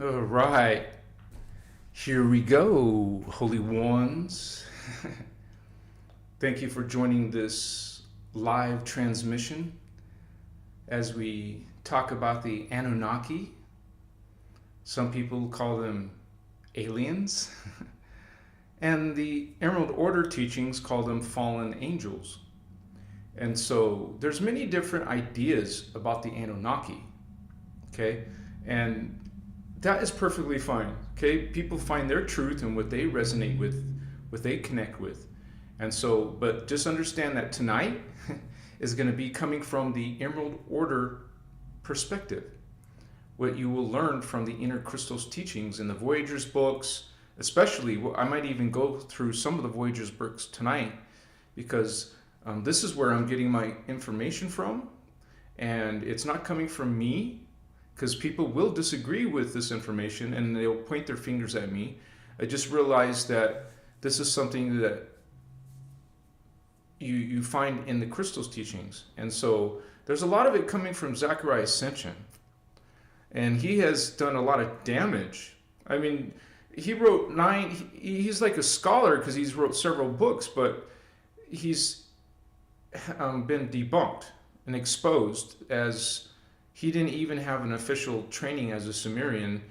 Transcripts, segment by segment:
All right, here we go, Holy Ones. Thank you for joining this live transmission as we talk about the Anunnaki. Some people call them aliens, and the Emerald Order teachings call them fallen angels. And so there's many different ideas about the Anunnaki, okay? And that is perfectly fine, okay? People find their truth and what they resonate with, what they connect with. And so, but just understand that tonight is going to be coming from the Emerald Order perspective. What you will learn from the innerchristos teachings in the Voyagers books, especially, I might even go through some of the Voyagers books tonight, because this is where I'm getting my information from, and it's not coming from me, because people will disagree with this information and they'll point their fingers at me. I just realized that this is something that you find in the Christos teachings. And so there's a lot of it coming from Zachariah Ascension. And he has done a lot of damage. I mean, he wrote he's like a scholar because he's wrote several books, but he's been debunked and exposed as he didn't even have an official training as a Sumerian,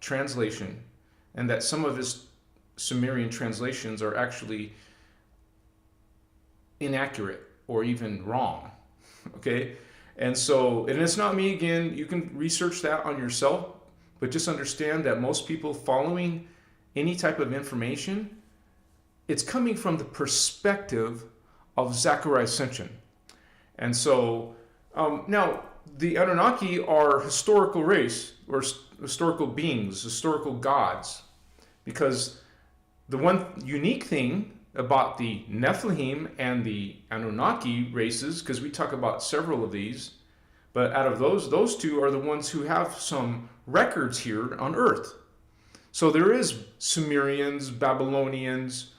translation, and that some of his Sumerian translations are actually inaccurate or even wrong, okay? And so, and it's not me again, you can research that on yourself, but just understand that most people following any type of information, it's coming from the perspective of Zachariah Ascension. And so, now, the Anunnaki are historical race, or historical beings, historical gods, because the one unique thing about the Nephilim and the Anunnaki races, because we talk about several of these, but out of those two are the ones who have some records here on Earth. So there is Sumerians, Babylonians,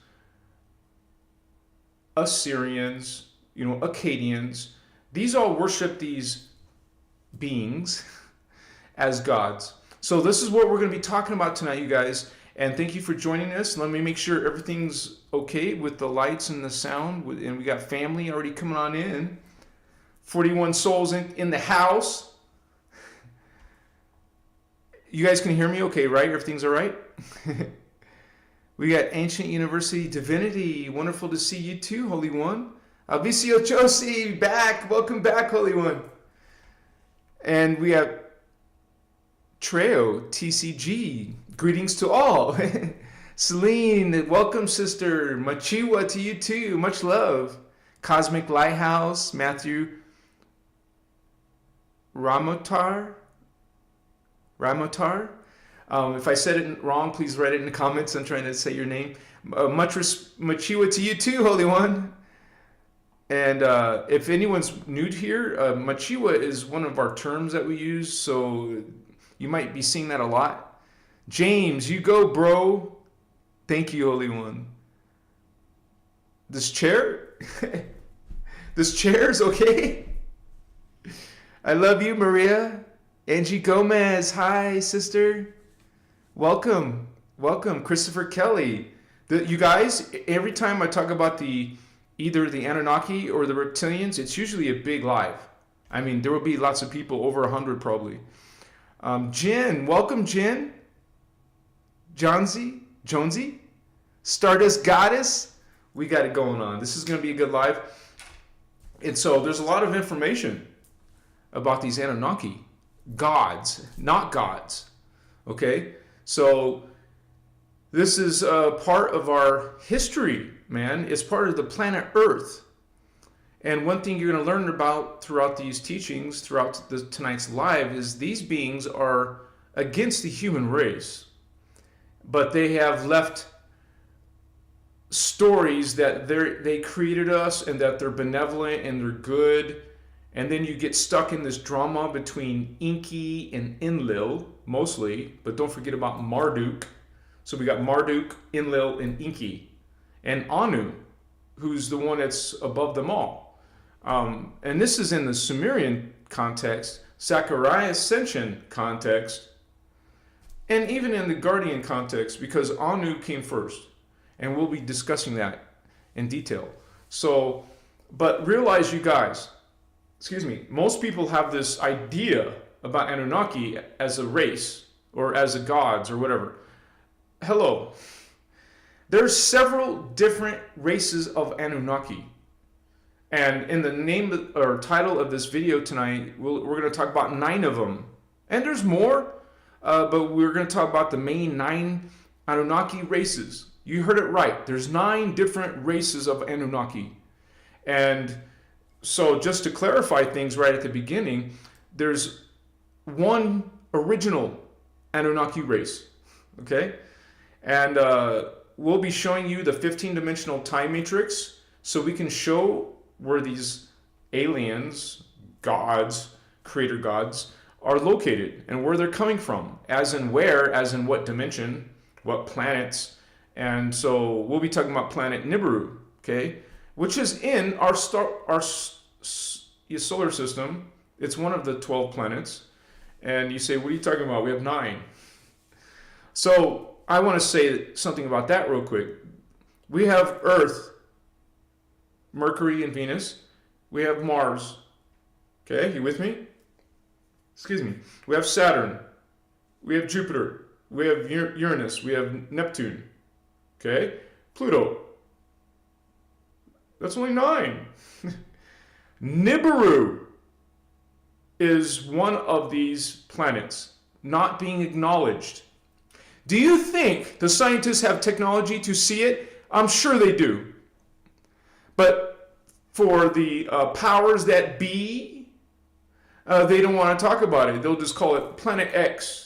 Assyrians, Akkadians. These all worship these beings as gods. So this is what we're going to be talking about tonight, you guys. And thank you for joining us. Let me make sure everything's okay with the lights and the sound. And we got family already coming on in. 41 souls in the house. You guys can hear me okay, right? Everything's all right? We got Ancient University Divinity. Wonderful to see you too, Holy One. Alvicio Chosi, back. Welcome back, Holy One. And we have Treo, TCG. Greetings to all. Celine, welcome, sister. Machiwa to you too. Much love. Cosmic Lighthouse, Matthew Ramotar. If I said it wrong, please write it in the comments. I'm trying to say your name. Machiwa to you too, Holy One. And if anyone's new here, Machiwa is one of our terms that we use, so you might be seeing that a lot. James, you go, bro. Thank you, Holy One. This chair? This chair is okay? I love you, Maria. Angie Gomez, hi, sister. Welcome. Christopher Kelly. You guys, every time I talk about either the Anunnaki or the reptilians, it's usually a big live. I mean, there will be lots of people, over 100 probably. Jen, welcome, Jen. Jonesy, Stardust Goddess. We got it going on. This is going to be a good live. And so there's a lot of information about these Anunnaki. Gods, not gods. Okay? So this is part of our history, man. It's part of the planet Earth. And one thing you're going to learn about throughout these teachings, throughout tonight's live, is these beings are against the human race. But they have left stories that they created us and that they're benevolent and they're good. And then you get stuck in this drama between Enki and Enlil, mostly. But don't forget about Marduk. So we got Marduk, Enlil, and Enki. And Anu, who's the one that's above them all. And this is in the Sumerian context, Zechariah ascension context, and even in the Guardian context, because Anu came first. And we'll be discussing that in detail. So, but realize, you guys, most people have this idea about Anunnaki as a race or as a gods or whatever. Hello. There's several different races of Anunnaki. And in the name or title of this video tonight, we're going to talk about 9 of them. And there's more, but we're going to talk about the main 9 Anunnaki races. You heard it right. There's 9 different races of Anunnaki. And so just to clarify things right at the beginning, there's one original Anunnaki race, okay? And we'll be showing you the 15-dimensional time matrix so we can show where these aliens, gods, creator gods, are located and where they're coming from, as in where, as in what dimension, what planets. And so we'll be talking about planet Nibiru, okay, which is in our solar system. It's one of the 12 planets. And you say, what are you talking about? We have 9. So I want to say something about that real quick. We have Earth, Mercury, and Venus. We have Mars. Okay, you with me? Excuse me. We have Saturn. We have Jupiter. We have Uranus. We have Neptune. Okay, Pluto. That's only 9. Nibiru is one of these planets not being acknowledged. Do you think the scientists have technology to see it? I'm sure they do. But for the powers that be, they don't want to talk about it. They'll just call it Planet X.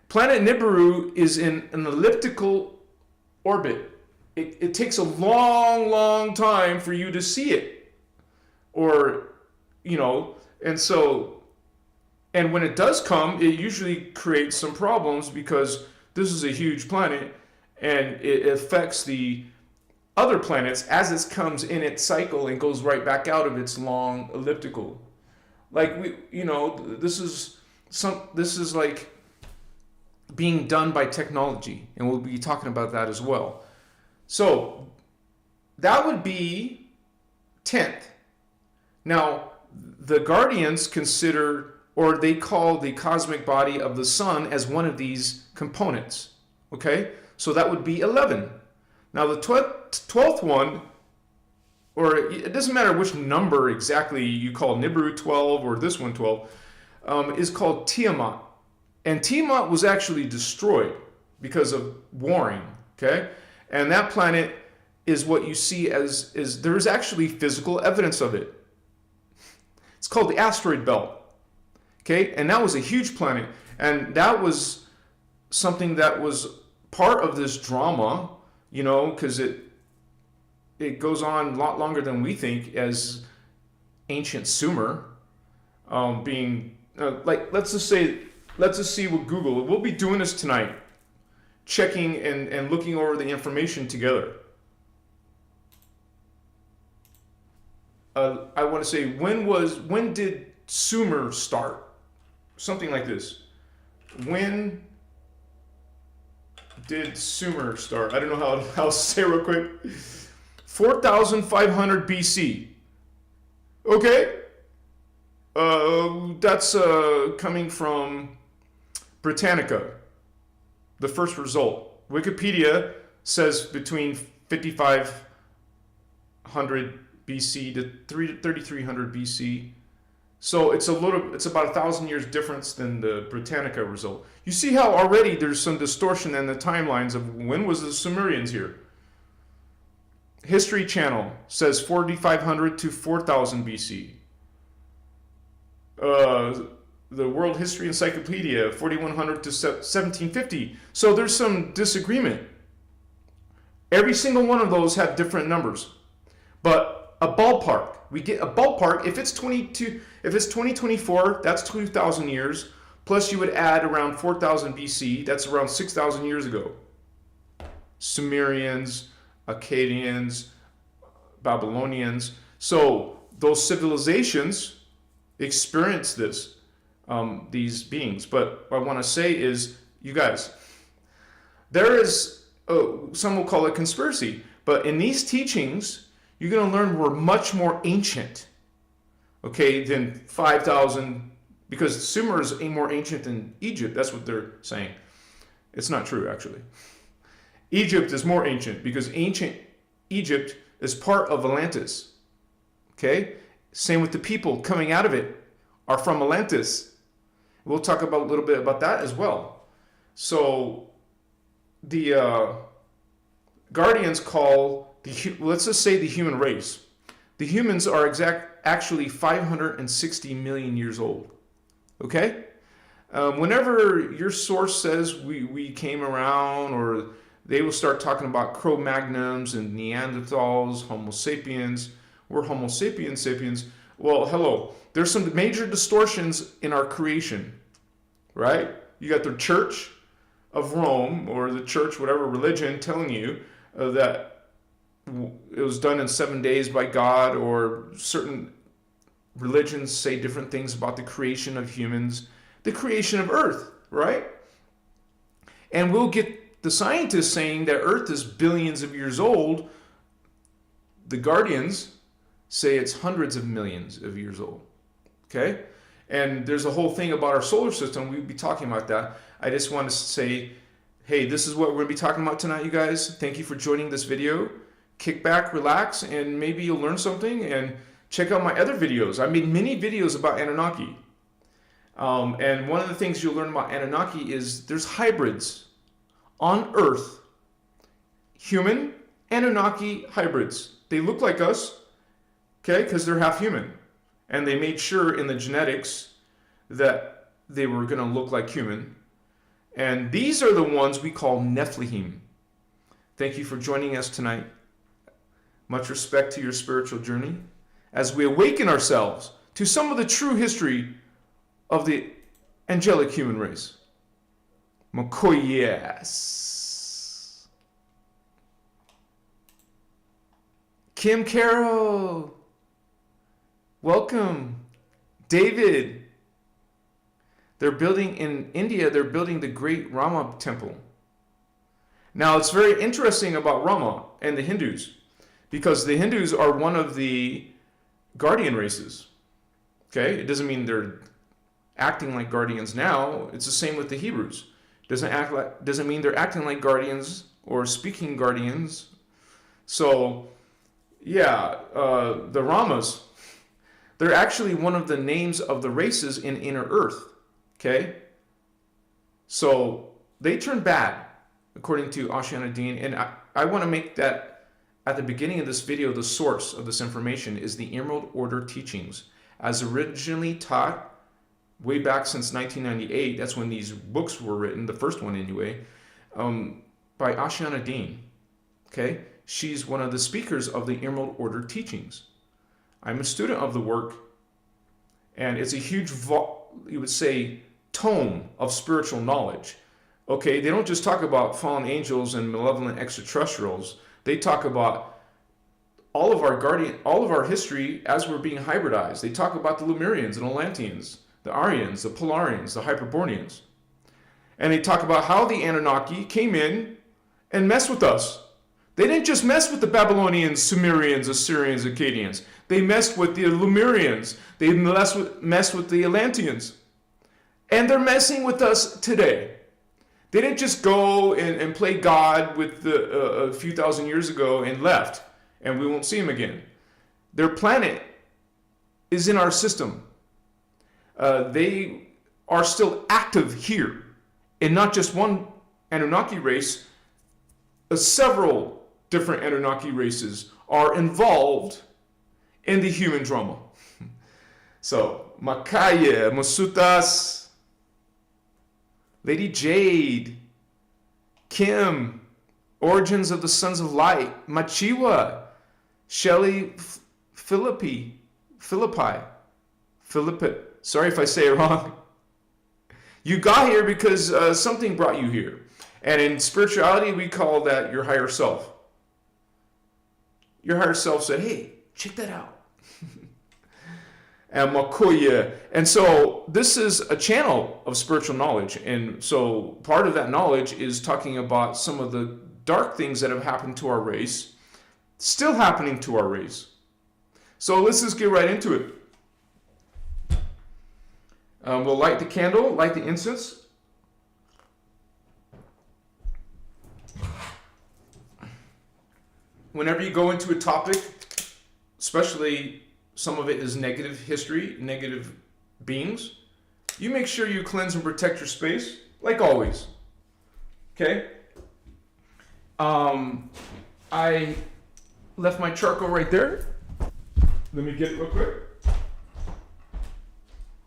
Planet Nibiru is in an elliptical orbit. It takes a long, long time for you to see it. Or, you know, and when it does come, it usually creates some problems because this is a huge planet and it affects the other planets as it comes in its cycle and goes right back out of its long elliptical. Like, this is like being done by technology, and we'll be talking about that as well. So that would be 10th. Now, the Guardians consider, or they call the cosmic body of the sun as one of these components. Okay? So that would be 11. Now the 12th one, or it doesn't matter which number exactly you call Nibiru 12 or this one 12, is called Tiamat. And Tiamat was actually destroyed because of warring, okay? And that planet is what you see as, there's actually physical evidence of it. It's called the asteroid belt, okay? And that was a huge planet. And that was something that was part of this drama, you know, because it goes on a lot longer than we think, as ancient Sumer being, let's just see what Google, we'll be doing this tonight, checking and looking over the information together. I want to say, when did Sumer start? Something like this. When did Sumer start? I don't know how to say it real quick. 4,500 BC. Okay. That's coming from Britannica, the first result. Wikipedia says between 5,500 BC to 3,300 BC. So it's about 1,000 years difference than the Britannica result. You see how already there's some distortion in the timelines of when was the Sumerians here. History Channel says 4,500 to 4,000 BC. The World History Encyclopedia, 4,100 to 1750. So there's some disagreement. Every single one of those have different numbers. But a ballpark, we get a ballpark. If it's 2024, that's 2,000 years. Plus you would add around 4,000 BC. That's around 6,000 years ago. Sumerians, Akkadians, Babylonians. So those civilizations experience this, these beings. But what I want to say is, you guys, there is, some will call it conspiracy, but in these teachings, you're going to learn we're much more ancient, okay, than 5,000, because Sumer is more ancient than Egypt. That's what they're saying. It's not true, actually. Egypt is more ancient because ancient Egypt is part of Atlantis, okay? Same with the people coming out of it are from Atlantis. We'll talk about a little bit about that as well. So the Guardians call let's just say the human race. The humans are actually 560 million years old. Okay? Whenever your source says we came around, or they will start talking about Cro-Magnons and Neanderthals, Homo sapiens, we're Homo sapiens. Well, hello. There's some major distortions in our creation, right? You got the Church of Rome, or the church, whatever religion, telling you that it was done in 7 days by God, or certain religions say different things about the creation of humans, the creation of Earth, right? And we'll get the scientists saying that Earth is billions of years old. The Guardians say it's hundreds of millions of years old, okay? And there's a whole thing about our solar system. We'll be talking about that. I just want to say, hey, this is what we're going to be talking about tonight, you guys. Thank you for joining this video. Kick back, relax, and maybe you'll learn something. And check out my other videos. I made many videos about Anunnaki. And one of the things you'll learn about Anunnaki is there's hybrids on Earth. Human Anunnaki hybrids. They look like us, okay, because they're half human. And they made sure in the genetics that they were going to look like human. And these are the ones we call Nephilim. Thank you for joining us tonight. Much respect to your spiritual journey as we awaken ourselves to some of the true history of the angelic human race. Makoyes. Kim Carroll. Welcome. David. They're building in India, they're building the great Rama temple. Now, it's very interesting about Rama and the Hindus, because the Hindus are one of the guardian races. Okay? It doesn't mean they're acting like guardians now. It's the same with the Hebrews. Doesn't mean they're acting like guardians or speaking guardians. So, yeah, the Ramas, they're actually one of the names of the races in inner Earth. Okay? So they turn bad, according to Ashana-Dean. And I want to make that at the beginning of this video, the source of this information is the Emerald Order teachings. As originally taught way back since 1998, that's when these books were written, the first one anyway, by Ashana-Dean. Okay? She's one of the speakers of the Emerald Order teachings. I'm a student of the work, and it's a huge, you would say, tome of spiritual knowledge. Okay, they don't just talk about fallen angels and malevolent extraterrestrials. They talk about all of our history as we're being hybridized. They talk about the Lemurians and Atlanteans, the Aryans, the Polarians, the Hyperboreans. And they talk about how the Anunnaki came in and messed with us. They didn't just mess with the Babylonians, Sumerians, Assyrians, Akkadians. They messed with the Lemurians. They messed with the Atlanteans. And they're messing with us today. They didn't just go and play God with a few thousand years ago and left, and we won't see them again. Their planet is in our system. They are still active here, and not just one Anunnaki race. Several different Anunnaki races are involved in the human drama. So, Makaya, Masutas, Lady Jade, Kim, Origins of the Sons of Light, Machiwa, Shelley Philippi. Sorry if I say it wrong. You got here because something brought you here. And in spirituality, we call that your higher self. Your higher self said, hey, check that out. and Makoya. And so this is a channel of spiritual knowledge. And so part of that knowledge is talking about some of the dark things that have happened to our race, still happening to our race. So let's just get right into it. We'll light the candle, light the incense. Whenever you go into a topic, especially some of it is negative history, negative beings, you make sure you cleanse and protect your space, like always. Okay? I left my charcoal right there. Let me get it real quick.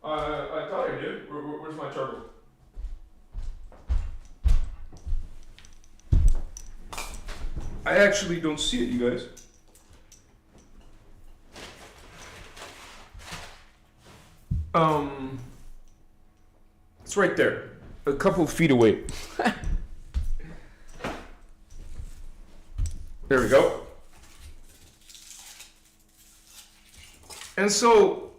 I thought I did. Where's my charcoal? I actually don't see it, you guys. It's right there, a couple of feet away. There we go. And so,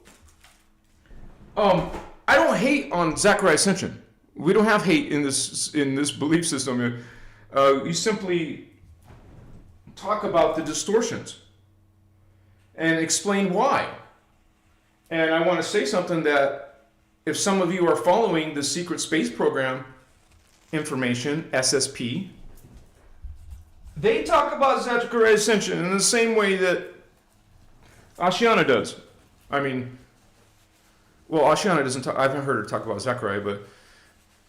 I don't hate on Zechariah Ascension. We don't have hate in this belief system. You simply talk about the distortions and explain why. And I want to say something that if some of you are following the Secret Space Program information, SSP, they talk about Zechariah Ascension in the same way that Ashiana does. I mean, well, Ashiana doesn't talk, I haven't heard her talk about Zechariah, but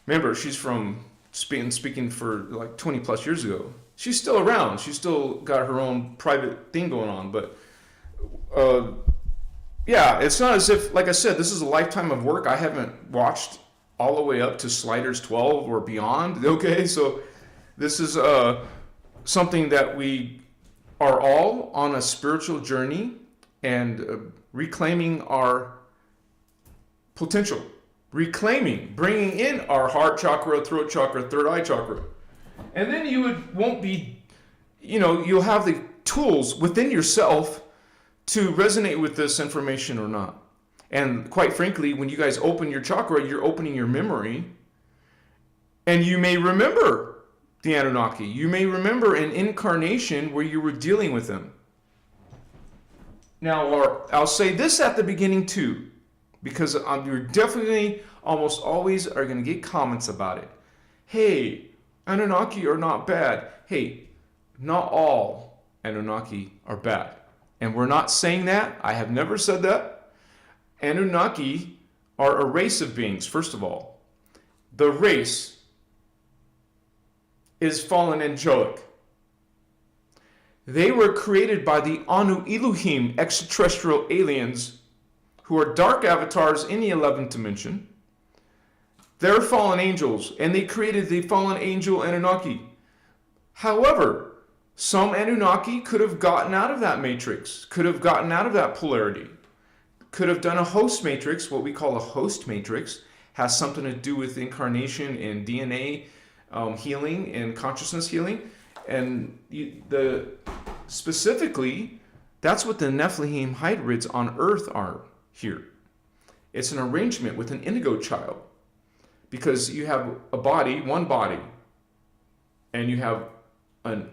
remember, she's from speaking for like 20 plus years ago. She's still around. She's still got her own private thing going on. But yeah, it's not as if, like I said, this is a lifetime of work. I haven't watched all the way up to Sliders 12 or beyond. Okay, so this is something that we are all on a spiritual journey and reclaiming our potential. Reclaiming, bringing in our heart chakra, throat chakra, third eye chakra. And then won't be, you'll have the tools within yourself to resonate with this information or not. And quite frankly, when you guys open your chakra, you're opening your memory. And you may remember the Anunnaki. You may remember an incarnation where you were dealing with them. Now, I'll say this at the beginning too, because you're definitely almost always are going to get comments about it. Hey, Anunnaki are not bad. Hey, not all Anunnaki are bad. And we're not saying that. I have never said that. Anunnaki are a race of beings, first of all. The race is fallen angelic. They were created by the Elohim, extraterrestrial aliens, who are dark avatars in the 11th dimension. They're fallen angels, and they created the fallen angel Anunnaki. However, some Anunnaki could have gotten out of that matrix, could have gotten out of that polarity, could have done a host matrix. What we call a host matrix has something to do with incarnation and DNA healing and consciousness healing. And specifically, that's what the Nephilim hybrids on Earth are here. It's an arrangement with an indigo child. Because you have a body, one body, and you have an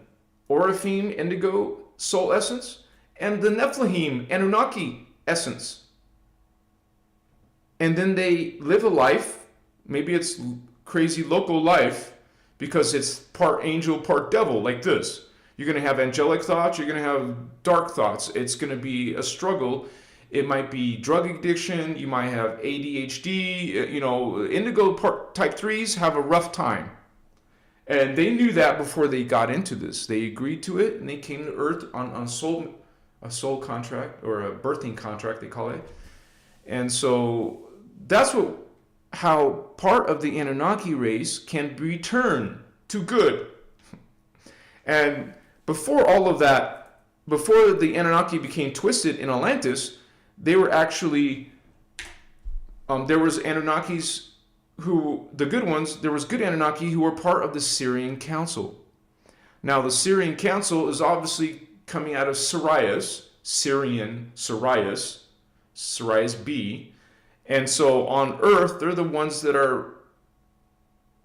Orifeme indigo soul essence and the Nephilim Anunnaki essence. And then they live a life, maybe it's crazy local life, because it's part angel, part devil, like this. You're going to have angelic thoughts, you're going to have dark thoughts. It's going to be a struggle. It might be drug addiction. You might have ADHD. Indigo type 3s have a rough time. And they knew that before they got into this. They agreed to it, and they came to Earth on a soul contract, or a birthing contract, they call it. And so that's how part of the Anunnaki race can return to good. And before all of that, before the Anunnaki became twisted in Atlantis, they were actually, there was Anunnakis who, the good ones, there was good Anunnaki who were part of the Sirian Council. Now the Sirian Council is obviously coming out of Sirius, Sirius B. And so on Earth, they're the ones that are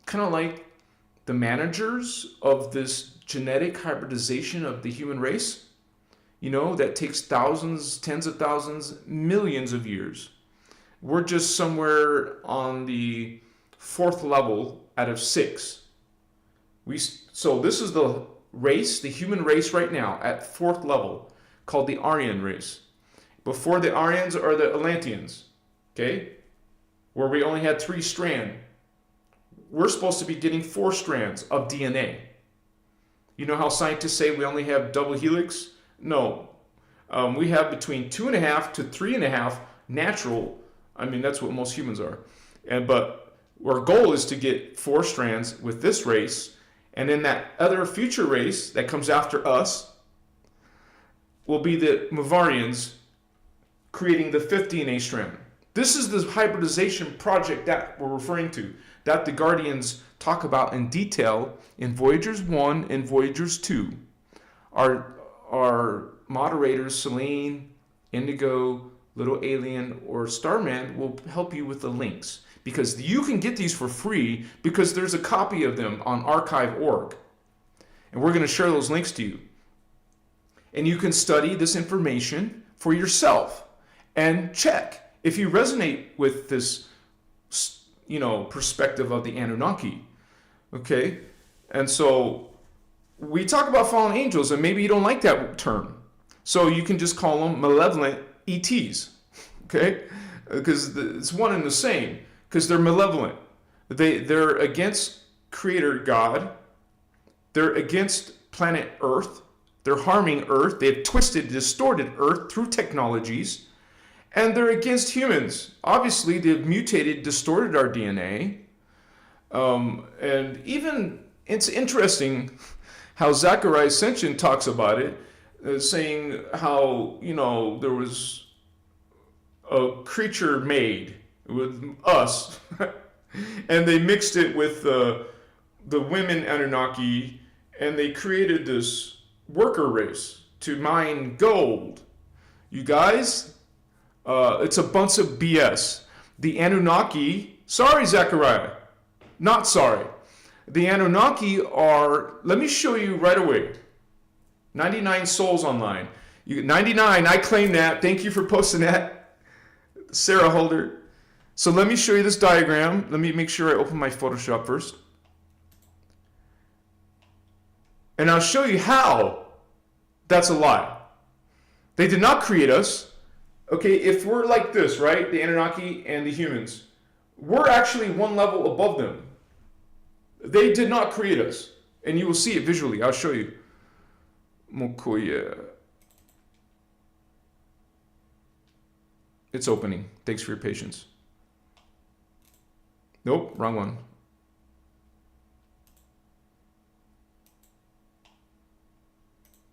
kind of like the managers of this genetic hybridization of the human race. You know, that takes thousands, tens of thousands, millions of years. We're just somewhere on the 4th level out of 6. So this is the race, the human race right now at 4th level, called the Aryan race. Before the Aryans are the Atlanteans, okay, where we only had 3 strands. We're supposed to be getting 4 strands of DNA. You know how scientists say we only have double helix? No. We have between 2.5 to 3.5 natural. I mean, that's what most humans are. But our goal is to get 4 strands with this race. And then that other future race that comes after us will be the Mavarians, creating the 5th DNA strand. This is the hybridization project that we're referring to, that the Guardians talk about in detail in Voyagers 1 and Voyagers 2. Our moderators, Selene, Indigo, Little Alien, or Starman, will help you with the links. Because you can get these for free because there's a copy of them on archive.org. And we're going to share those links to you. And you can study this information for yourself and check if you resonate with this, perspective of the Anunnaki. Okay? And so we talk about fallen angels, and maybe you don't like that term. So you can just call them malevolent ETs. Okay? Because it's one and the same. Because they're malevolent. They're against Creator God. They're against planet Earth. They're harming Earth. They've twisted, distorted Earth through technologies. And they're against humans. Obviously, they've mutated, distorted our DNA. And even, it's interesting how Zachariah Ascension talks about it, saying how, there was a creature made with us, and they mixed it with the women Anunnaki, and they created this worker race to mine gold. You guys, it's a bunch of BS. The Anunnaki, sorry Zachariah, not sorry. The Anunnaki are, let me show you right away. 99 souls online. 99, I claim that. Thank you for posting that, Sarah Holder. So let me show you this diagram. Let me make sure I open my Photoshop first. And I'll show you how that's a lie. They did not create us. Okay, if we're like this, right? The Anunnaki and the humans. We're actually one level above them. They did not create us. And you will see it visually. I'll show you. Mokoya. It's opening. Thanks for your patience. Nope, wrong one.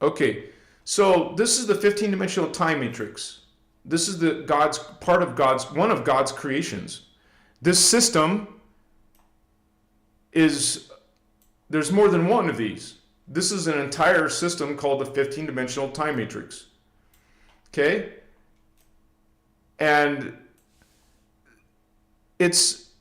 Okay, so this is the 15-dimensional time matrix. This is one of God's creations. This system there's more than one of these. This is an entire system called the 15-dimensional time matrix. Okay? And there's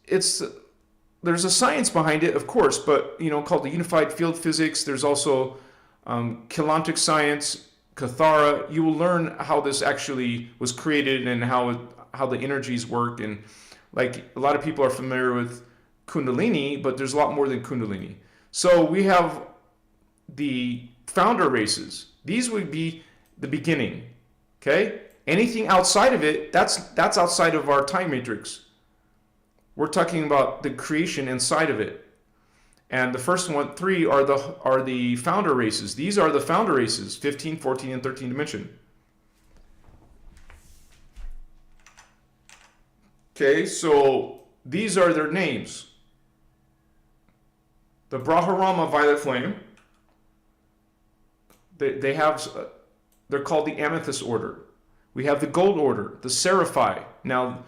a science behind it, of course, but called the unified field physics. There's also Kelantic science, Cathara. You will learn how this actually was created and how the energies work. And like a lot of people are familiar with Kundalini, but there's a lot more than Kundalini. So we have the founder races. These would be the beginning. Okay? Anything outside of it, that's outside of our time matrix. We're talking about the creation inside of it. And the first 3 are the founder races. These are the founder races, 15, 14, and 13 dimension. Okay, so these are their names. The Brahmarama Violet Flame. They're called the Amethyst Order. We have the Gold Order, the Seraphi. Now,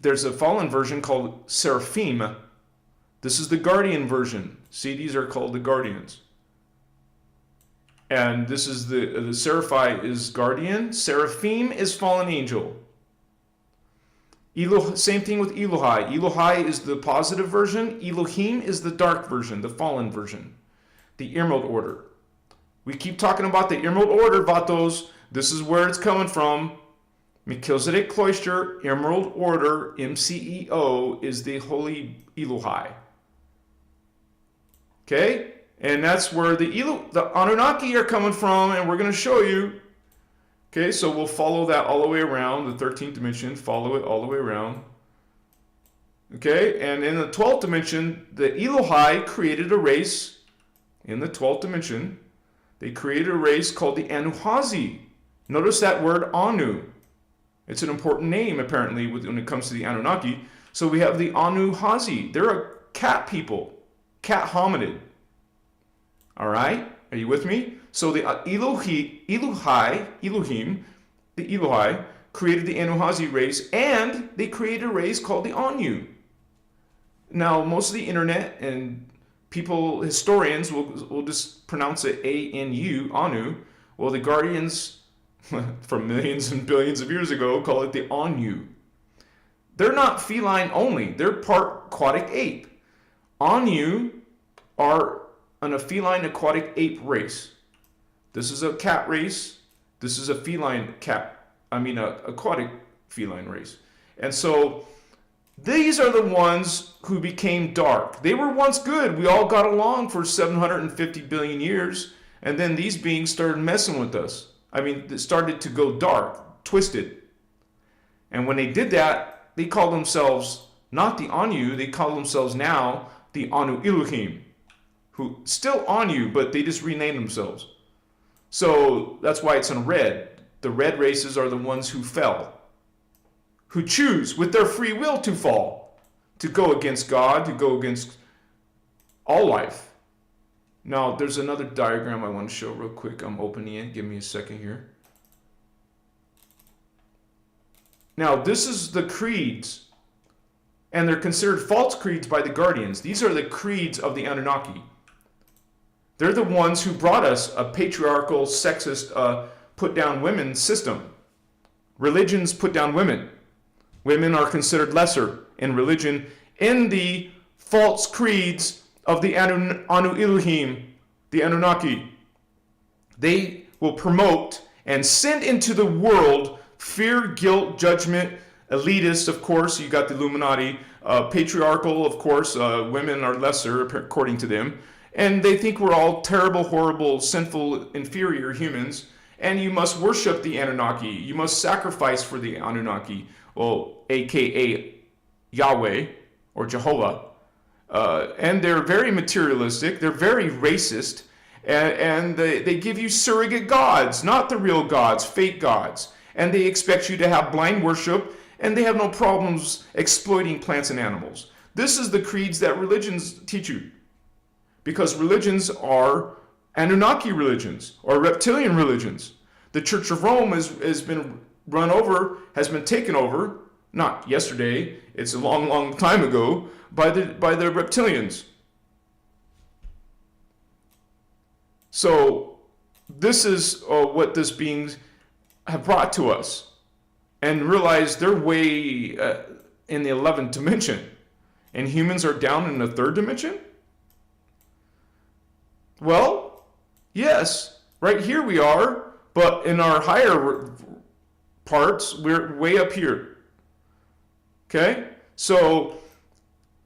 there's a fallen version called Seraphim. This is the Guardian version. See, these are called the Guardians. And this is the Seraphi is guardian. Seraphim is fallen angel. Same thing with Elohai. Elohai is the positive version. Elohim is the dark version, the fallen version. The Emerald Order. We keep talking about the Emerald Order, Vatos. This is where it's coming from. Melchizedek Cloister, Emerald Order, MCEO, is the Holy Elohai. Okay? And that's where the Anunnaki are coming from, and we're going to show you. Okay, so we'll follow that all the way around, the 13th dimension, follow it all the way around. Okay, and in the 12th dimension, the Elohai created a race. In the 12th dimension, they created a race called the Anuhazi. Notice that word Anu. It's an important name, apparently, when it comes to the Anunnaki. So we have the Anuhazi. They're a cat people, cat hominid. All right? Are you with me? So the Elohim, the Elohai, created the Anuhazi race, and they created a race called the Anu. Now, most of the internet and people, historians, will just pronounce it A-N-U, Anu. Well, the Guardians, from millions and billions of years ago, call it the Anu. They're not feline only. They're part aquatic ape. Anu are a feline aquatic ape race. This is a cat race. This is a feline aquatic feline race. And so these are the ones who became dark. They were once good. We all got along for 750 billion years. And then these beings started messing with us. It started to go dark, twisted. And when they did that, they called themselves not the Anu, they call themselves now the Anu Elohim, who still Anu, but they just renamed themselves. So that's why it's in red. The red races are the ones who fell, who choose with their free will to fall, to go against God, to go against all life. Now, there's another diagram I want to show real quick. I'm opening it. Give me a second here. Now, this is the creeds, and they're considered false creeds by the Guardians. These are the creeds of the Anunnaki. They're the ones who brought us a patriarchal, sexist, put-down women system. Religions put down women. Women are considered lesser in religion in the false creeds of the Anu Elohim, the Anunnaki. They will promote and send into the world fear, guilt, judgment, elitist, of course, you got the Illuminati, patriarchal, of course, women are lesser according to them. And they think we're all terrible, horrible, sinful, inferior humans. And you must worship the Anunnaki. You must sacrifice for the Anunnaki, well, a.k.a. Yahweh or Jehovah. And they're very materialistic. They're very racist. And they give you surrogate gods, not the real gods, fake gods. And they expect you to have blind worship. And they have no problems exploiting plants and animals. This is the creeds that religions teach you. Because religions are Anunnaki religions or reptilian religions. The Church of Rome has been run over, has been taken over, not yesterday, it's a long, long time ago, by the reptilians. So this is what these beings have brought to us. And realize they're way in the 11th dimension. And humans are down in the 3rd dimension? Well, yes, right here we are, but in our higher parts, we're way up here. Okay? So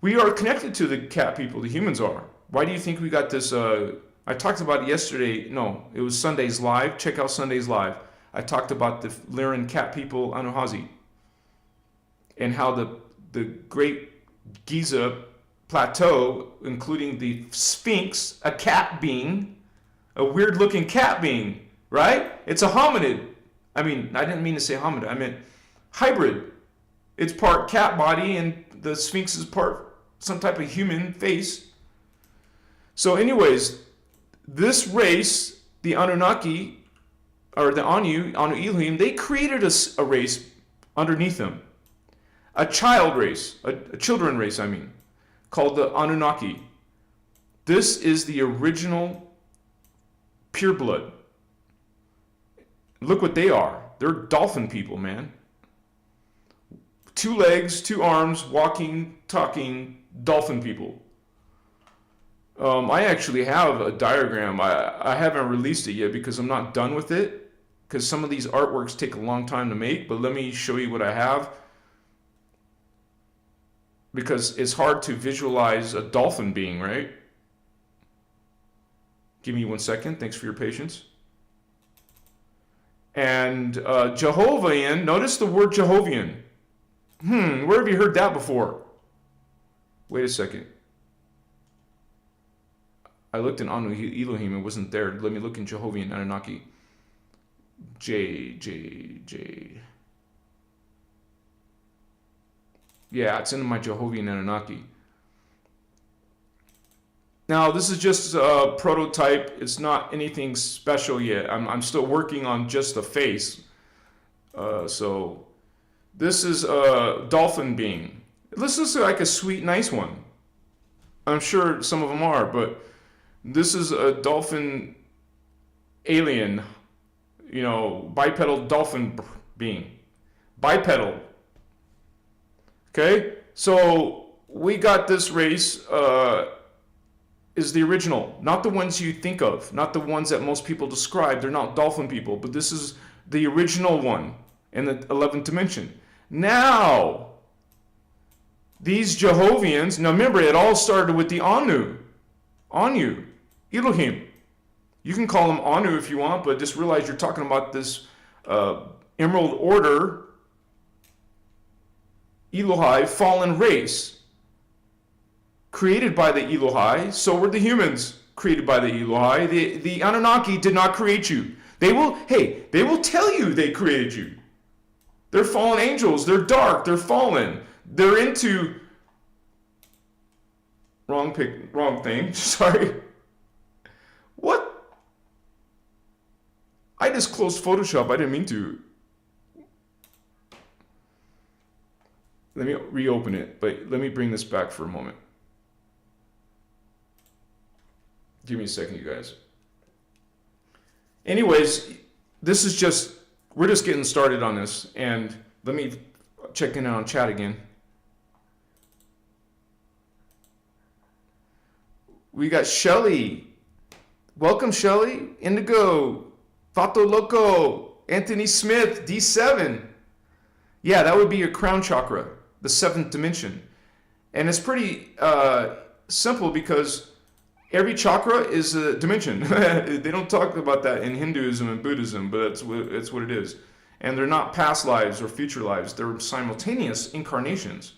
we are connected to the cat people, the humans are. Why do you think we got this? I talked about it yesterday. No, it was Sunday's Live. Check out Sunday's Live. I talked about the Lyran cat people, Anuhazi, and how the Great Giza Plateau, including the Sphinx, a cat being, a weird-looking cat being, right? It's a hominid. I didn't mean to say hominid. I meant hybrid. It's part cat body, and the Sphinx is part some type of human face. So anyways, this race, the Anunnaki, or the Anu Elohim, they created a race underneath them. A child race, a children race, called the Anunnaki. This is the original Pure blood. Look what they are. They're dolphin people, man. 2 legs, 2 arms, walking, talking, dolphin people. I actually have a diagram. I haven't released it yet because I'm not done with it, because some of these artworks take a long time to make, but let me show you what I have, because it's hard to visualize a dolphin being, right? Give me 1 second. Thanks for your patience. And Jehovian, notice the word Jehovian. Where have you heard that before? Wait a second. I looked in Elohim, it wasn't there. Let me look in Jehovian Anunnaki. J. Yeah, it's in my Jehovian Anunnaki. Now, this is just a prototype. It's not anything special yet. I'm still working on just the face. So this is a dolphin being. This looks like a sweet, nice one. I'm sure some of them are, but this is a dolphin alien, bipedal dolphin being. Bipedal. Okay? So we got this race is the original, not the ones you think of, not the ones that most people describe. They're not dolphin people, but this is the original one in the 11th dimension. Now, these Jehovians, now remember, it all started with the Anu, Elohim. You can call them Anu if you want, but just realize you're talking about this Emerald Order, Elohi, fallen race. Created by the Elohi, so were the humans created by the Elohi. The Anunnaki did not create you. They will tell you they created you. They're fallen angels. They're dark. They're fallen. They're into wrong thing. Sorry. What? I just closed Photoshop. I didn't mean to. Let me reopen it, but let me bring this back for a moment. Give me a second, you guys. Anyways, we're just getting started on this, and let me check in on chat again. We got Shelly. Welcome, Shelly. Indigo. Fato Loco. Anthony Smith. D7. Yeah, that would be your crown chakra, the 7th dimension. And it's pretty simple because every chakra is a dimension. They don't talk about that in Hinduism and Buddhism, but it's what it is. And they're not past lives or future lives. They're simultaneous incarnations.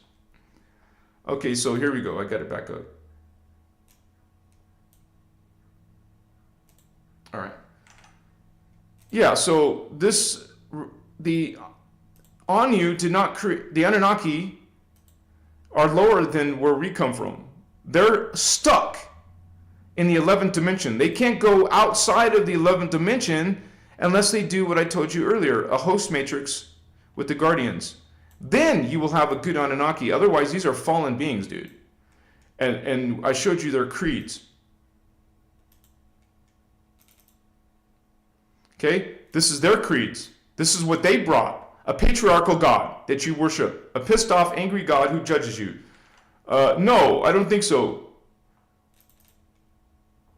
Okay, so here we go. I got it back up. All right. Yeah, so the Anu did not create, the Anunnaki are lower than where we come from. They're stuck in the 11th dimension. They can't go outside of the 11th dimension unless they do what I told you earlier, a host matrix with the guardians. Then you will have a good Anunnaki. Otherwise, these are fallen beings, dude. And I showed you their creeds. Okay? This is their creeds. This is what they brought. A patriarchal God that you worship. A pissed off, angry God who judges you. No, I don't think so.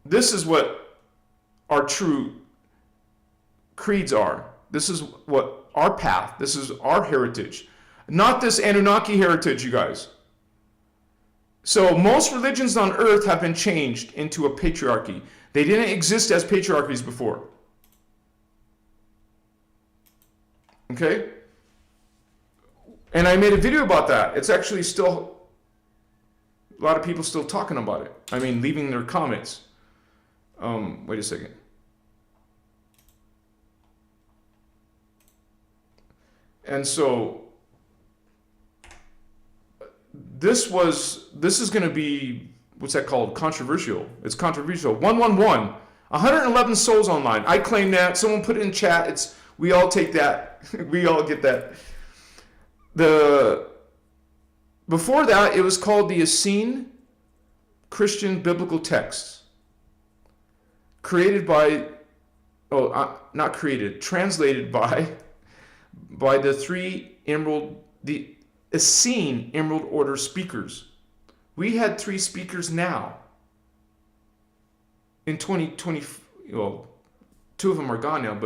This is what our true creeds are. This is what our path, this is our heritage. Not this Anunnaki heritage, you guys. So most religions on earth have been changed into a patriarchy. They didn't exist as patriarchies before. Okay? And I made a video about that. It's actually still, a lot of people still talking about it. I mean, leaving their comments. Wait a second. And so this is going to be, what's that called? Controversial. It's controversial. 111. 111 souls online. I claim that. Someone put it in chat. We all take that. We all get that. Before that, it was called the Essene Christian Biblical Texts, created by not created, translated by the three emerald, the Essene Emerald Order speakers. We had 3 speakers now. In 2020, well, 2 of them are gone now,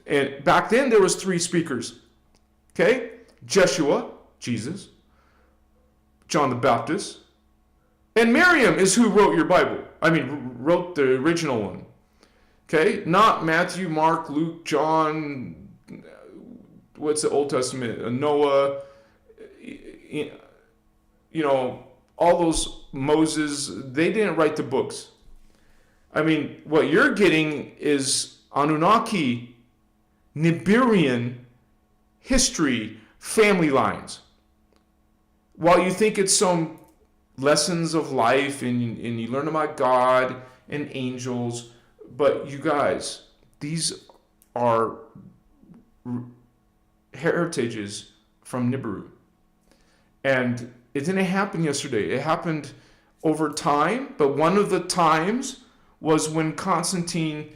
and back then there was 3 speakers. Okay? Jeshua, Jesus, John the Baptist, and Miriam is who wrote your Bible. Wrote the original one. Okay? Not Matthew, Mark, Luke, John, what's the Old Testament? Noah, all those Moses, they didn't write the books. What you're getting is Anunnaki, Nibirian history, family lines. While you think it's some lessons of life and you learn about God and angels, but you guys, these are heritages from Nibiru. And it didn't happen yesterday. It happened over time, but one of the times was when Constantine,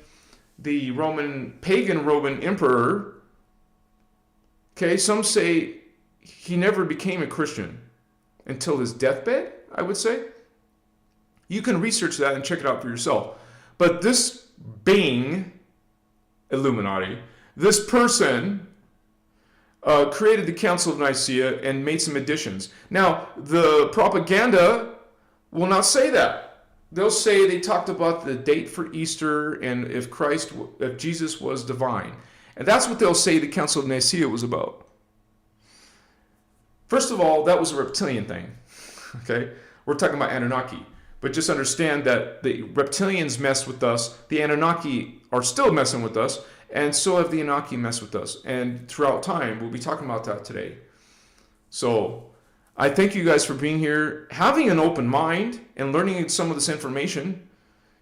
the pagan Roman emperor, okay, some say he never became a Christian until his deathbed, I would say. You can research that and check it out for yourself. But this being, Illuminati, this person created the Council of Nicaea and made some additions. Now, the propaganda will not say that. They'll say they talked about the date for Easter and if Jesus was divine. And that's what they'll say the Council of Nicaea was about. First of all, that was a reptilian thing. Okay? We're talking about Anunnaki. But just understand that the reptilians messed with us. The Anunnaki are still messing with us. And so have the Anunnaki messed with us. And throughout time, we'll be talking about that today. So I thank you guys for being here, having an open mind and learning some of this information,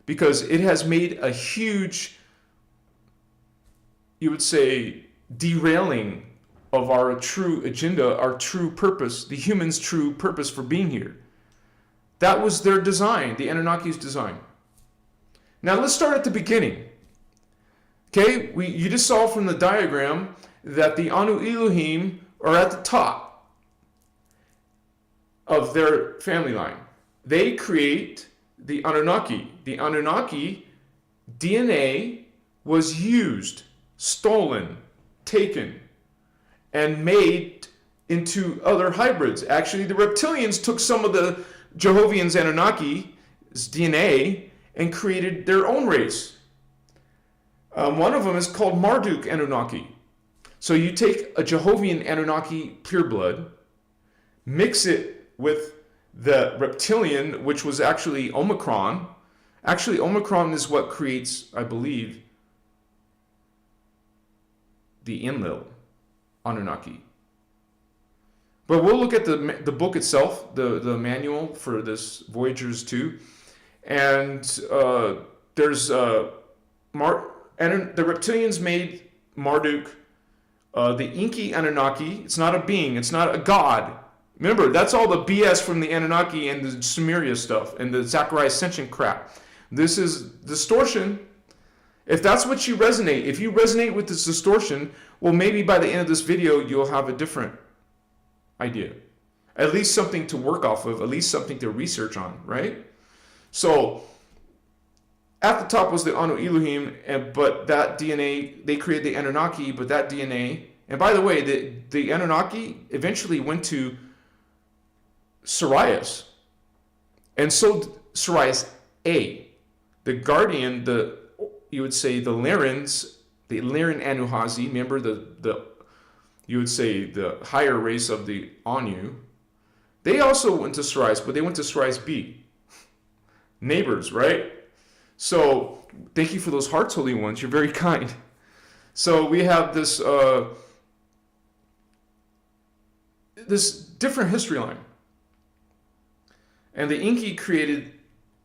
because it has made a huge, you would say, derailing of our true agenda, our true purpose, the humans' true purpose for being here. That was their design, the Anunnaki's design. Now let's start at the beginning. Okay, you just saw from the diagram that the Anu Elohim are at the top of their family line. They create the Anunnaki. The Anunnaki DNA was used, stolen, taken, and made into other hybrids. Actually, the reptilians took some of the Jehovian Anunnaki's DNA and created their own race. One of them is called Marduk Anunnaki. So you take a Jehovian Anunnaki pureblood, mix it with the reptilian, which was actually Omicron. Actually, Omicron is what creates, I believe, the Enlil Anunnaki. But we'll look at the book itself, the manual for this Voyagers 2. And there's and the reptilians made Marduk, the Enki Anunnaki. It's not a being, it's not a god. Remember, that's all the BS from the Anunnaki and the Sumeria stuff and the Zachariah Ascension crap. This is distortion. If that's what you resonate, if you resonate with this distortion, well, maybe by the end of this video, you'll have a different idea. At least something to work off of, at least something to research on, right? So, at the top was the Anu Elohim, but that DNA, they created the Anunnaki, but that DNA, and by the way, the Anunnaki eventually went to Sirius, and so Sirius A, the guardian, you would say the Lyrans, the Lyran Anuhazi, remember you would say the higher race of the Anu, they also went to Sirius, but they went to Sirius B. Neighbors, right? So, thank you for those hearts, Holy Ones. You're very kind. So, we have this this different history line. And the Enki created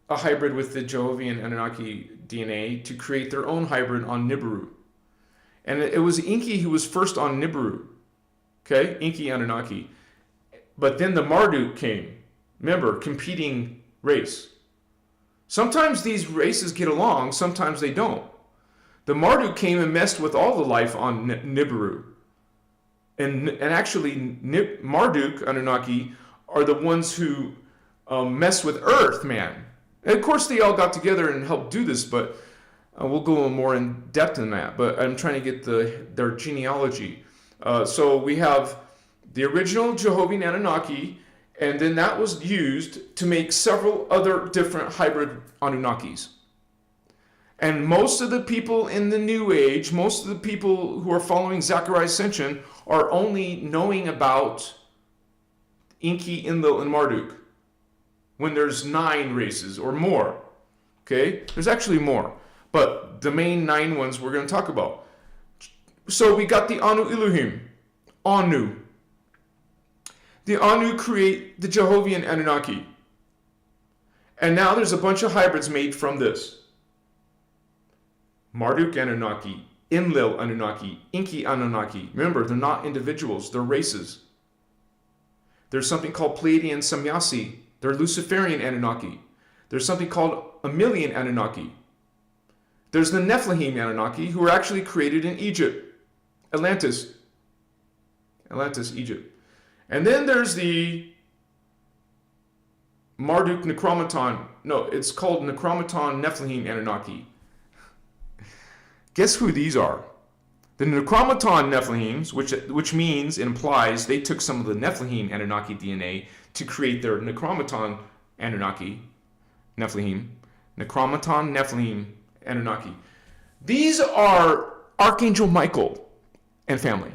a hybrid with the Jehovian Anunnaki DNA to create their own hybrid on Nibiru. And it was Enki who was first on Nibiru. Okay? Enki Anunnaki. But then the Marduk came. Remember, competing race. Sometimes these races get along, sometimes they don't. The Marduk came and messed with all the life on Nibiru. And actually, Marduk Anunnaki are the ones who mess with Earth, man. And of course, they all got together and helped do this, but we'll go more in depth in that. But I'm trying to get their genealogy. So we have the original Jehovian Anunnaki, and then that was used to make several other different hybrid Anunnakis. And most of the people in the New Age, most of the people who are following Zechariah's ascension are only knowing about Enki, Enlil, and Marduk when there's 9 races or more. Okay? There's actually more. But the main 9 ones we're going to talk about. So we got the Anu Elohim. Anu. The Anu create the Jehovian Anunnaki. And now there's a bunch of hybrids made from this. Marduk Anunnaki, Enlil Anunnaki, Enki Anunnaki. Remember, they're not individuals, they're races. There's something called Pleiadian Samyasi. They're Luciferian Anunnaki. There's something called Emilian Anunnaki. There's the Nephilim Anunnaki, who were actually created in Egypt. Atlantis, Egypt. And then there's the Marduk Necromiton. No, it's called Necromiton Nephilim Anunnaki. Guess who these are? The Necromiton Nephilims, which means, it implies, they took some of the Nephilim Anunnaki DNA to create their Necromiton Anunnaki, Nephilim. Necromiton Nephilim Anunnaki. These are Archangel Michael and family.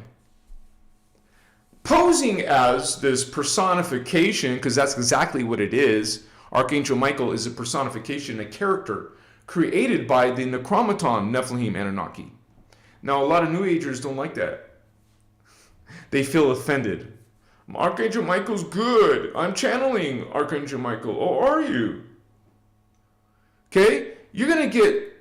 Posing as this personification, because that's exactly what it is. Archangel Michael is a personification, a character created by the Necromiton Nephilim Anunnaki. Now, a lot of New Agers don't like that. They feel offended. Archangel Michael's good. I'm channeling Archangel Michael. Oh, are you? Okay? You're going to get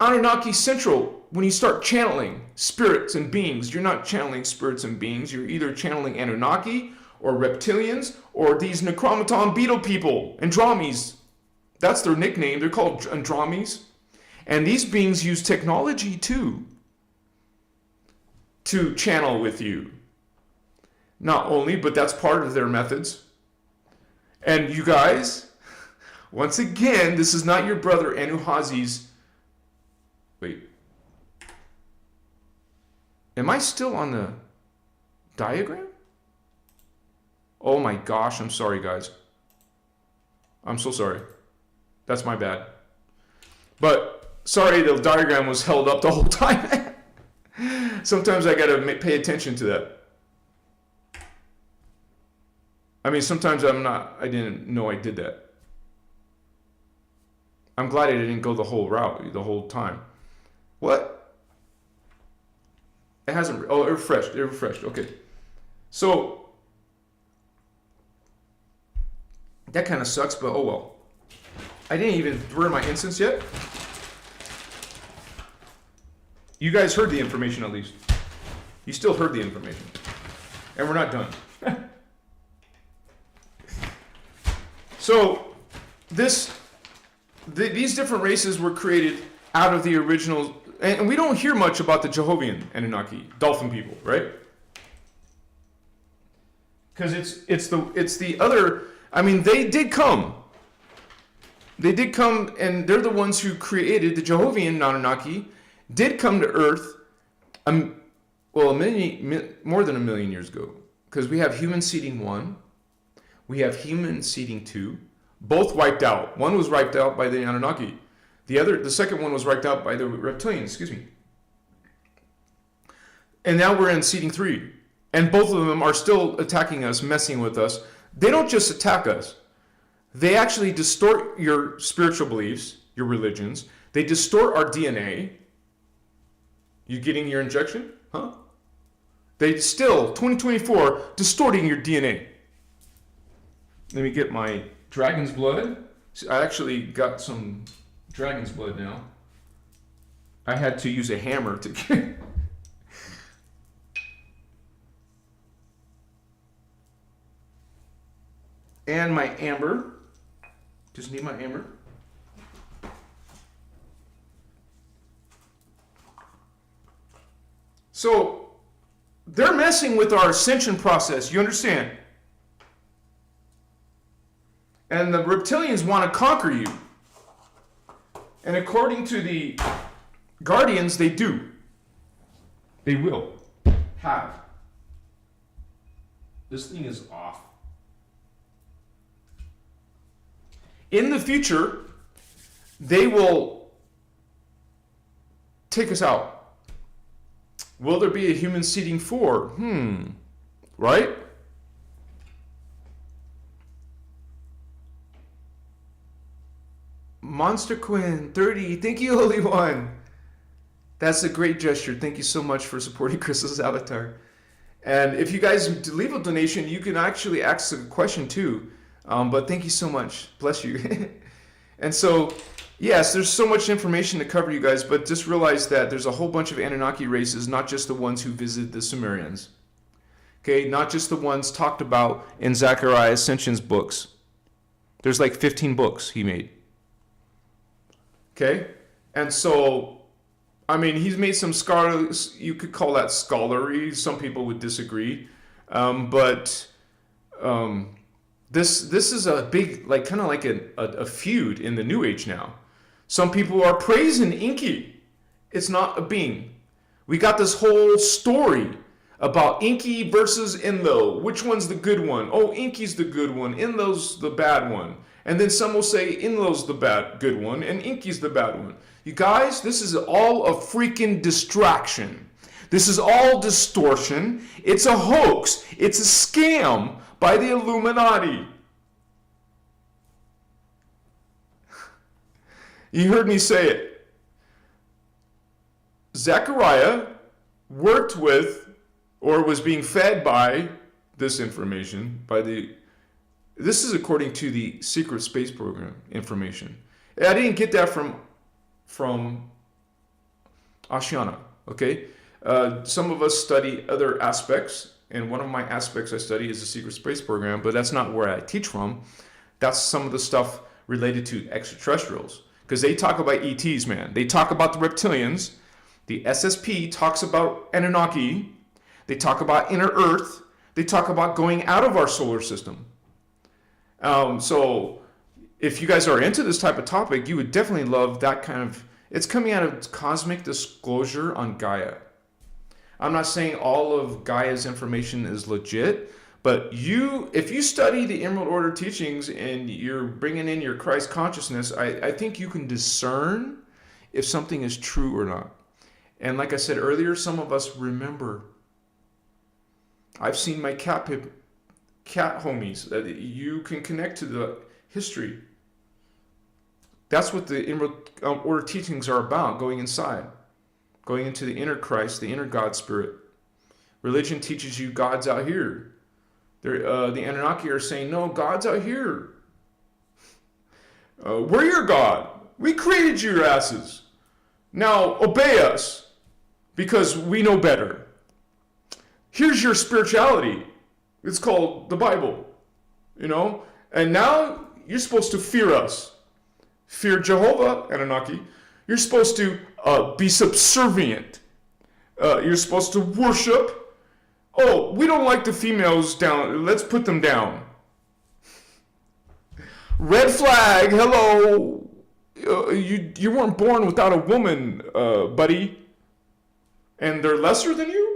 Anunnaki Central when you start channeling spirits and beings. You're not channeling spirits and beings. You're either channeling Anunnaki or reptilians or these Necromiton beetle people, Andromes. That's their nickname. They're called Andromes. And these beings use technology too to channel with you. Not only, but that's part of their methods. And you guys, once again, this is not your brother Anuhazi's. Wait. Am I still on the diagram? Oh my gosh, I'm sorry, guys. I'm so sorry. That's my bad. But sorry, the diagram was held up the whole time. Sometimes I gotta pay attention to that. I mean, sometimes I didn't know I did that. I'm glad I didn't go the whole route, the whole time. What? It hasn't, oh, it refreshed, okay. So, that kind of sucks, but oh well. I didn't even burn my incense yet. You guys heard the information at least. You still heard the information. And we're not done. So, these different races were created out of the original, and we don't hear much about the Jehovian Anunnaki, dolphin people, right? Because it's the other. I mean, they did come. They did come, and they're the ones who created the Jehovian Anunnaki. Did come to Earth, more than a million years ago, because we have human seeding 1, we have human seeding 2, both wiped out. One was wiped out by the Anunnaki. The second one was wiped out by the reptilians. Excuse me. And now we're in seeding 3, and both of them are still attacking us, messing with us. They don't just attack us. They actually distort your spiritual beliefs, your religions. They distort our DNA. You getting your injection? Huh? They still, 2024, distorting your DNA. Let me get my dragon's blood. I actually got some dragon's blood now. I had to use a hammer to get... And my amber. Just need my amber. So they're messing with our ascension process. You understand? And the reptilians want to conquer you. And according to the Guardians, they do. They will have. This thing is off. In the future, they will take us out. Will there be a human seeding for? Right? Monster Quinn, 30. Thank you, Holy One. That's a great gesture. Thank you so much for supporting Christos' avatar. And if you guys leave a donation, you can actually ask a question too. But thank you so much. Bless you. And so, yes, there's so much information to cover, you guys, but just realize that there's a whole bunch of Anunnaki races, not just the ones who visited the Sumerians. Okay, not just the ones talked about in Zechariah Ascension's books. There's like 15 books he made. Okay, and so, I mean, he's made some scholarly, you could call that scholarly, some people would disagree, but this is a big, like, kind of like a feud in the New Age now. Some people are praising Enki. It's not a being. We got this whole story about Enki versus Enlil. Which one's the good one? Oh, Enki's the good one, Enlil's the bad one. And then some will say Enlil's the good one and Enki's the bad one. You guys, this is all a freaking distraction. This is all distortion. It's a hoax. It's a scam by the Illuminati. You heard me say it. Zechariah worked with, or was being fed by, this information, this is according to the secret space program information. I didn't get that from Ashiana, okay? Some of us study other aspects, and one of my aspects I study is the secret space program, but that's not where I teach from. That's some of the stuff related to extraterrestrials, because they talk about ETs, man. They talk about the reptilians. The SSP talks about Anunnaki. They talk about inner Earth. They talk about going out of our solar system. So if you guys are into this type of topic, you would definitely love that kind of, it's coming out of cosmic disclosure on Gaia. I'm not saying all of Gaia's information is legit, but if you study the Emerald Order teachings and you're bringing in your Christ consciousness, I think you can discern if something is true or not. And like I said earlier, some of us remember. I've seen my cat homies that you can connect to the history. That's what the Emerald Order teachings are about, going inside. Going into the inner Christ, the inner God spirit. Religion teaches you God's out here. The Anunnaki are saying, no, God's out here. We're your God. We created your asses. Now obey us because we know better. Here's your spirituality. It's called the Bible, you know? And now you're supposed to fear us. Fear Jehovah, Anunnaki. You're supposed to be subservient. You're supposed to worship. Oh, we don't like the females down. Let's put them down. Red flag, hello. You weren't born without a woman, buddy. And they're lesser than you?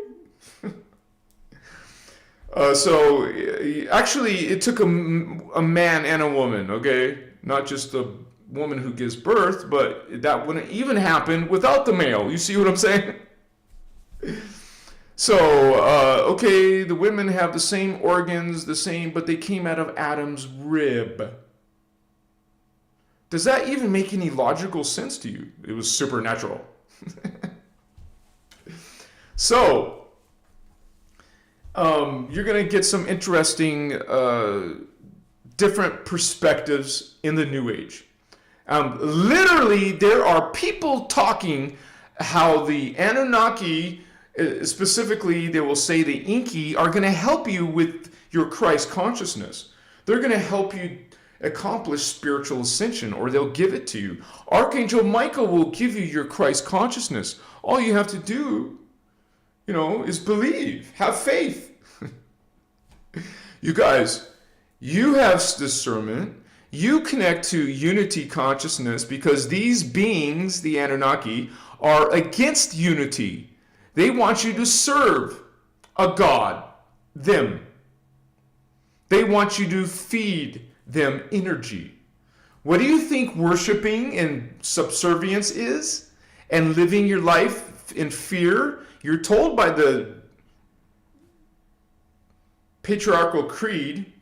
So actually, it took a man and a woman, okay? Not just a woman who gives birth, but that wouldn't even happen without the male. You see what I'm saying? So, okay, the women have the same organs, but they came out of Adam's rib. Does that even make any logical sense to you? It was supernatural. So, you're going to get some interesting, different perspectives in the New Age. Literally, there are people talking how the Anunnaki, specifically, they will say the Enki, are going to help you with your Christ consciousness. They're going to help you accomplish spiritual ascension, or they'll give it to you. Archangel Michael will give you your Christ consciousness. All you have to do is believe, have faith. You guys, you have discernment. You connect to unity consciousness because these beings, the Anunnaki, are against unity. They want you to serve a god, them. They want you to feed them energy. What do you think worshiping and subservience is? And living your life in fear? You're told by the Patriarchal Creed,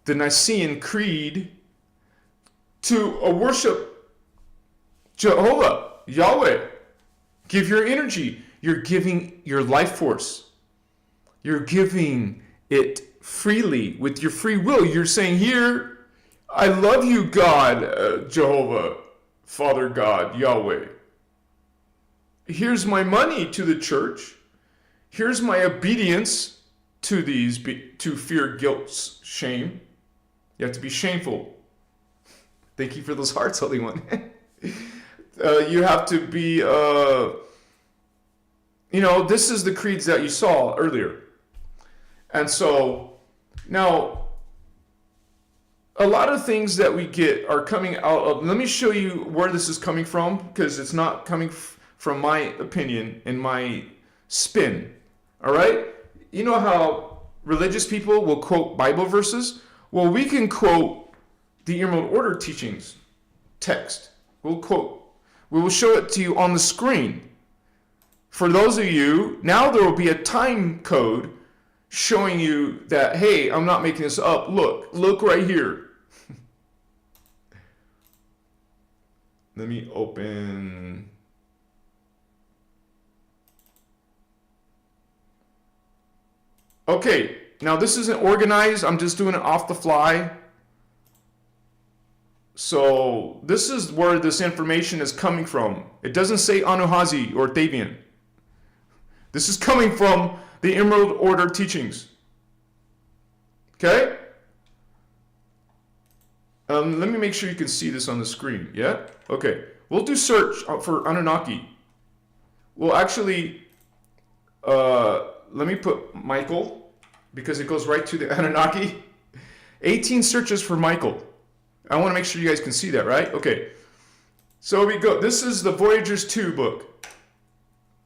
the Nicene Creed, to worship Jehovah, Yahweh. Give your energy. You're giving your life force. You're giving it freely with your free will. You're saying, here, I love you, God, Jehovah, Father God, Yahweh. Here's my money to the church. Here's my obedience to these, to fear, guilt, shame. You have to be shameful. Thank you for those hearts, Holy One. You have to be, this is the creeds that you saw earlier. And so, now, a lot of things that we get are coming out of, let me show you where this is coming from, because it's not coming from my opinion and my spin. All right? You know how religious people will quote Bible verses? Well, we can quote the Emerald Order teachings text. We will show it to you on the screen. For those of you, now there will be a time code showing you that, hey, I'm not making this up. Look right here. Let me open. Okay, now this isn't organized. I'm just doing it off the fly. So this is where this information is coming from. It doesn't say Anunnaki or Thavian. This is coming from the Emerald Order teachings. Okay? Let me make sure you can see this on the screen. Yeah? Okay. We'll do search for Anunnaki. Well, actually, let me put Michael, because it goes right to the Anunnaki. 18 searches for Michael. I want to make sure you guys can see that, right? Okay. So we go. This is the Voyagers 2 book.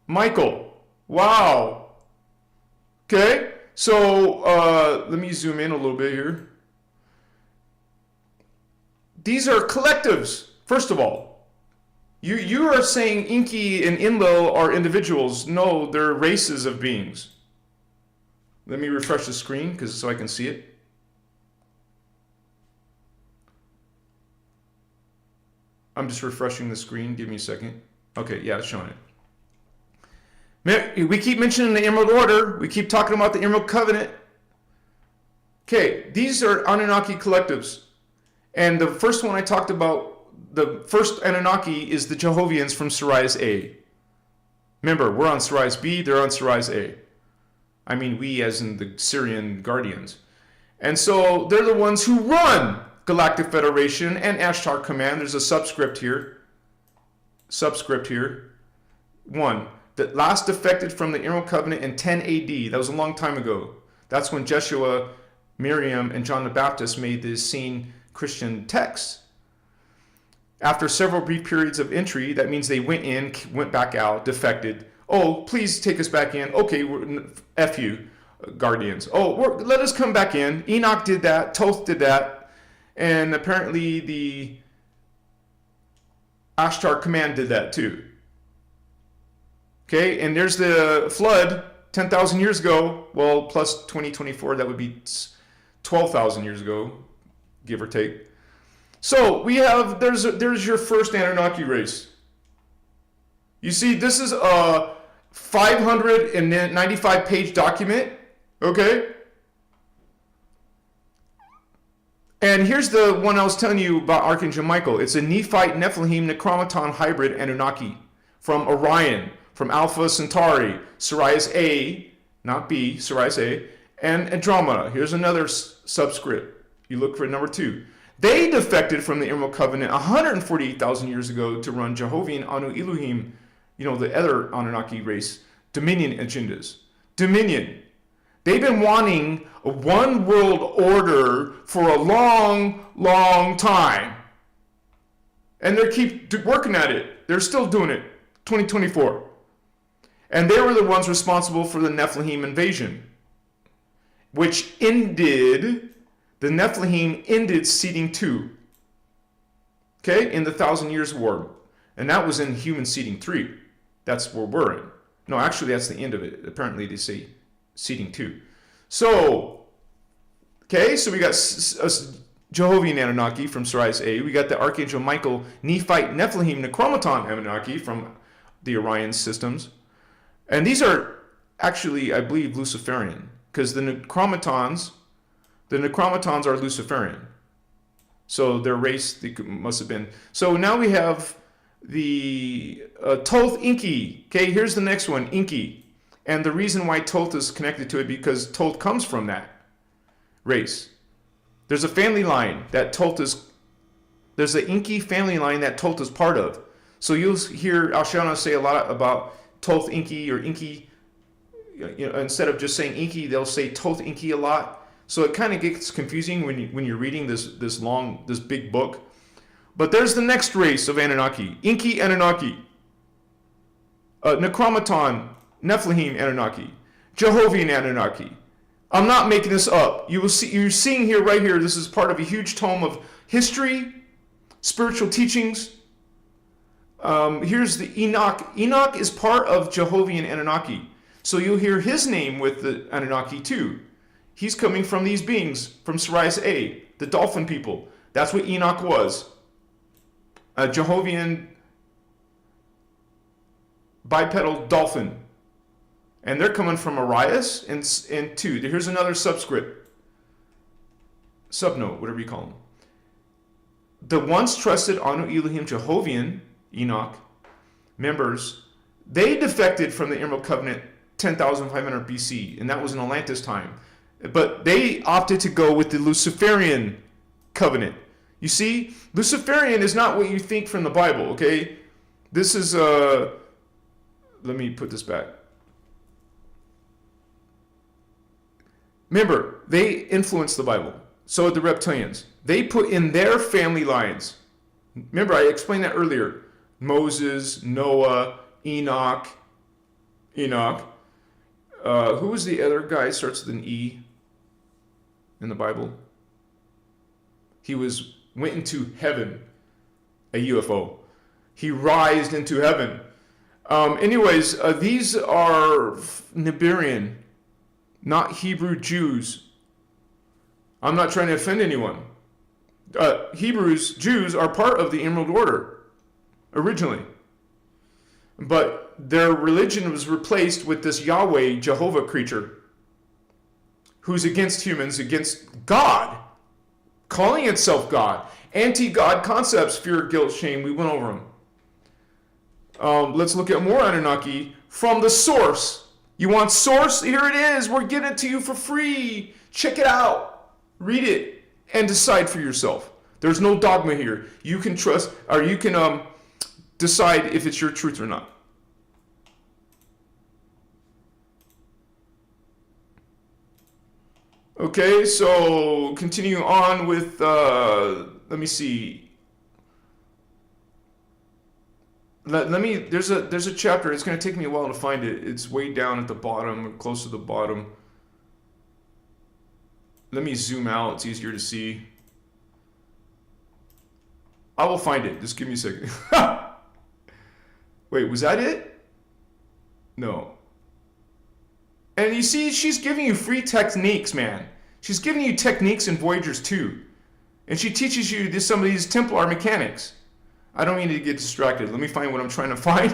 Michael. Wow. Okay. So let me zoom in a little bit here. These are collectives, first of all. You are saying Enki and Enlil are individuals. No, they're races of beings. Let me refresh the screen so I can see it. I'm just refreshing the screen. Give me a second. Okay, yeah, it's showing it. We keep mentioning the Emerald Order. We keep talking about the Emerald Covenant. Okay, these are Anunnaki collectives. And the first one I talked about, the first Anunnaki is the Jehovians from Sirius A. Remember, we're on Sirius B, they're on Sirius A. I mean, we as in the Sirian Guardians. And so they're the ones who run Galactic Federation and Ashtar Command. There's a subscript here. Subscript here. 1. That last defected from the Emerald Covenant in 10 AD. That was a long time ago. That's when Jeshua, Miriam, and John the Baptist made the Essene Christian texts. After several brief periods of entry, that means they went in, went back out, defected. Oh, please take us back in. Okay, F you, Guardians. Oh, let us come back in. Enoch did that. Toth did that. And apparently the Ashtar Command did that too. Okay, and there's the flood 10,000 years ago. Well, plus 2024, that would be 12,000 years ago, give or take. So we have, there's your first Anunnaki race. You see, this is a 595 page document, okay? And here's the one I was telling you about Archangel Michael. It's a Nephite Nephilim Necromiton hybrid Anunnaki from Orion, from Alpha Centauri, Sirius A, not B, Sirius A, and Andromeda. Here's another subscript. You look for number 2. They defected from the Emerald Covenant 148,000 years ago to run Jehovian Anu Elohim, the other Anunnaki race, Dominion agendas. Dominion. They've been wanting a one world order for a long, long time. And they keep working at it. They're still doing it. 2024. And they were the ones responsible for the Nephilim invasion, which ended, the Nephilim ended seeding 2. Okay, in the 1,000 Years War. And that was in human seeding 3. That's where we're in. No, actually, that's the end of it. Apparently, they say seeding 2. So, okay, so we got Jehovian Anunnaki from Sirius A. We got the Archangel Michael, Nephite, Nephilim, Necromiton Anunnaki from the Orion systems. And these are actually, I believe, Luciferian. Because the Necromitons are Luciferian. So their race they must have been. So now we have the Thoth Enki. Okay, here's the next one, Enki. And the reason why Thoth is connected to it, because Thoth comes from that race. There's a family line that Thoth is, there's the Enki family line that Thoth is part of. So you'll hear Alshana say a lot about Thoth Enki or Enki. You know, instead of just saying Enki, they'll say Thoth Enki a lot. So it kind of gets confusing when you're reading this big book. But there's the next race of Anunnaki, Enki Anunnaki, Necromiton Nephilim Anunnaki, Jehovian Anunnaki. I'm not making this up. You will see. You're seeing here, right here. This is part of a huge tome of history, spiritual teachings. Here's the Enoch. Enoch is part of Jehovian Anunnaki. So you'll hear his name with the Anunnaki too. He's coming from these beings, from Sirius A, the dolphin people. That's what Enoch was. A Jehovian bipedal dolphin. And they're coming from Arias and 2. Here's another subscript. Subnote, whatever you call them. The once trusted Anu Elohim Jehovian, Enoch, members, they defected from the Emerald Covenant 10,500 BC, and that was in Atlantis time. But they opted to go with the Luciferian covenant. You see, Luciferian is not what you think from the Bible, okay? This is, let me put this back. Remember, they influenced the Bible. So did the reptilians. They put in their family lines. Remember, I explained that earlier. Moses, Noah, Enoch. Who was the other guy? Starts with an E in the Bible. He went into heaven, a UFO. He rised into heaven. Anyways, these are Nibirian, not Hebrew Jews. I'm not trying to offend anyone. Jews are part of the Emerald Order, originally. But their religion was replaced with this Yahweh, Jehovah creature, who's against humans, against God, calling itself God. Anti-God concepts, fear, guilt, shame, we went over them. Let's look at more Anunnaki from the source. You want source? Here it is. We're giving it to you for free. Check it out. Read it and decide for yourself. There's no dogma here. You can trust, or you can decide if it's your truth or not. Okay, so continue on with, let me see. There's a chapter, it's going to take me a while to find it. It's way down at the bottom, close to the bottom. Let me zoom out, it's easier to see. I will find it, just give me a second. Wait, was that it? No. And you see, she's giving you free techniques, man. She's giving you techniques in Voyagers 2. And she teaches you some of these Templar mechanics. I don't mean to get distracted. Let me find what I'm trying to find.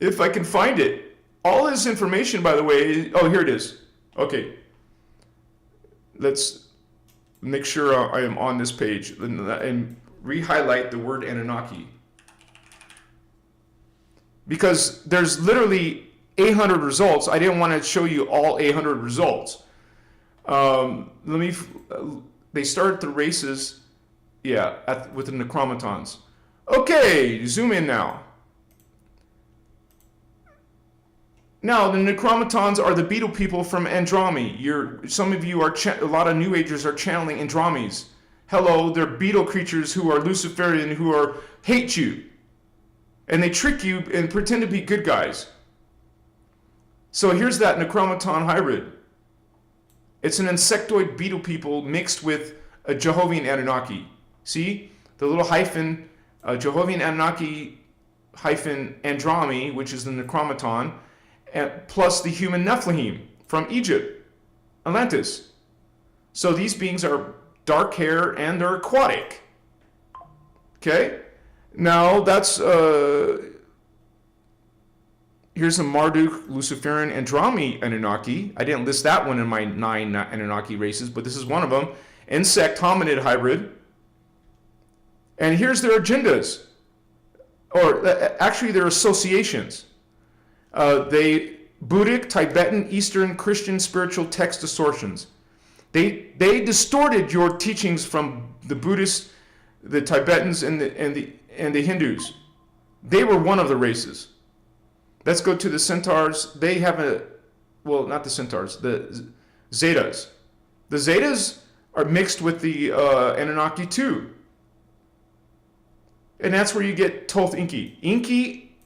If I can find it. All this information, by the way, oh, here it is. Okay. Let's make sure I am on this page and re-highlight the word Anunnaki. Because there's literally 800 results. I didn't want to show you all 800 results. They start the races, with the Necromitons. Okay, zoom in now. Now, the Necromitons are the beetle people from Andromi. Some of you are, a lot of New Agers are channeling Andromies. Hello, they're beetle creatures who are Luciferian, who hate you. And they trick you and pretend to be good guys. So here's that Necromiton hybrid. It's an insectoid beetle people mixed with a Jehovian Anunnaki. See? The little hyphen, Jehovian Anunnaki hyphen Andromi, which is the Necromiton, plus the human Nephilim from Egypt, Atlantis. So these beings are dark hair and they're aquatic. Okay? Now that's, here's a Marduk, Luciferian, Andromi Anunnaki. I didn't list that one in my 9 Anunnaki races, but this is one of them. Insect hominid hybrid. And here's their agendas, or actually their associations. Buddhic, Tibetan, Eastern, Christian spiritual text distortions. They distorted your teachings from the Buddhists, the Tibetans, and the Hindus. They were one of the races. Let's go to the Centaurs. They have not the Centaurs, the Zetas. The Zetas are mixed with the Anunnaki too. And that's where you get Thoth Enki. Enki,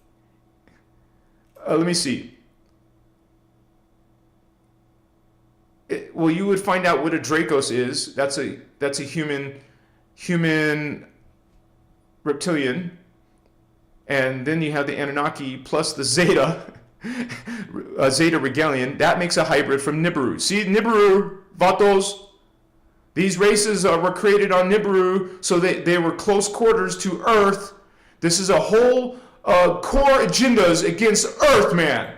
let me see. You would find out what a Dracos is. That's a human reptilian. And then you have the Anunnaki plus the Zeta, Zeta Regalian. That makes a hybrid from Nibiru. See, Nibiru, Vatos, these races were created on Nibiru, so they were close quarters to Earth. This is a whole core agendas against Earth, man.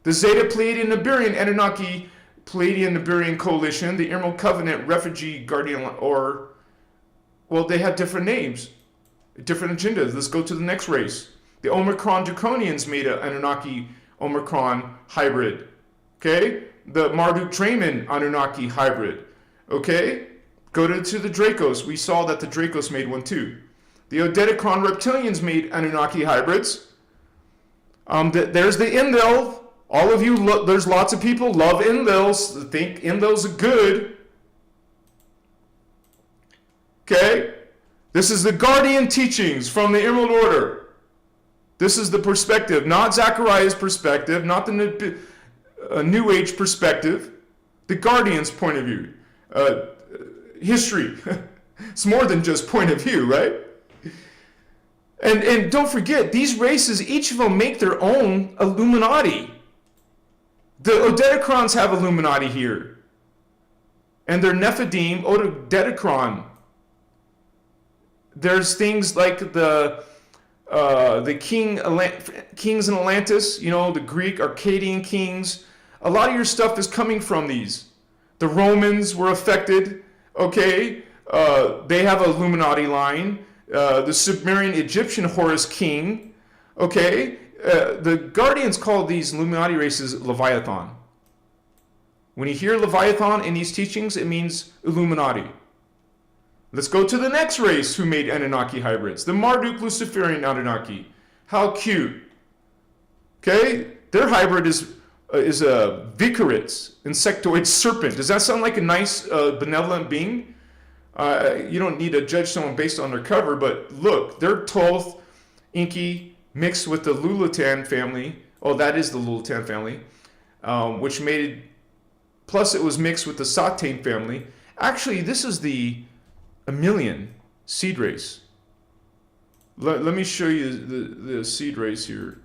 The Zeta Pleiadian Nibirian Anunnaki Pleiadian Nibirian Coalition, the Emerald Covenant Refugee Guardian, they have different names, different agendas. Let's go to the next race. The Omicron Draconians made an Anunnaki Omicron hybrid. Okay? The Marduk Draymond Anunnaki hybrid. Okay? Go to the Dracos. We saw that the Dracos made one too. The Odedicron Reptilians made Anunnaki hybrids. There's the Enlil. All of you, there's lots of people love Enlils, think Enlils are good. Okay? This is the Guardian teachings from the Emerald Order. This is the perspective, not Zachariah's perspective, not the New Age perspective, the Guardian's point of view. History. It's more than just point of view, right? And don't forget, these races, each of them make their own Illuminati. The Odedicrons have Illuminati here. And they're Nephidim, Odedicron. There's things like the kings in Atlantis, the Greek Arcadian kings. A lot of your stuff is coming from these. The Romans were affected, okay? They have an Illuminati line. The Sumerian Egyptian Horus king, okay? The Guardians call these Illuminati races Leviathan. When you hear Leviathan in these teachings, it means Illuminati. Let's go to the next race who made Anunnaki hybrids. The Marduk Luciferian Anunnaki. How cute. Okay? Their hybrid is a Vicaritz, insectoid serpent. Does that sound like a nice, benevolent being? You don't need to judge someone based on their cover, but look, they're Thoth, Enki, mixed with the Lulatan family. Oh, that is the Lulatan family, which made it, plus it was mixed with the Satane family. Actually, this is the Emilian seed race. Let me show you the seed race here.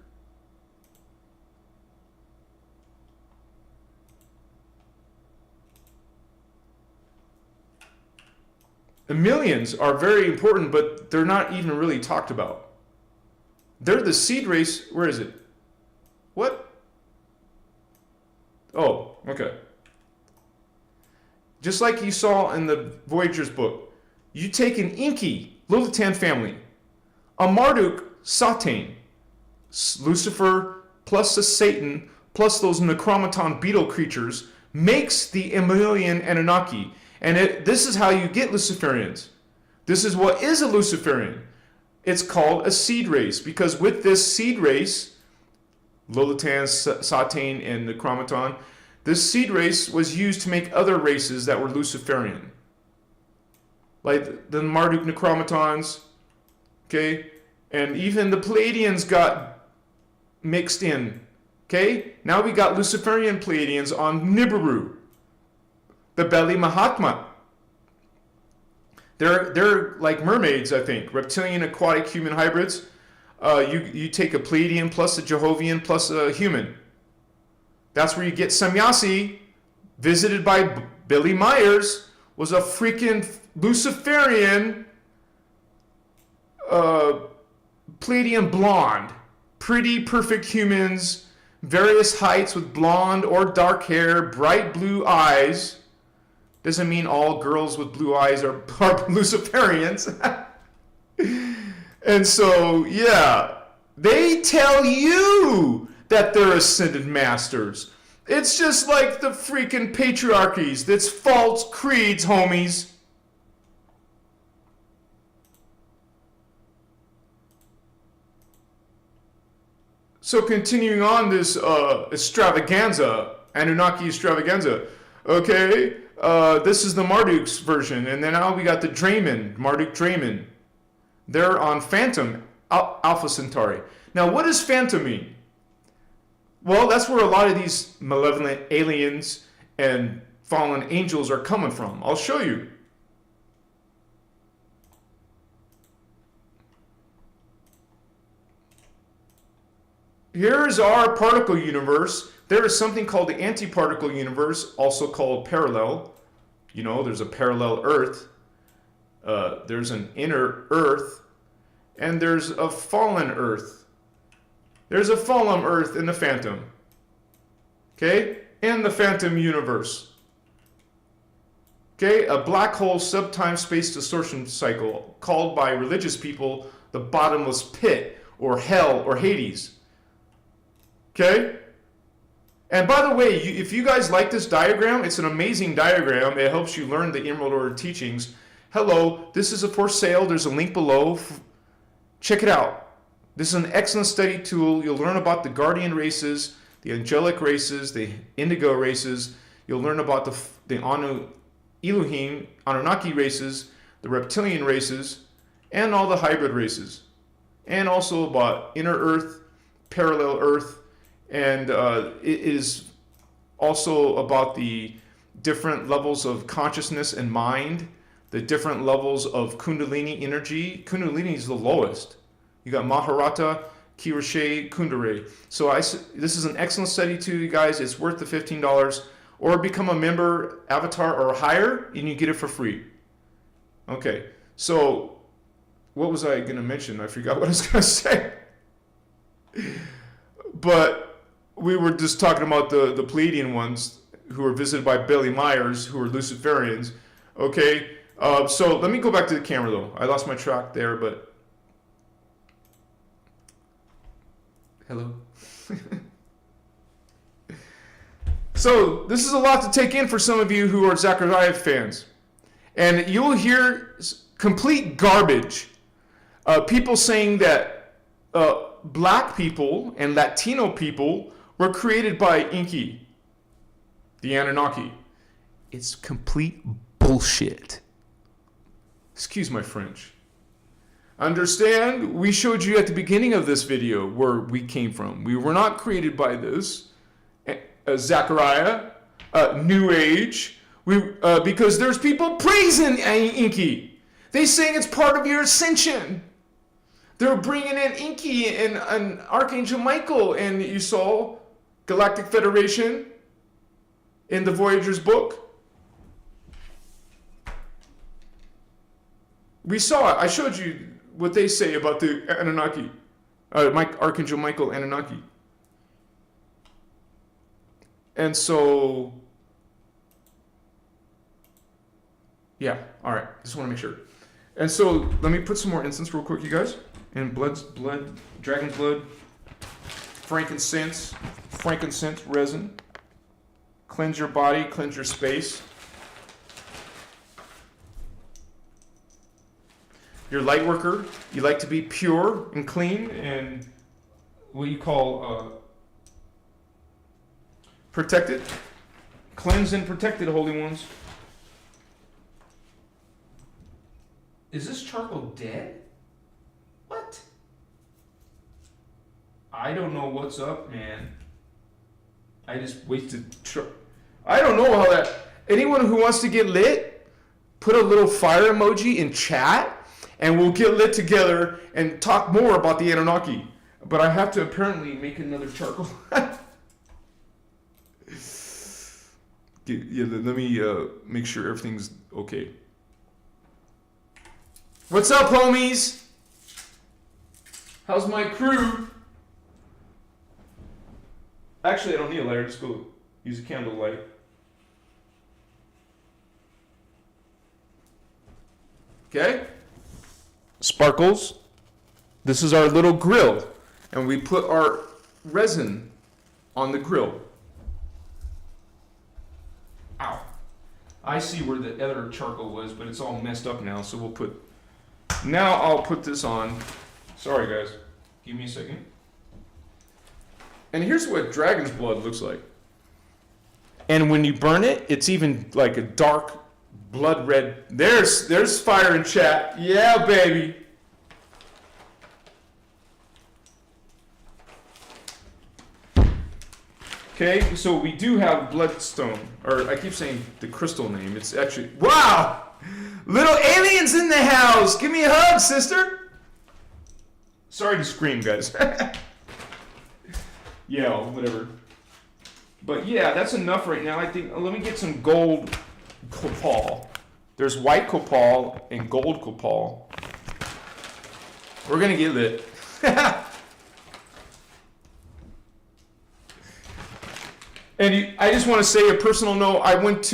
Emilians are very important, but they're not even really talked about. They're the seed race. Where is it? What? Oh, okay. Just like you saw in the Voyager's book, you take an Enki, Lulatan family, a Marduk, Satane, Lucifer plus the Satan plus those Necromiton beetle creatures makes the Emilian Anunnaki. And this is how you get Luciferians. This is what is a Luciferian. It's called a seed race, because with this seed race, Lolatan, Satane, and Necromiton. This seed race was used to make other races that were Luciferian. Like the Marduk Necromitons, okay? And even the Pleiadians got mixed in, okay? Now we got Luciferian Pleiadians on Nibiru. The Beli Mahatma. They're like mermaids, I think. Reptilian, aquatic, human hybrids. You take a Pleiadian plus a Jehovian plus a human. That's where you get Samyasi, visited by Billy Myers, was a freaking Luciferian Pleiadian blonde. Pretty, perfect humans, various heights with blonde or dark hair, bright blue eyes. Doesn't mean all girls with blue eyes are Luciferians. And so, yeah, they tell you that they're ascended masters. It's just like the freaking patriarchies. That's false creeds, homies. So continuing on this extravaganza, Anunnaki extravaganza, okay, this is the Marduk's version, and then now we got the Dramen, Marduk Dramen. They're on Phantom, Alpha Centauri. Now, what does Phantom mean? Well, that's where a lot of these malevolent aliens and fallen angels are coming from. I'll show you. Here's our particle universe. There is something called the antiparticle universe, also called parallel. You know, there's a parallel Earth. There's an inner Earth. And there's a fallen Earth. There's a fallen Earth in the Phantom. Okay? In the Phantom universe. Okay? A black hole subtime space distortion cycle called by religious people the bottomless pit or hell or Hades. Okay? And by the way, if you guys like this diagram, it's an amazing diagram. It helps you learn the Emerald Order teachings. Hello, this is for sale. There's a link below. Check it out. This is an excellent study tool. You'll learn about the guardian races, the angelic races, the indigo races. You'll learn about the Elohim, Anunnaki races, the reptilian races, and all the hybrid races. And also about inner Earth, parallel Earth, and it is also about the different levels of consciousness and mind, the different levels of Kundalini energy. Kundalini is the lowest. You got Maharata, Kirashe, Kundare. So this is an excellent study too, you guys. It's worth the $15. Or become a member, avatar, or higher, and you get it for free. Okay, so what was I going to mention? I forgot what I was going to say. But we were just talking about the Pleiadian ones who were visited by Billy Myers, who were Luciferians. Okay, so let me go back to the camera though. I lost my track there, but hello. So this is a lot to take in for some of you who are Zechariah fans. And you'll hear complete garbage. People saying that black people and Latino people were created by Enki, the Anunnaki. It's complete bullshit. Excuse my French. Understand, we showed you at the beginning of this video where we came from. We were not created by this. Zechariah, New Age, because there's people praising Enki. They saying it's part of your ascension. They're bringing in Enki and Archangel Michael, and you saw Galactic Federation in the Voyager's book. We saw it. I showed you what they say about the Anunnaki, Archangel Michael Anunnaki. And so, yeah, all right, just want to make sure. And so, let me put some more incense real quick, you guys. And blood, dragon's blood, frankincense resin. Cleanse your body, cleanse your space. You're a light worker. You like to be pure and clean and what you call Protected. Cleansed and protected, holy ones. Is this charcoal dead? What? I don't know what's up, man. I just wasted... I don't know how that... Anyone who wants to get lit, put a little fire emoji in chat, and we'll get lit together and talk more about the Anunnaki. But I have to apparently make another charcoal. Yeah, let me make sure everything's okay. What's up, homies? How's my crew? Actually, I don't need a lighter. Just go use a candle light. Okay? Sparkles. This is our little grill. And we put our resin on the grill. Ow. I see where the other charcoal was, but it's all messed up now, so we'll put... Now I'll put this on. Sorry, guys. Give me a second. And here's what dragon's blood looks like. And when you burn it, it's even like a dark blood red. There's fire in chat. Yeah, baby. Okay, so we do have bloodstone, or I keep saying the crystal name. It's actually, wow! Little aliens in the house! Give me a hug, sister! Sorry to scream, guys. Yeah, whatever. But yeah, that's enough right now. I think, let me get some gold copal. There's white copal and gold copal. We're gonna get lit. And I just want to say a personal note. I went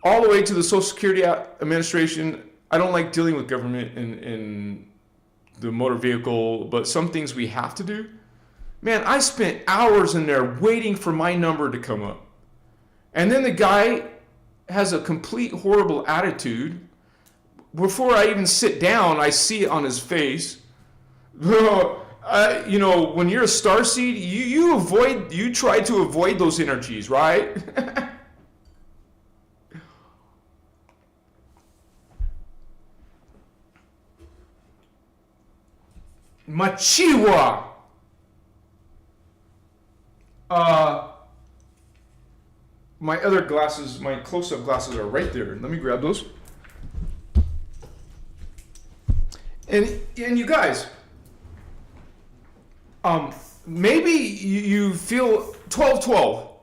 all the way to the Social Security Administration. I don't like dealing with government in the motor vehicle, but some things we have to do. Man, I spent hours in there waiting for my number to come up. And then the guy has a complete horrible attitude. Before I even sit down, I see it on his face. You know, when you're a starseed, you try to avoid those energies, right? Machiwa. My other glasses, my close-up glasses are right there. Let me grab those. And you guys, maybe you feel 12,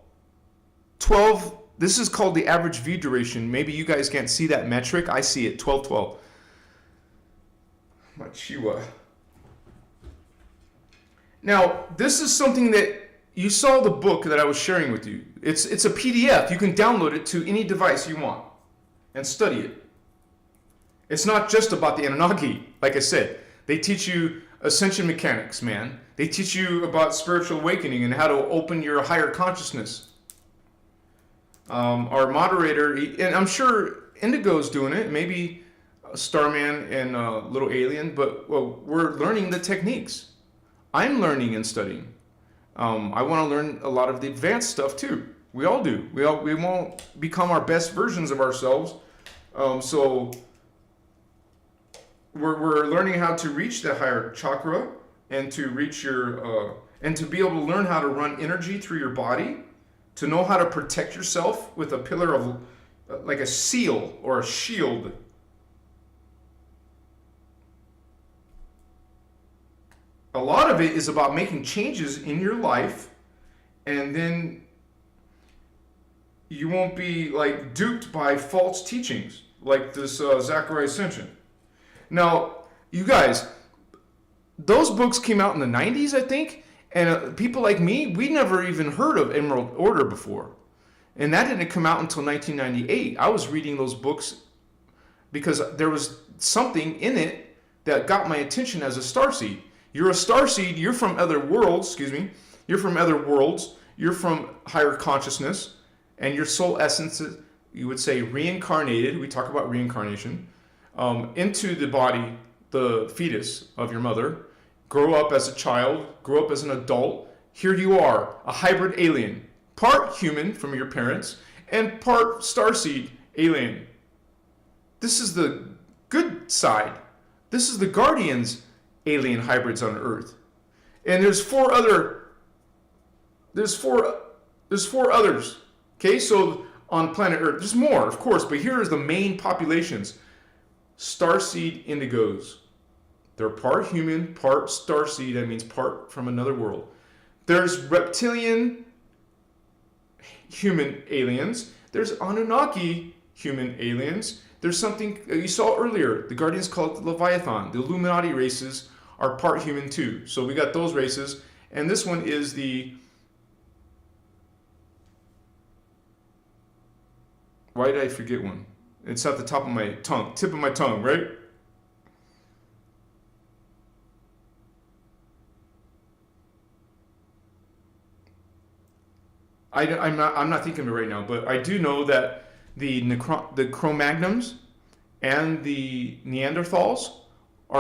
this is called the average view duration. Maybe you guys can't see that metric. I see it, 12. Machiwa. Now, this is something that you saw the book that I was sharing with you. It's a PDF. You can download it to any device you want and study it. It's not just about the Anunnaki. Like I said, they teach you ascension mechanics, man. They teach you about spiritual awakening and how to open your higher consciousness. Our moderator, and I'm sure Indigo's doing it, maybe Starman and Little Alien, but well, we're learning the techniques. I'm learning and studying. I want to learn a lot of the advanced stuff too. We all do. We won't become our best versions of ourselves. So we're learning how to reach the higher chakra and to reach your and to be able to learn how to run energy through your body, to know how to protect yourself with a pillar of like a seal or a shield. A lot of it is about making changes in your life, and then you won't be like duped by false teachings like this Zachariah Ascension. Now, you guys, those books came out in the 90s, I think, and people like me, we never even heard of Emerald Order before. And that didn't come out until 1998. I was reading those books because there was something in it that got my attention as a starseed. You're a starseed, you're from other worlds, you're from other worlds, you're from higher consciousness, and your soul essence, you would say reincarnated, we talk about reincarnation, into the body, the fetus of your mother, grow up as a child, grow up as an adult, here you are, a hybrid alien, part human from your parents, and part starseed alien. This is the good side. This is the Guardians alien hybrids on Earth. And there's four others. Okay, so on planet Earth, there's more, of course, but here is the main populations. Starseed indigos. They're part human, part starseed. That means part from another world. There's reptilian human aliens. There's Anunnaki human aliens. There's something you saw earlier. The Guardians call it the Leviathan. The Illuminati races are part human too. So we got those races. And this one is the... Why did I forget one? It's at the top of my tongue, tip of my tongue, right? I'm not thinking of it right now, but I do know that the Cro-Magnons and the Neanderthals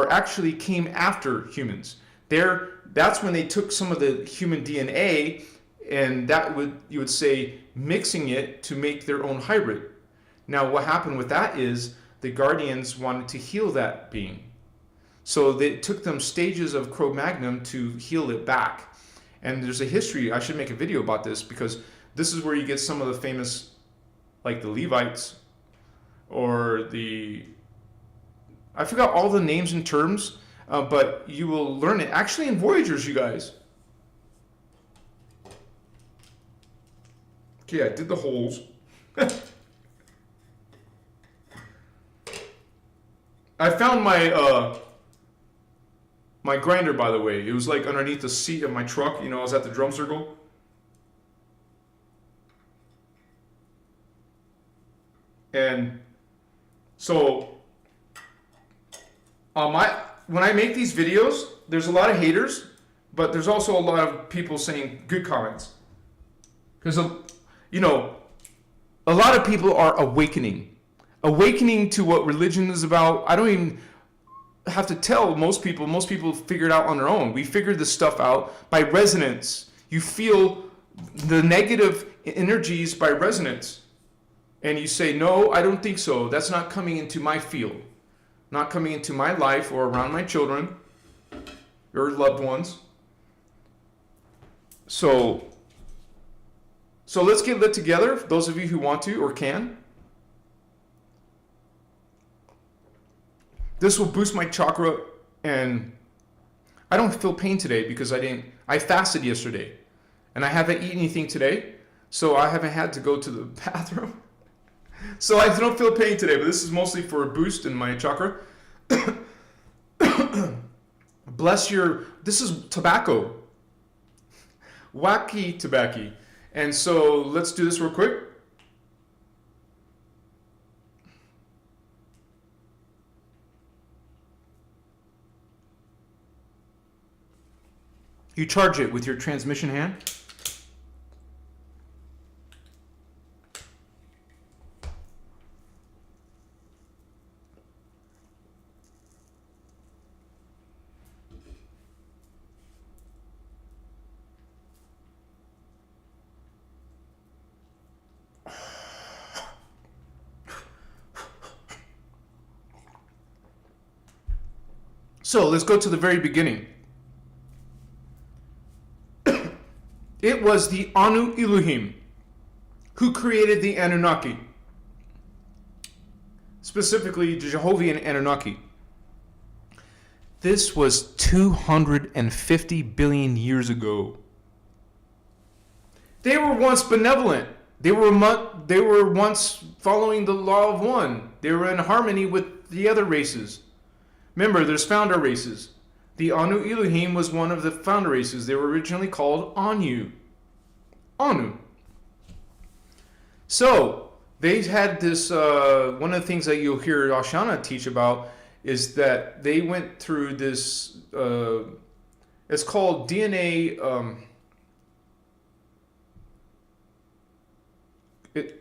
actually came after humans. That's when they took some of the human DNA, and you would say mixing it to make their own hybrid. Now what happened with that is the Guardians wanted to heal that being. So they took them stages of Cro-Magnon to heal it back. And there's a history, I should make a video about this, because this is where you get some of the famous, like the Levites, or I forgot all the names and terms, but you will learn it actually in Voyagers, you guys. Okay, I did the holes. I found my grinder, by the way. It was like underneath the seat of my truck. You know, I was at the drum circle. And so, when I make these videos, there's a lot of haters, but there's also a lot of people saying good comments. Because, you know, a lot of people are awakening to what religion is about. I don't even have to tell most people figure it out on their own. We figured this stuff out by resonance. You feel the negative energies by resonance. And you say, no, I don't think so. That's not coming into my field. Not coming into my life or around my children or loved ones. So let's get lit together, those of you who want to or can. This will boost my chakra, and I don't feel pain today because I fasted yesterday, and I haven't eaten anything today, so I haven't had to go to the bathroom. So I don't feel pain today, but this is mostly for a boost in my chakra. This is tobacco. Wacky tobacco. And so let's do this real quick. You charge it with your transmission hand. So let's go to the very beginning. It was the Elohim who created the Anunnaki, specifically the Jehovian Anunnaki. This was 250 billion years ago. They were once benevolent. They were once following the law of one. They were in harmony with the other races. Remember, there's founder races. The Elohim was one of the founder races. They were originally called Anu. So, they had this, one of the things that you'll hear Ashana teach about is that they went through this, it's called DNA,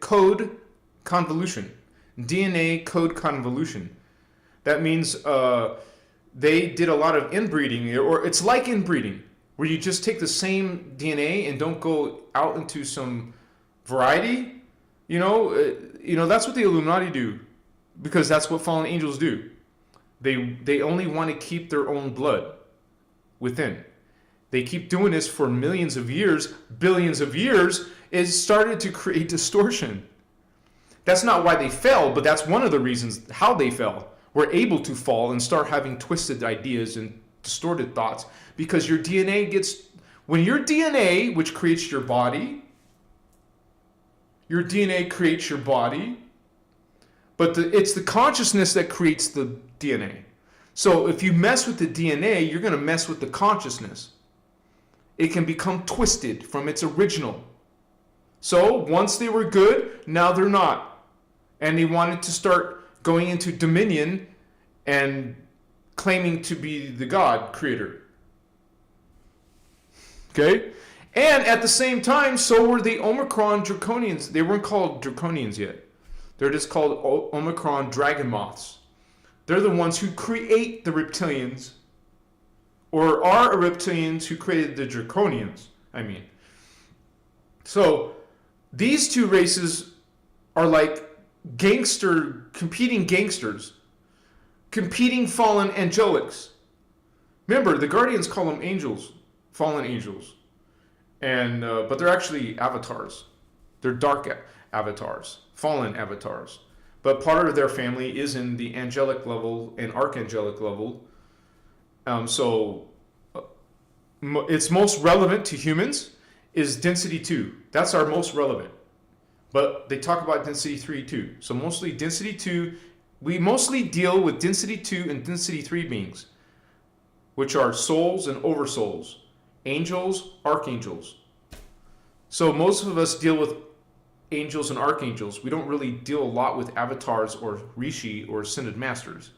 code convolution. DNA code convolution. That means they did a lot of inbreeding, or it's like inbreeding. where you just take the same DNA and don't go out into some variety. That's what the Illuminati do, because that's what fallen angels do. They only want to keep their own blood within. They keep doing this for millions of years, billions of years. It started to create distortion. That's not why they fell, but that's one of the reasons how they fell. We're able to fall and start having twisted ideas and distorted thoughts, because your DNA when your DNA, which creates your body, creates your body, but it's the consciousness that creates the DNA. So if you mess with the DNA, you're going to mess with the consciousness. It can become twisted from its original. So once they were good, now they're not. And they wanted to start going into dominion and claiming to be the God creator. Okay? And at the same time, so were the Omicron Draconians. They weren't called Draconians yet. They're just called Omicron Dragon Moths. They're the ones who create the reptilians, or are reptilians who created the Draconians, So these two races are like competing gangsters, competing fallen angelics. Remember, the Guardians call them angels, fallen angels. But they're actually avatars. They're dark avatars, fallen avatars. But part of their family is in the angelic level and archangelic level. It's most relevant to humans is density 2. That's our most relevant. But they talk about density 3 too. So mostly density 2, we mostly deal with density 2 and density 3 beings, which are souls and oversouls, angels, archangels. So most of us deal with angels and archangels. We don't really deal a lot with avatars or rishi or ascended masters,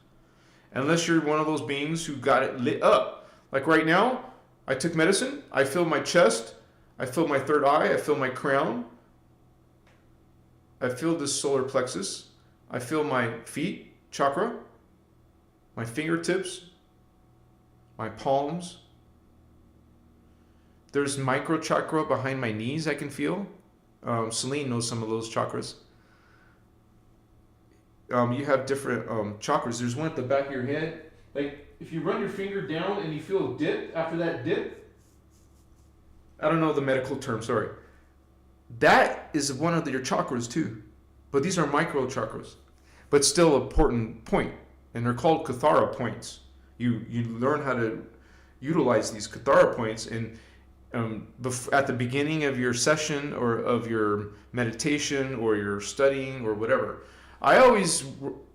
unless you're one of those beings who got it lit up. Like right now, I took medicine, I feel my chest, I feel my third eye, I feel my crown, I feel this solar plexus, I feel my feet, chakra, my fingertips, my palms. There's micro chakra behind my knees I can feel. Celine knows some of those chakras. You have different chakras. There's one at the back of your head. Like if you run your finger down and you feel a dip, after that dip, I don't know the medical term, sorry. That is one of your chakras too. But these are micro chakras. But still an important point. And they're called Kathara points. You learn how to utilize these Kathara points, and at the beginning of your session or of your meditation or your studying or whatever,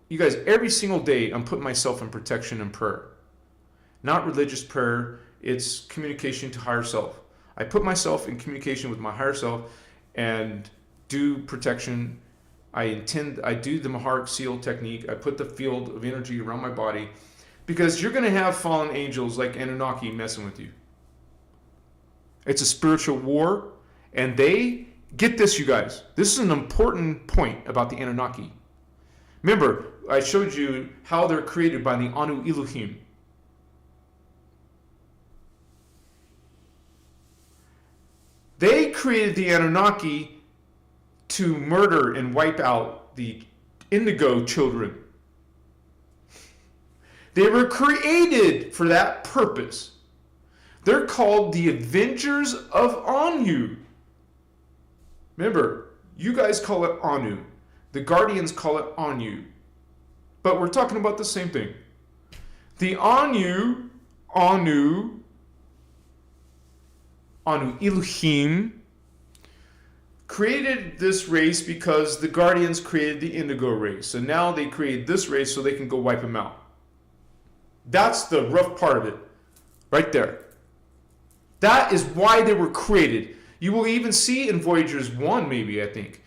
you guys, every single day I'm putting myself in protection and prayer. Not religious prayer, it's communication to higher self. I put myself in communication with my higher self and do protection. I do the Maharic seal technique. I put the field of energy around my body, because you're going to have fallen angels like Anunnaki messing with you. It's a spiritual war, and they get this, you guys. This is an important point about the Anunnaki. Remember, I showed you how they're created by the Anu Elohim. They created the Anunnaki to murder and wipe out the indigo children. They were created for that purpose. They're called the Avengers of Anu. Remember, you guys call it Anu. The Guardians call it Anu. But we're talking about the same thing. The Anu Elohim created this race because the Guardians created the Indigo race. And now they created this race so they can go wipe them out. That's the rough part of it. Right there. That is why they were created. You will even see in Voyagers 1, maybe, I think.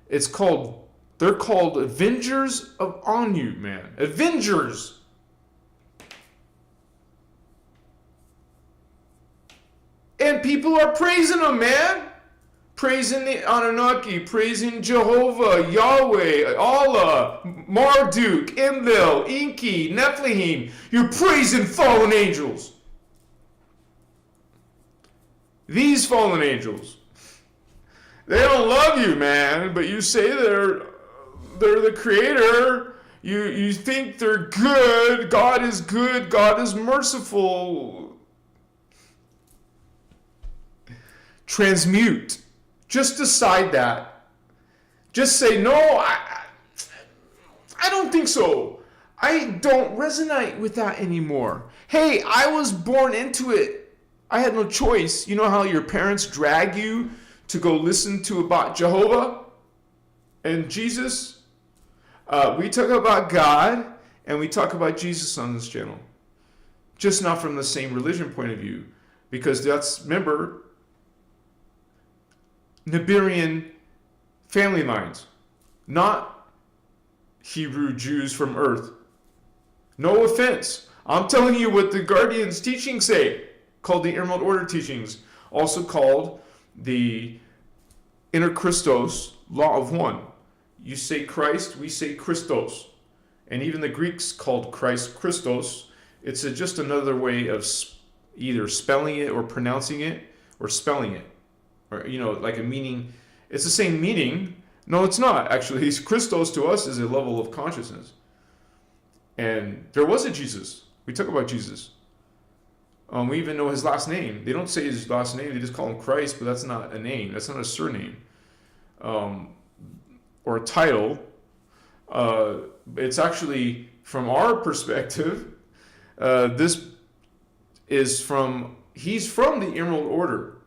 They're called Avengers of Anu, man. Avengers! And people are praising them, man. Praising the Anunnaki, praising Jehovah, Yahweh, Allah, Marduk, Enlil, Enki, Nephilim. You're praising fallen angels. These fallen angels. They don't love you, man, but you say they're the creator. You think they're good. God is good. God is merciful. Transmute. Just decide that. Just say, no, I don't think so. I don't resonate with that anymore. Hey, I was born into it. I had no choice. You know how your parents drag you to go listen to about Jehovah and Jesus? We talk about God and we talk about Jesus on this channel. Just not from the same religion point of view. Because that's, remember, Nibirian family lines. Not Hebrew Jews from Earth. No offense. I'm telling you what the Guardians' teachings say, called the Emerald Order teachings, also called the innerchristos law of one. You say Christ, we say Christos. And even the Greeks called Christ Christos. It's just another way of either spelling it or pronouncing it or spelling it. Or, like a meaning. It's the same meaning. No, it's not, actually. Christos to us is a level of consciousness. And there was a Jesus. We talk about Jesus. We even know his last name. They don't say his last name. They just call him Christ, but that's not a name. That's not a surname. Or a title. It's actually, from our perspective, this is from, he's from the Emerald Order.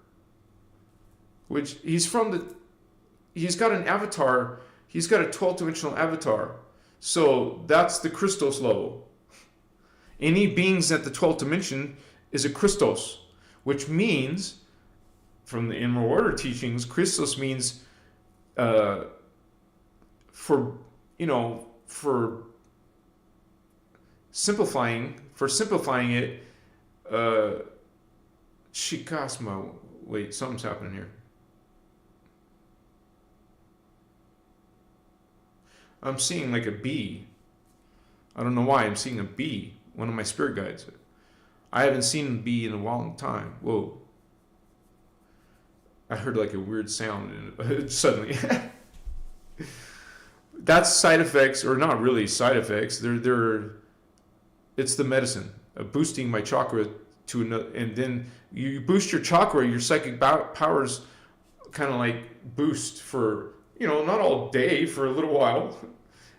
Which, he's got an avatar. He's got a 12-dimensional avatar. So that's the Christos level. Any beings at the 12th dimension is a Christos, which means, from the Emerald Order teachings, Christos means, for simplifying it, Shikasma. Wait, something's happening here. I'm seeing like a bee. I don't know why I'm seeing a bee. One of my spirit guides. I haven't seen a bee in a long time. Whoa. I heard like a weird sound suddenly. That's side effects, or not really side effects. It's the medicine, boosting my chakra to another, and then you boost your chakra, your psychic powers kind of like boost for, not all day, for a little while.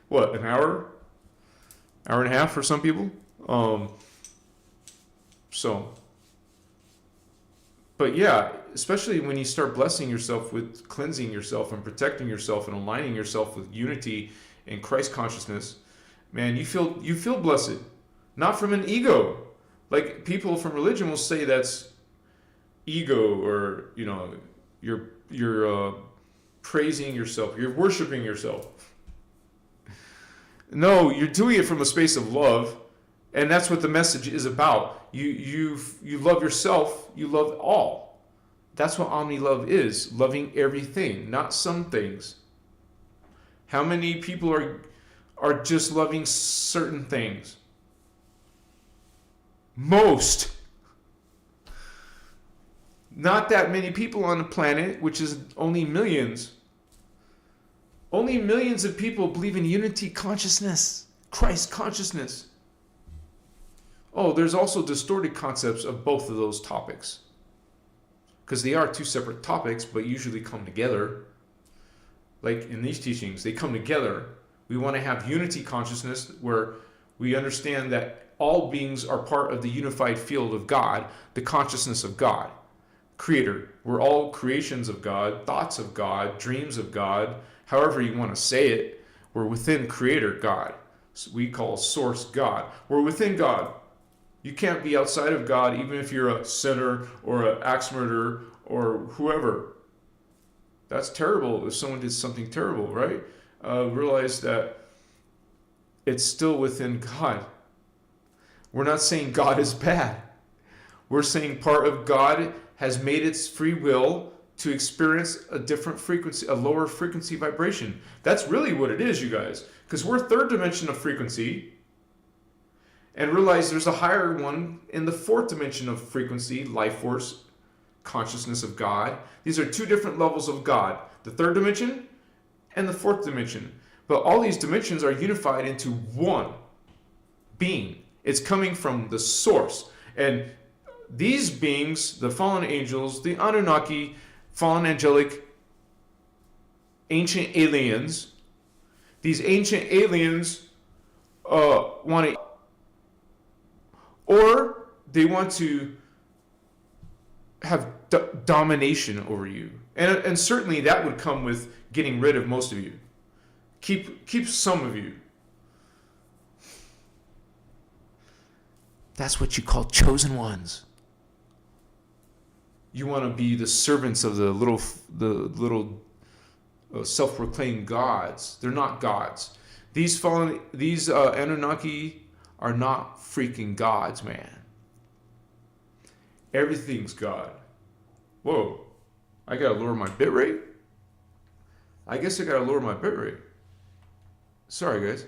What, an hour? Hour and a half for some people? But yeah, especially when you start blessing yourself with cleansing yourself and protecting yourself and aligning yourself with unity and Christ consciousness, man, you feel blessed. Not from an ego. Like people from religion will say that's ego, or you're praising yourself, you're worshiping yourself. No, you're doing it from a space of love, and that's what the message is about. You love yourself, you love all. That's what Omni Love is, loving everything, not some things. How many people are just loving certain things? Most. Not that many people on the planet, which is only millions. Only millions of people believe in unity consciousness, Christ consciousness. Oh, there's also distorted concepts of both of those topics. Because they are two separate topics, but usually come together. Like in these teachings, they come together. We want to have unity consciousness where we understand that all beings are part of the unified field of God, the consciousness of God, Creator. We're all creations of God, thoughts of God, dreams of God, however you want to say it. We're within Creator God. So we call Source God. We're within God. You can't be outside of God, even if you're a sinner or an axe murderer or whoever. That's terrible if someone did something terrible, right? Realize that it's still within God. We're not saying God is bad. We're saying part of God has made its free will to experience a different frequency, a lower frequency vibration. That's really what it is, you guys. Because we're third dimension of frequency. And realize there's a higher one in the fourth dimension of frequency, life force, consciousness of God. These are two different levels of God, the third dimension and the fourth dimension. But all these dimensions are unified into one being. It's coming from the source. And these beings, the fallen angels, the Anunnaki, fallen angelic, ancient aliens, these ancient aliens want to, or they want to have domination over you. And certainly that would come with getting rid of most of you. Keep some of you. That's what you call chosen ones. You want to be the servants of the little self-proclaimed gods. They're not gods. These Anunnaki are not freaking gods, man. Everything's God. Whoa, I gotta lower my bit rate? I guess I gotta lower my bit rate. Sorry, guys.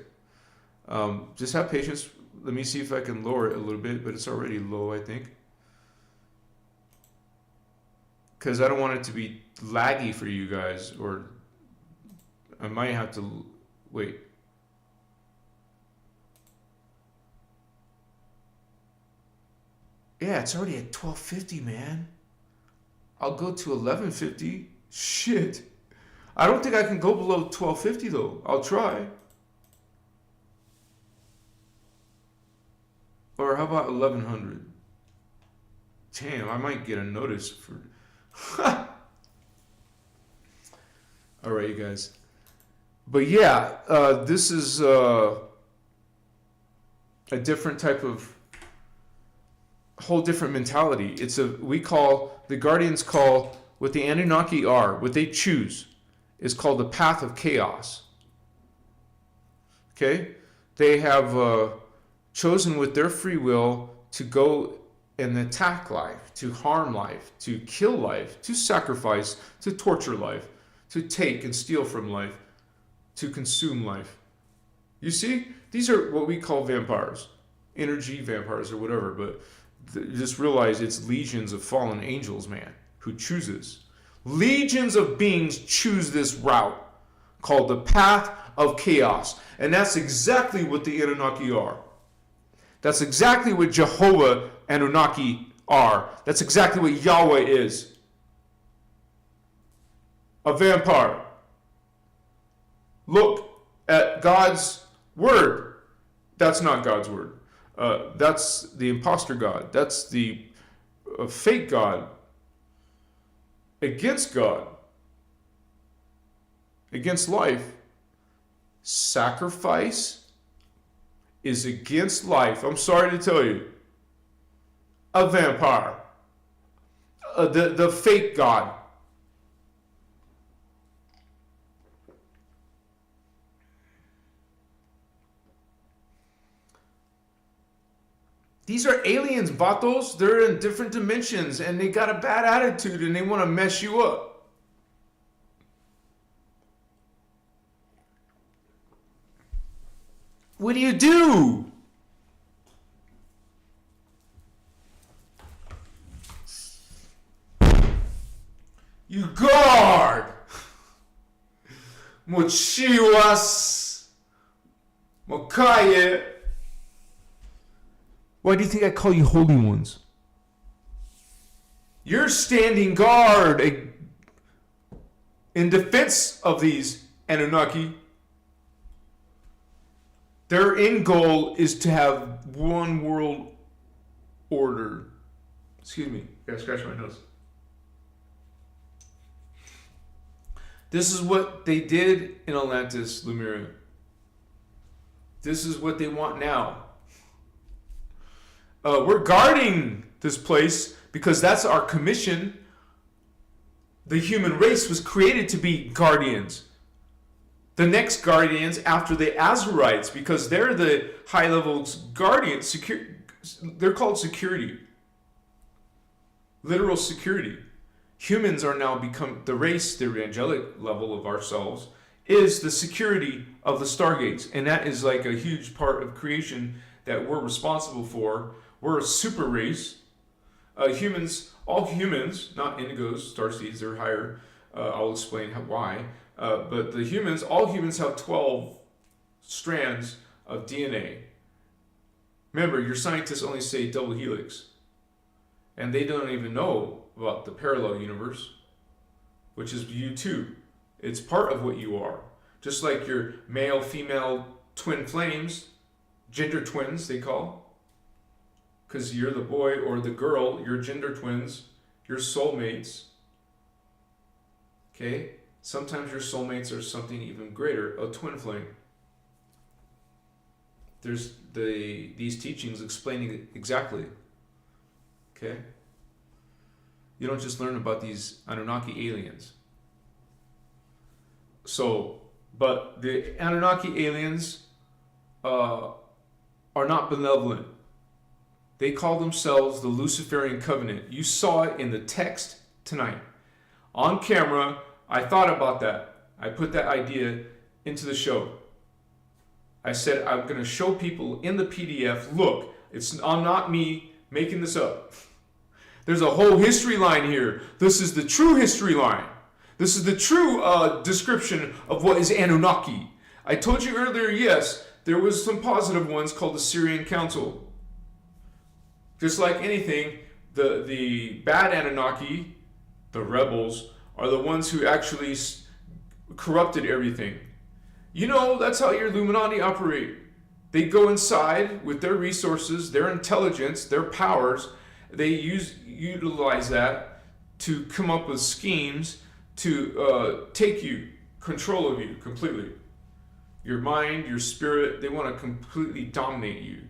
Just have patience. Let me see if I can lower it a little bit, but it's already low, I think. Because I don't want it to be laggy for you guys, or I might have to wait. Yeah, it's already at 1250, man. I'll go to 1150. Shit. I don't think I can go below 1250 though. I'll try. Or how about 1100? Damn, I might get a notice for... Alright, you guys. But yeah, this is a different type of... whole different mentality. The Guardians call, what the Anunnaki are, what they choose, is called the path of chaos. Okay? They have chosen with their free will to go and attack life, to harm life, to kill life, to sacrifice, to torture life, to take and steal from life, to consume life. You see? These are what we call vampires. Energy vampires or whatever, but just realize it's legions of fallen angels, man, who chooses. Legions of beings choose this route called the path of chaos. And that's exactly what the Anunnaki are. That's exactly what Jehovah Anunnaki are. That's exactly what Yahweh is. A vampire. Look at God's word. That's not God's word. That's the imposter God. That's the fake God. Against God. Against life. Sacrifice is against life. I'm sorry to tell you. A vampire. The fake God. These are aliens, vatos. They're in different dimensions and they got a bad attitude and they want to mess you up. What do? You guard. Mochiwas. Mokaye. Why do you think I call you holy ones? You're standing guard in defense of these Anunnaki. Their end goal is to have one world order. Excuse me, gotta scratch my nose. This is what they did in Atlantis, Lemuria. This is what they want now. We're guarding this place because that's our commission. The human race was created to be guardians. The next guardians after the Azurites, because they're the high-level guardians. They're called security. Literal security. Humans are now become the race, the angelic level of ourselves, is the security of the stargates. And that is like a huge part of creation that we're responsible for. We're a super race. Humans all humans, not indigos, starseeds, they're higher. I'll explain why. But the humans, all humans have 12 strands of DNA. Remember, your scientists only say double helix. And they don't even know about the parallel universe, which is you too. It's part of what you are. Just like your male, female twin flames, gender twins they call. Because you're the boy or the girl, you're gender twins, you're soulmates. Okay? Sometimes your soulmates are something even greater, a twin flame. There's these teachings explaining it exactly. Okay? You don't just learn about these Anunnaki aliens. So, but the Anunnaki aliens are not benevolent. They call themselves the Luciferian Covenant. You saw it in the text tonight. On camera, I thought about that. I put that idea into the show. I said, I'm going to show people in the PDF, look, I'm not me making this up. There's a whole history line here. This is the true history line. This is the true description of what is Anunnaki. I told you earlier, yes, there was some positive ones called the Sirian Council. Just like anything, the bad Anunnaki, the rebels, are the ones who actually corrupted everything. You know, that's how your Illuminati operate. They go inside with their resources, their intelligence, their powers. They utilize that to come up with schemes to take control of you completely. Your mind, your spirit, they want to completely dominate you.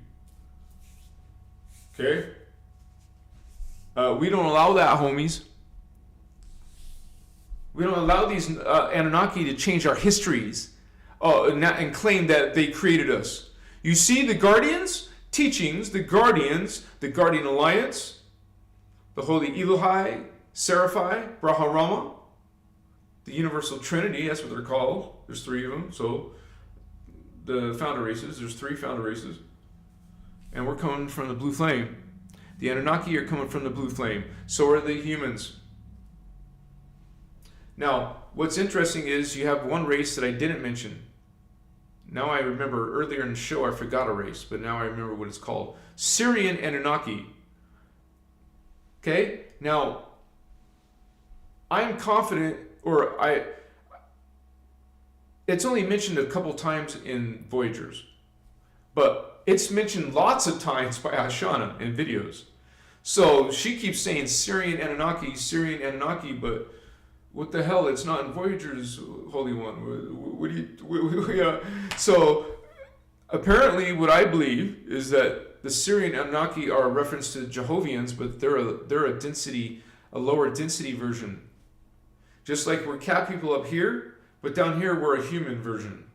Okay? We don't allow that, homies. We don't allow these Anunnaki to change our histories and claim that they created us. You see the Guardians' teachings, the Guardian Alliance, the Holy Elohai, Seraphi, Brahma, the Universal Trinity, that's what they're called. There's 3 of them. So the founder races, there's 3 founder races. And we're coming from the blue flame. The Anunnaki are coming from the blue flame. So are the humans. Now, what's interesting is you have one race that I didn't mention. Now I remember earlier in the show I forgot a race, but now I remember what it's called. Sirian Anunnaki. Okay? Now, I'm confident, it's only mentioned a couple times in Voyagers, but it's mentioned lots of times by Ashana in videos. So she keeps saying Sirian Anunnaki, but what the hell? It's not in Voyager's Holy One. So apparently, what I believe is that the Sirian Anunnaki are a reference to Jehovians, but they're a lower density version. Just like we're cat people up here, but down here we're a human version.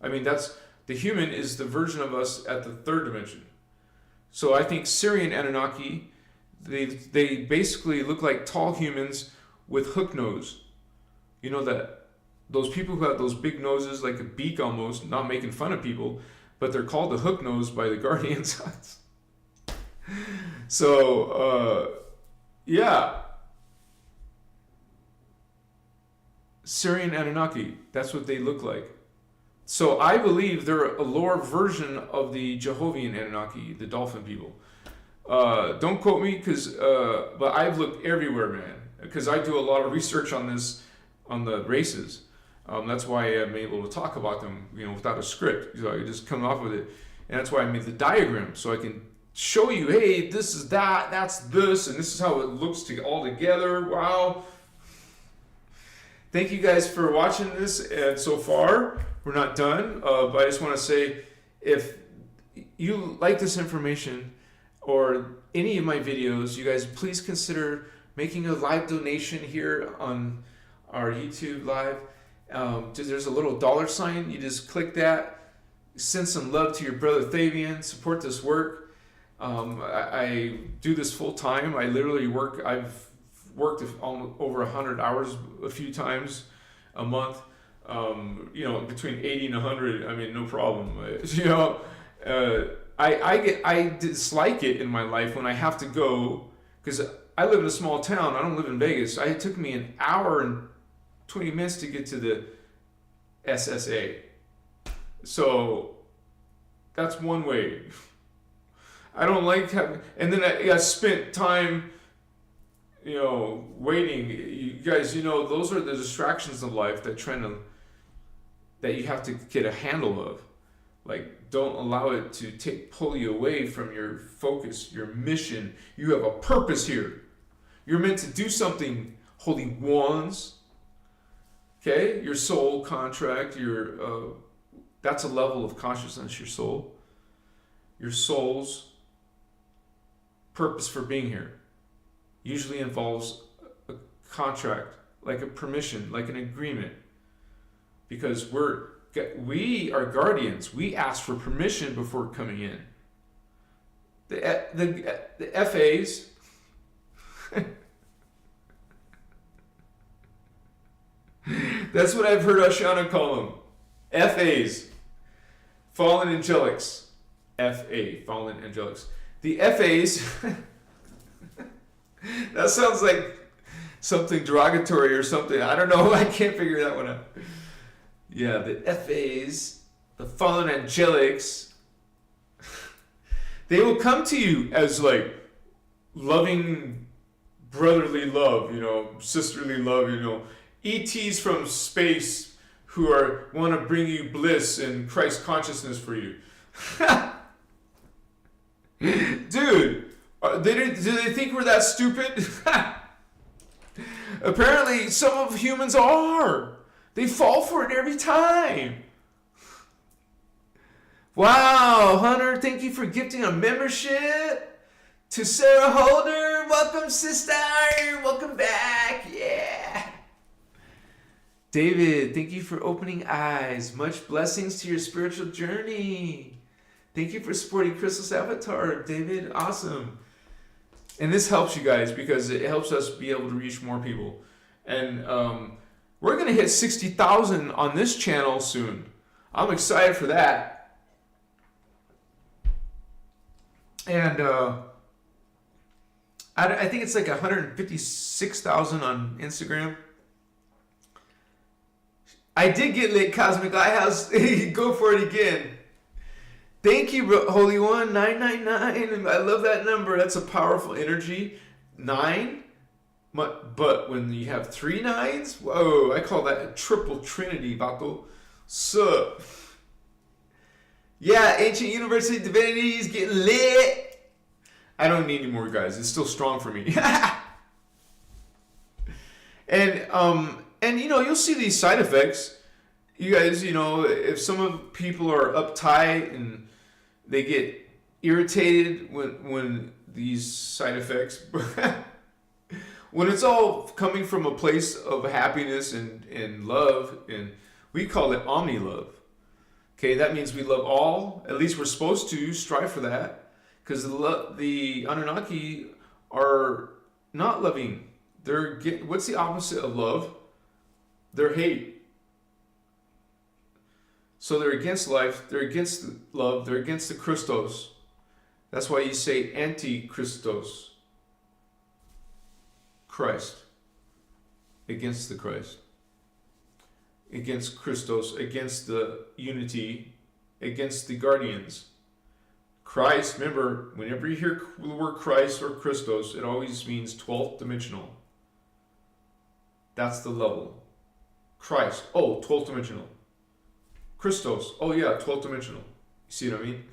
I mean, the human is the version of us at the 3rd dimension. So I think Sirian Anunnaki, they basically look like tall humans with hook nose. You know that those people who have those big noses, like a beak almost, not making fun of people, but they're called the hook nose by the Guardians. So, yeah. Sirian Anunnaki, that's what they look like. So I believe they're a lower version of the Jehovian Anunnaki, the dolphin people. Don't quote me, but I've looked everywhere, man. Because I do a lot of research on this, on the races. That's why I'm able to talk about them, without a script. So I just come off with it. And that's why I made the diagram, so I can show you, hey, this is that, that's this, and this is how it looks all together. Wow. Thank you guys for watching this. And so far, we're not done. But I just want to say, if you like this information or any of my videos, you guys please consider making a live donation here on our YouTube live. There's a little $sign. You just click that. Send some love to your brother Fabian. Support this work. I do this full time. I literally work. I've worked over 100 hours a few times a month. Between 80 and 100. I mean, no problem. I dislike it in my life when I have to go, because I live in a small town. I don't live in Vegas. It took me an hour and 20 minutes to get to the SSA. So that's one way. I don't like having, and then I spent time, waiting. You guys, those are the distractions of life that you have to get a handle of. Like, don't allow it to pull you away from your focus, your mission. You have a purpose here. You're meant to do something, holy wands. Okay? Your soul contract, that's a level of consciousness, your soul. Your soul's purpose for being here usually involves a contract, like a permission, like an agreement. Because we are guardians. We ask for permission before coming in. The FAs, that's what I've heard Oshana call them. FAs, fallen angelics. FA, fallen angelics. The FAs, that sounds like something derogatory or something. I don't know. I can't figure that one out. Yeah, the FAs, the fallen angelics, they will come to you as like loving brotherly love, sisterly love, ETs from space who want to bring you bliss and Christ consciousness for you. Dude, do they think we're that stupid? Apparently, some of humans are. They fall for it every time. Wow, Hunter, thank you for gifting a membership. To Sarah Holder, welcome, sister. Welcome back. Yeah. David, thank you for opening eyes. Much blessings to your spiritual journey. Thank you for supporting Christos Avatar, David. Awesome. And this helps you guys because it helps us be able to reach more people. And we're going to hit 60,000 on this channel soon. I'm excited for that. And I think it's like 156,000 on Instagram. I did get lit, Cosmic Lighthouse. Go for it again. Thank you, Holy One. 999. I love that number. That's a powerful energy. 9. But when you have 3 9s, whoa, I call that a triple trinity, Baco. Sup? Yeah, Ancient University Divinity is getting lit. I don't need any more, guys. It's still strong for me. And you'll see these side effects. You guys, if some of people are uptight and they get irritated when these side effects, when it's all coming from a place of happiness and love, and we call it omni-love. Okay, that means we love all. At least we're supposed to strive for that, because the Anunnaki are not loving. What's the opposite of love? They're hate. So they're against life, they're against love, they're against the Christos. That's why you say anti-Christos. Christ. Against the Christ. Against Christos, against the unity, against the guardians. Christ, remember, whenever you hear the word Christ or Christos, it always means 12th dimensional. That's the level. Christ, 12th dimensional. Christos, 12th dimensional. You see what I mean?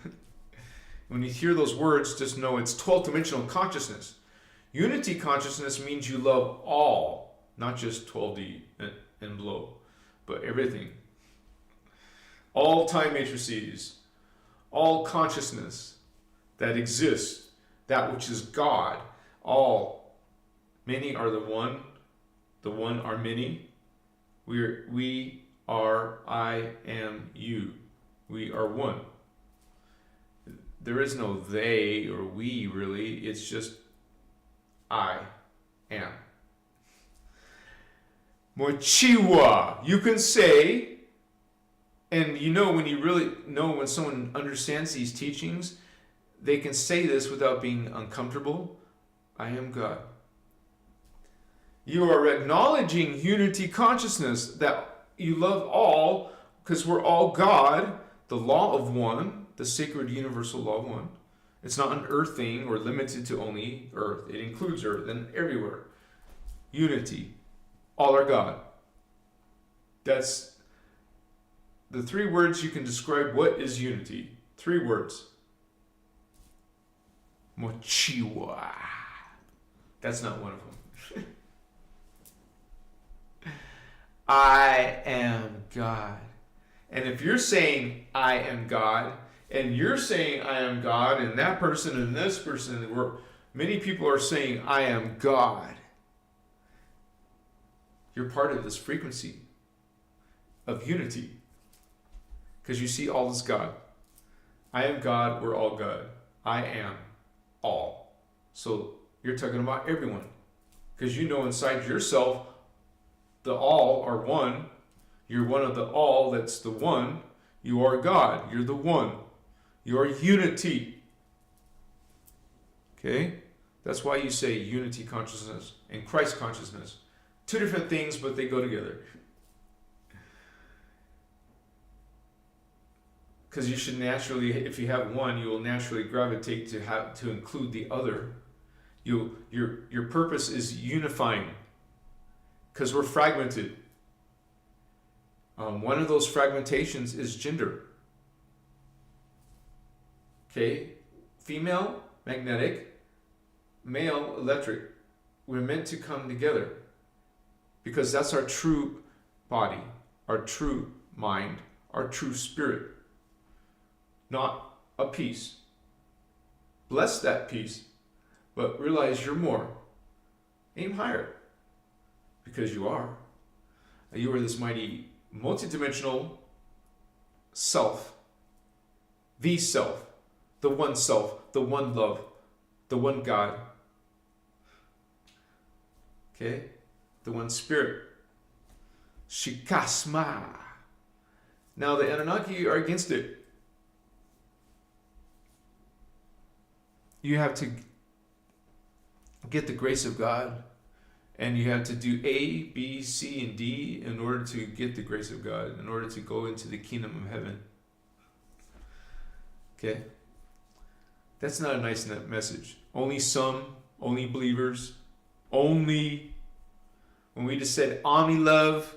When you hear those words, just know it's 12th dimensional consciousness. Unity consciousness means you love all, not just 12D and below, but everything. All time matrices, all consciousness that exists, that which is God, all. Many are the one are many. We are, I am, you. We are one. There is no they or we, really. It's just I am. Mochiwa. You can say, and when you really know when someone understands these teachings, they can say this without being uncomfortable. I am God. You are acknowledging unity consciousness, that you love all because we're all God, the law of one, the sacred universal law of one. It's not an earth thing or limited to only earth. It includes earth and everywhere. Unity. All are God. That's the 3 words you can describe what is unity. 3 words. Mochiwa. That's not one of them. I am God. And if you're saying I am God, and you're saying I am God, and that person and this person, many people are saying I am God, you're part of this frequency of unity. Because you see all as God. I am God, we're all God. I am all. So you're talking about everyone. Because you know inside yourself, the all are one. You're one of the all, that's the one. You are God. You're the one. You are unity. Okay? That's why you say unity consciousness and Christ consciousness. 2 different things, but they go together. Because you should naturally, if you have one, you will naturally gravitate to include the other. Your purpose is unifying. Because we're fragmented. One of those fragmentations is gender. Okay? Female, magnetic. Male, electric. We're meant to come together. Because that's our true body, our true mind, our true spirit. Not a piece. Bless that piece, but realize you're more. Aim higher. Because you are. You are this mighty, multidimensional self. The self. The one self. The one love. The one God. Okay? The one spirit. Shikasma. Now the Anunnaki are against it. You have to get the grace of God. And you have to do A, B, C, and D in order to get the grace of God, in order to go into the kingdom of heaven. Okay? That's not a nice message. Only some, only believers, only, when we just said Ami love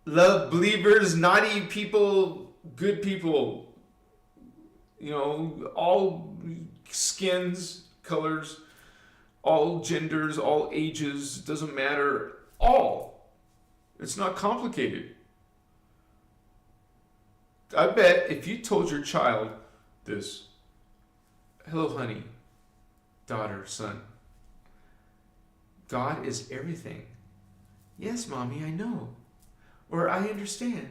believers, naughty people, good people, all skins, colors, all genders, all ages, doesn't matter, all. It's not complicated. I bet if you told your child this, hello honey, daughter, son, God is everything. Yes, mommy, I know. Or I understand.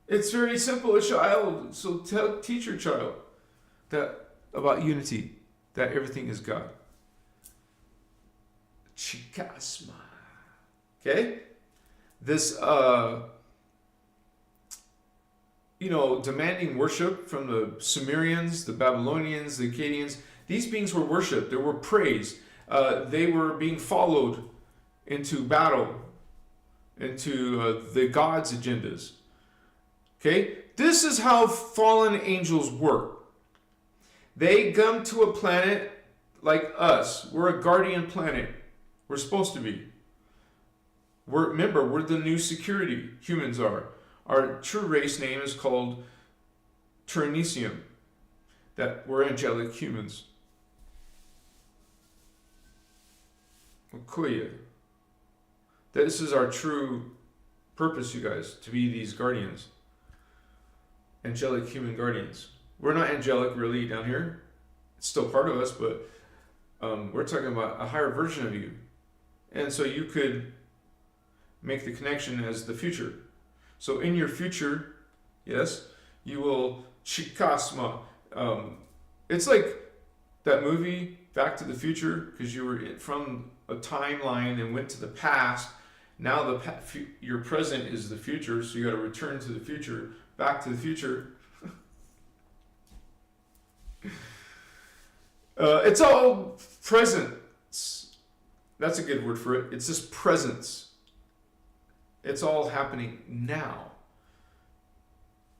It's very simple, a child. So teach your child that about unity. That everything is God. Chikasma. Okay? This, demanding worship from the Sumerians, the Babylonians, the Akkadians. These beings were worshipped. They were praised. They were being followed into battle, into the gods' agendas. Okay? This is how fallen angels work. They come to a planet like us. We're a guardian planet. We're supposed to be. We're the new security. Humans are. Our true race name is called Terahertz. That we're angelic humans. Okoye. This is our true purpose, you guys, to be these guardians. Angelic human guardians. We're not angelic really down here. It's still part of us, but we're talking about a higher version of you. And so you could make the connection as the future. So in your future, yes, you will chikasma. It's like that movie, Back to the Future, because you were from a timeline and went to the past. Now your present is the future, so you got to return to the future, back to the future. It's all presence. That's a good word for it. It's this presence. It's all happening now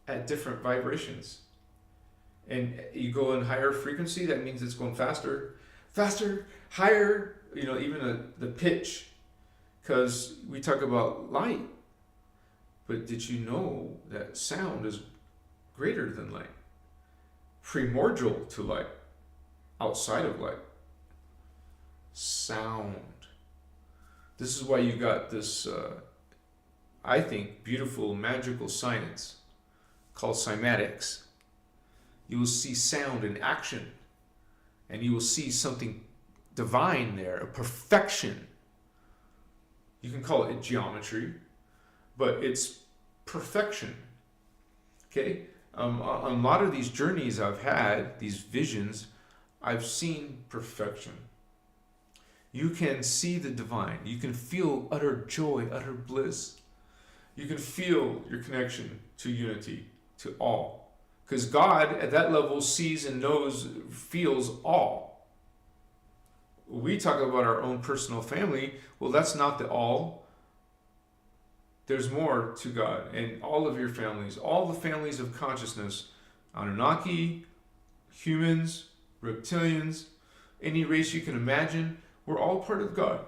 at different vibrations. And you go in higher frequency, that means it's going faster, higher, even the pitch. Because we talk about light. But did you know that sound is greater than light? Primordial to light, outside of light. Sound. This is why you got this, I think, beautiful magical science called cymatics. You will see sound in action, and you will see something divine there, a perfection. You can call it geometry, but it's perfection. Okay? On a lot of these journeys I've had, these visions, I've seen perfection. You can see the divine. You can feel utter joy, utter bliss. You can feel your connection to unity, to all. Because God at that level sees and knows, feels all. We talk about our own personal family. Well, that's not the all. There's more to God and all of your families, all the families of consciousness, Anunnaki, humans, reptilians, any race you can imagine, we're all part of God.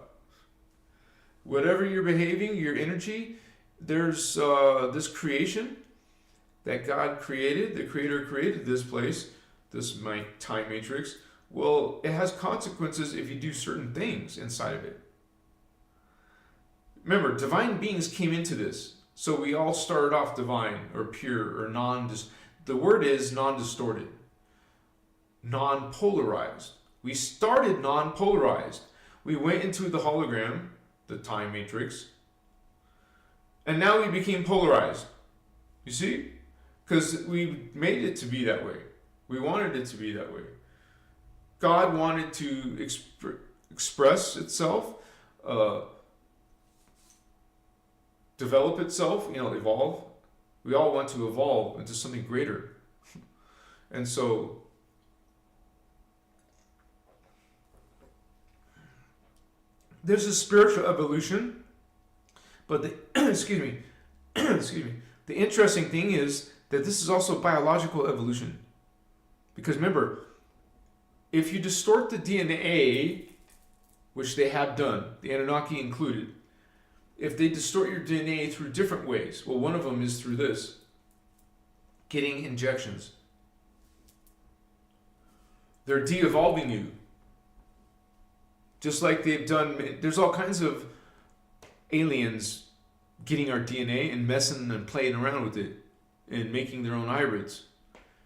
Whatever you're behaving, your energy, there's this creation that God created, the Creator created this place, this time matrix. Well, it has consequences if you do certain things inside of it. Remember, divine beings came into this. So we all started off divine or pure or the word is non-distorted, non-polarized. We started non-polarized. We went into the hologram, the time matrix, and now we became polarized. You see? Because we made it to be that way. We wanted it to be that way. God wanted to express itself, develop itself, evolve. We all want to evolve into something greater. And so, there's a spiritual evolution, but the the interesting thing is that this is also biological evolution. Because remember, if you distort the DNA, which they have done, the Anunnaki included, if they distort your DNA through different ways, well, one of them is through this, getting injections. They're de-evolving you. Just like they've done, there's all kinds of aliens getting our DNA and messing and playing around with it and making their own hybrids.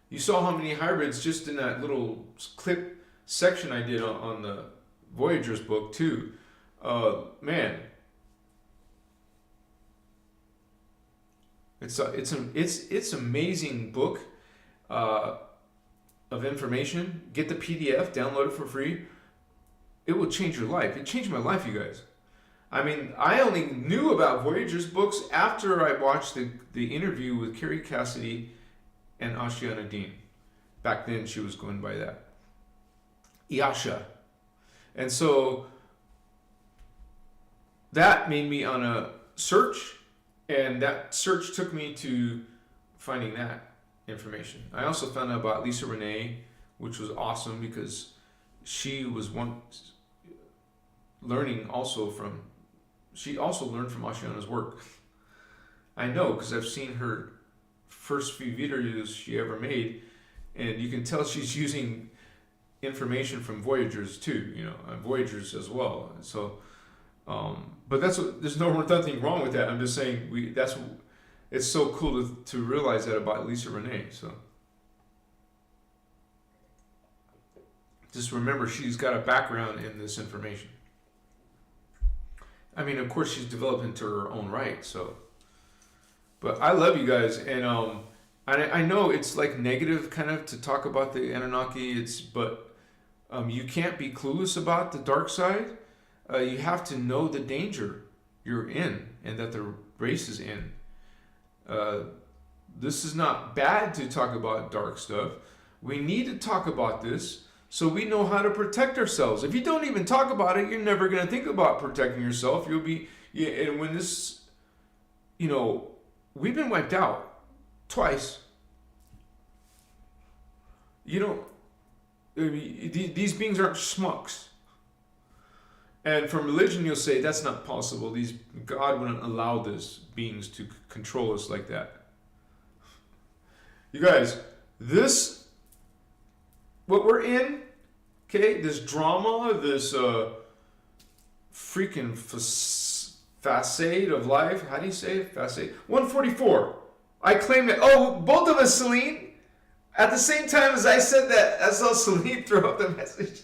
You saw how many hybrids just in that little clip section I did on the Voyager's book too. Man, it's amazing book of information. Get the PDF, download it for free. It will change your life. It changed my life, you guys. I mean, I only knew about Voyager's books after I watched the interview with Carrie Cassidy and Ashiana Dean. Back then, she was going by that. Iasha. And so, that made me on a search, and that search took me to finding that information. I also found out about Lisa Renee, which was awesome because she was learning also from, she also learned from Ashiana's work. I know because I've seen her first few videos she ever made, and you can tell she's using information from Voyagers too, and Voyagers as well. So, but there's nothing wrong with that. I'm just saying it's so cool to realize that about Lisa Renee. So, just remember she's got a background in this information. I mean, of course, she's developed into her own right. So, but I love you guys, and I know it's like negative kind of to talk about the Anunnaki. But you can't be clueless about the dark side. You have to know the danger you're in and that the race is in. This is not bad to talk about dark stuff. We need to talk about this So we know how to protect ourselves. If you don't even talk about it, you're never going to think about protecting yourself. You'll be, and when this, we've been wiped out twice. These beings aren't schmucks. And from religion, you'll say that's not possible. God wouldn't allow these beings to control us like that. You guys, what we're in, okay, this drama, this freaking facade of life. How do you say it? Facade. 144. I claim it. Oh, both of us, Celine. At the same time as I said that, I saw Celine throw up the message.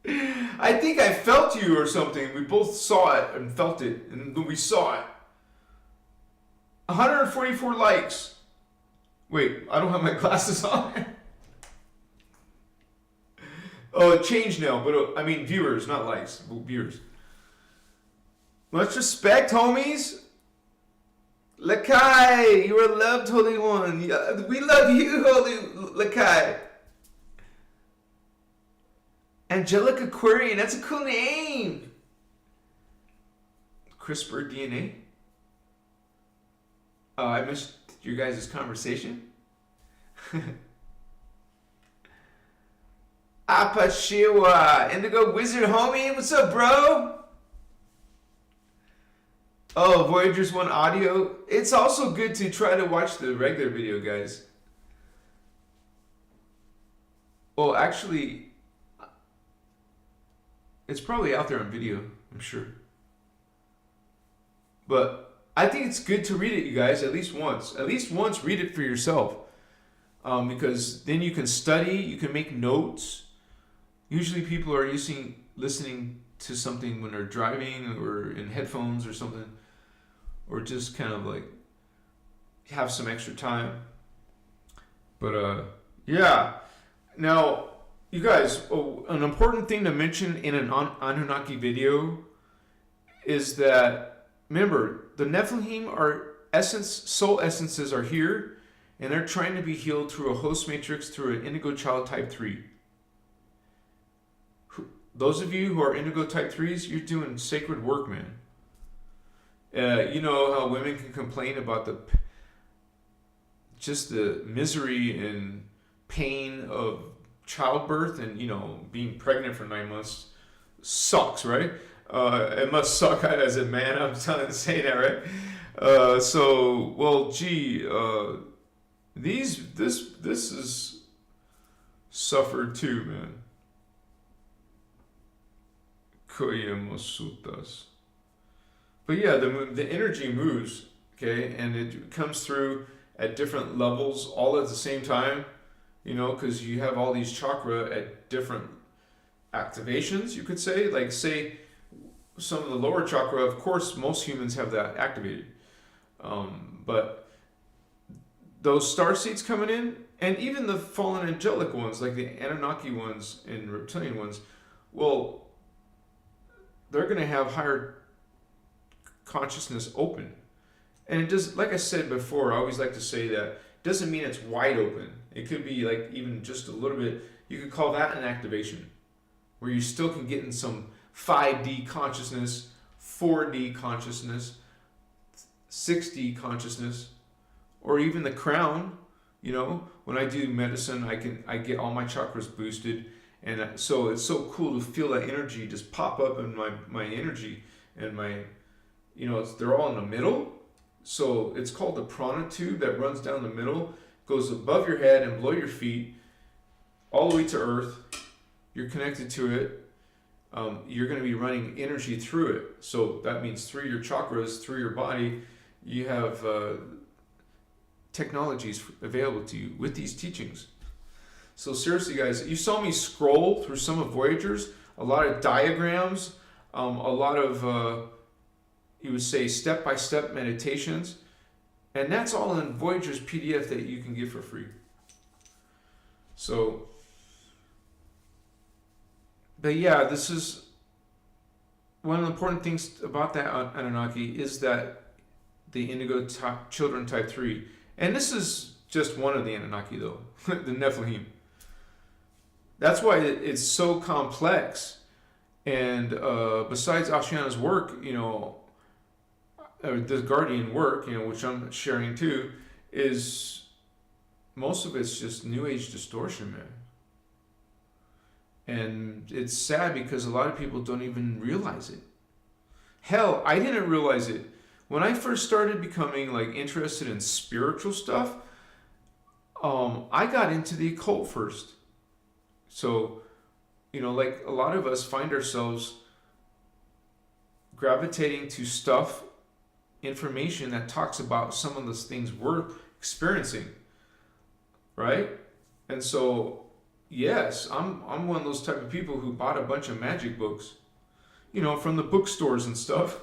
I think I felt you or something. We both saw it and felt it, and we saw it. 144 likes. Wait, I don't have my glasses on. Oh, it changed now, but I mean viewers, not likes. Viewers. Much respect, homies. Lakai, you are loved, Holy One. We love you, Holy Lakai. Angelic Aquarian, that's a cool name. CRISPR DNA. I missed your guys' conversation. Apashiwa, Indigo Wizard, homie, what's up, bro? Oh, Voyagers 1 audio. It's also good to try to watch the regular video, guys. Well, actually, it's probably out there on video, I'm sure. But I think it's good to read it, you guys, at least once. At least once, read it for yourself. Because then you can study, you can make notes. Usually people are listening to something when they're driving or in headphones or something. Or just kind of like have some extra time. But yeah. Now, you guys, an important thing to mention in an Anunnaki video is that, remember, the Nephilim are soul essences are here, and they're trying to be healed through a host matrix through an indigo child type 3. Those of you who are indigo type 3s, you're doing sacred work, man. You know how women can complain about just the misery and pain of childbirth, and being pregnant for 9 months sucks, right? It must suck as a man. I'm saying that, right? This is suffered too, man. Koyemasutas. But yeah, the energy moves, okay, and it comes through at different levels all at the same time, because you have all these chakra at different activations, you could say. Like, say, some of the lower chakra, of course, most humans have that activated. But those star seeds coming in, and even the fallen angelic ones, like the Anunnaki ones and reptilian ones, well, they're going to have higher consciousness open. And it does, like I said before, I always like to say that doesn't mean it's wide open. It could be like even just a little bit. You could call that an activation, where you still can get in some 5D consciousness, 4D consciousness, 6D consciousness, or even the crown. When I do medicine, I get all my chakras boosted, and so it's so cool to feel that energy just pop up in my energy and my, they're all in the middle. So it's called the prana tube that runs down the middle, goes above your head and below your feet, all the way to earth. You're connected to it. You're going to be running energy through it. So that means through your chakras, through your body, you have technologies available to you with these teachings. So seriously, guys, you saw me scroll through some of Voyagers, a lot of diagrams, a lot of, you would say, step-by-step meditations. And that's all in Voyager's PDF that you can get for free. So, but yeah, this is one of the important things about that Anunnaki is that the indigo children type 3. And this is just one of the Anunnaki, though, the Nephilim. That's why it's so complex. And besides Ashiana's work, the Guardian work, which I'm sharing too, is most of it's just New Age distortion, man. And it's sad because a lot of people don't even realize it. Hell, I didn't realize it. When I first started becoming interested in spiritual stuff, I got into the occult first. So, a lot of us find ourselves gravitating to stuff, information that talks about some of those things we're experiencing, right? And so, yes, I'm one of those type of people who bought a bunch of magic books, from the bookstores and stuff.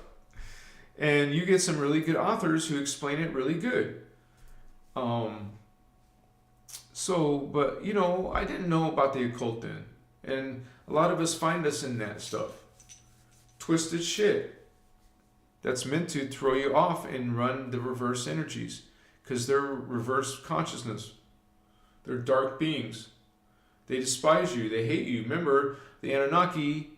And you get some really good authors who explain it really good. But I didn't know about the occult then. And a lot of us find us in that stuff. Twisted shit. That's meant to throw you off and run the reverse energies. Because they're reverse consciousness. They're dark beings. They despise you. They hate you. Remember, the Anunnaki,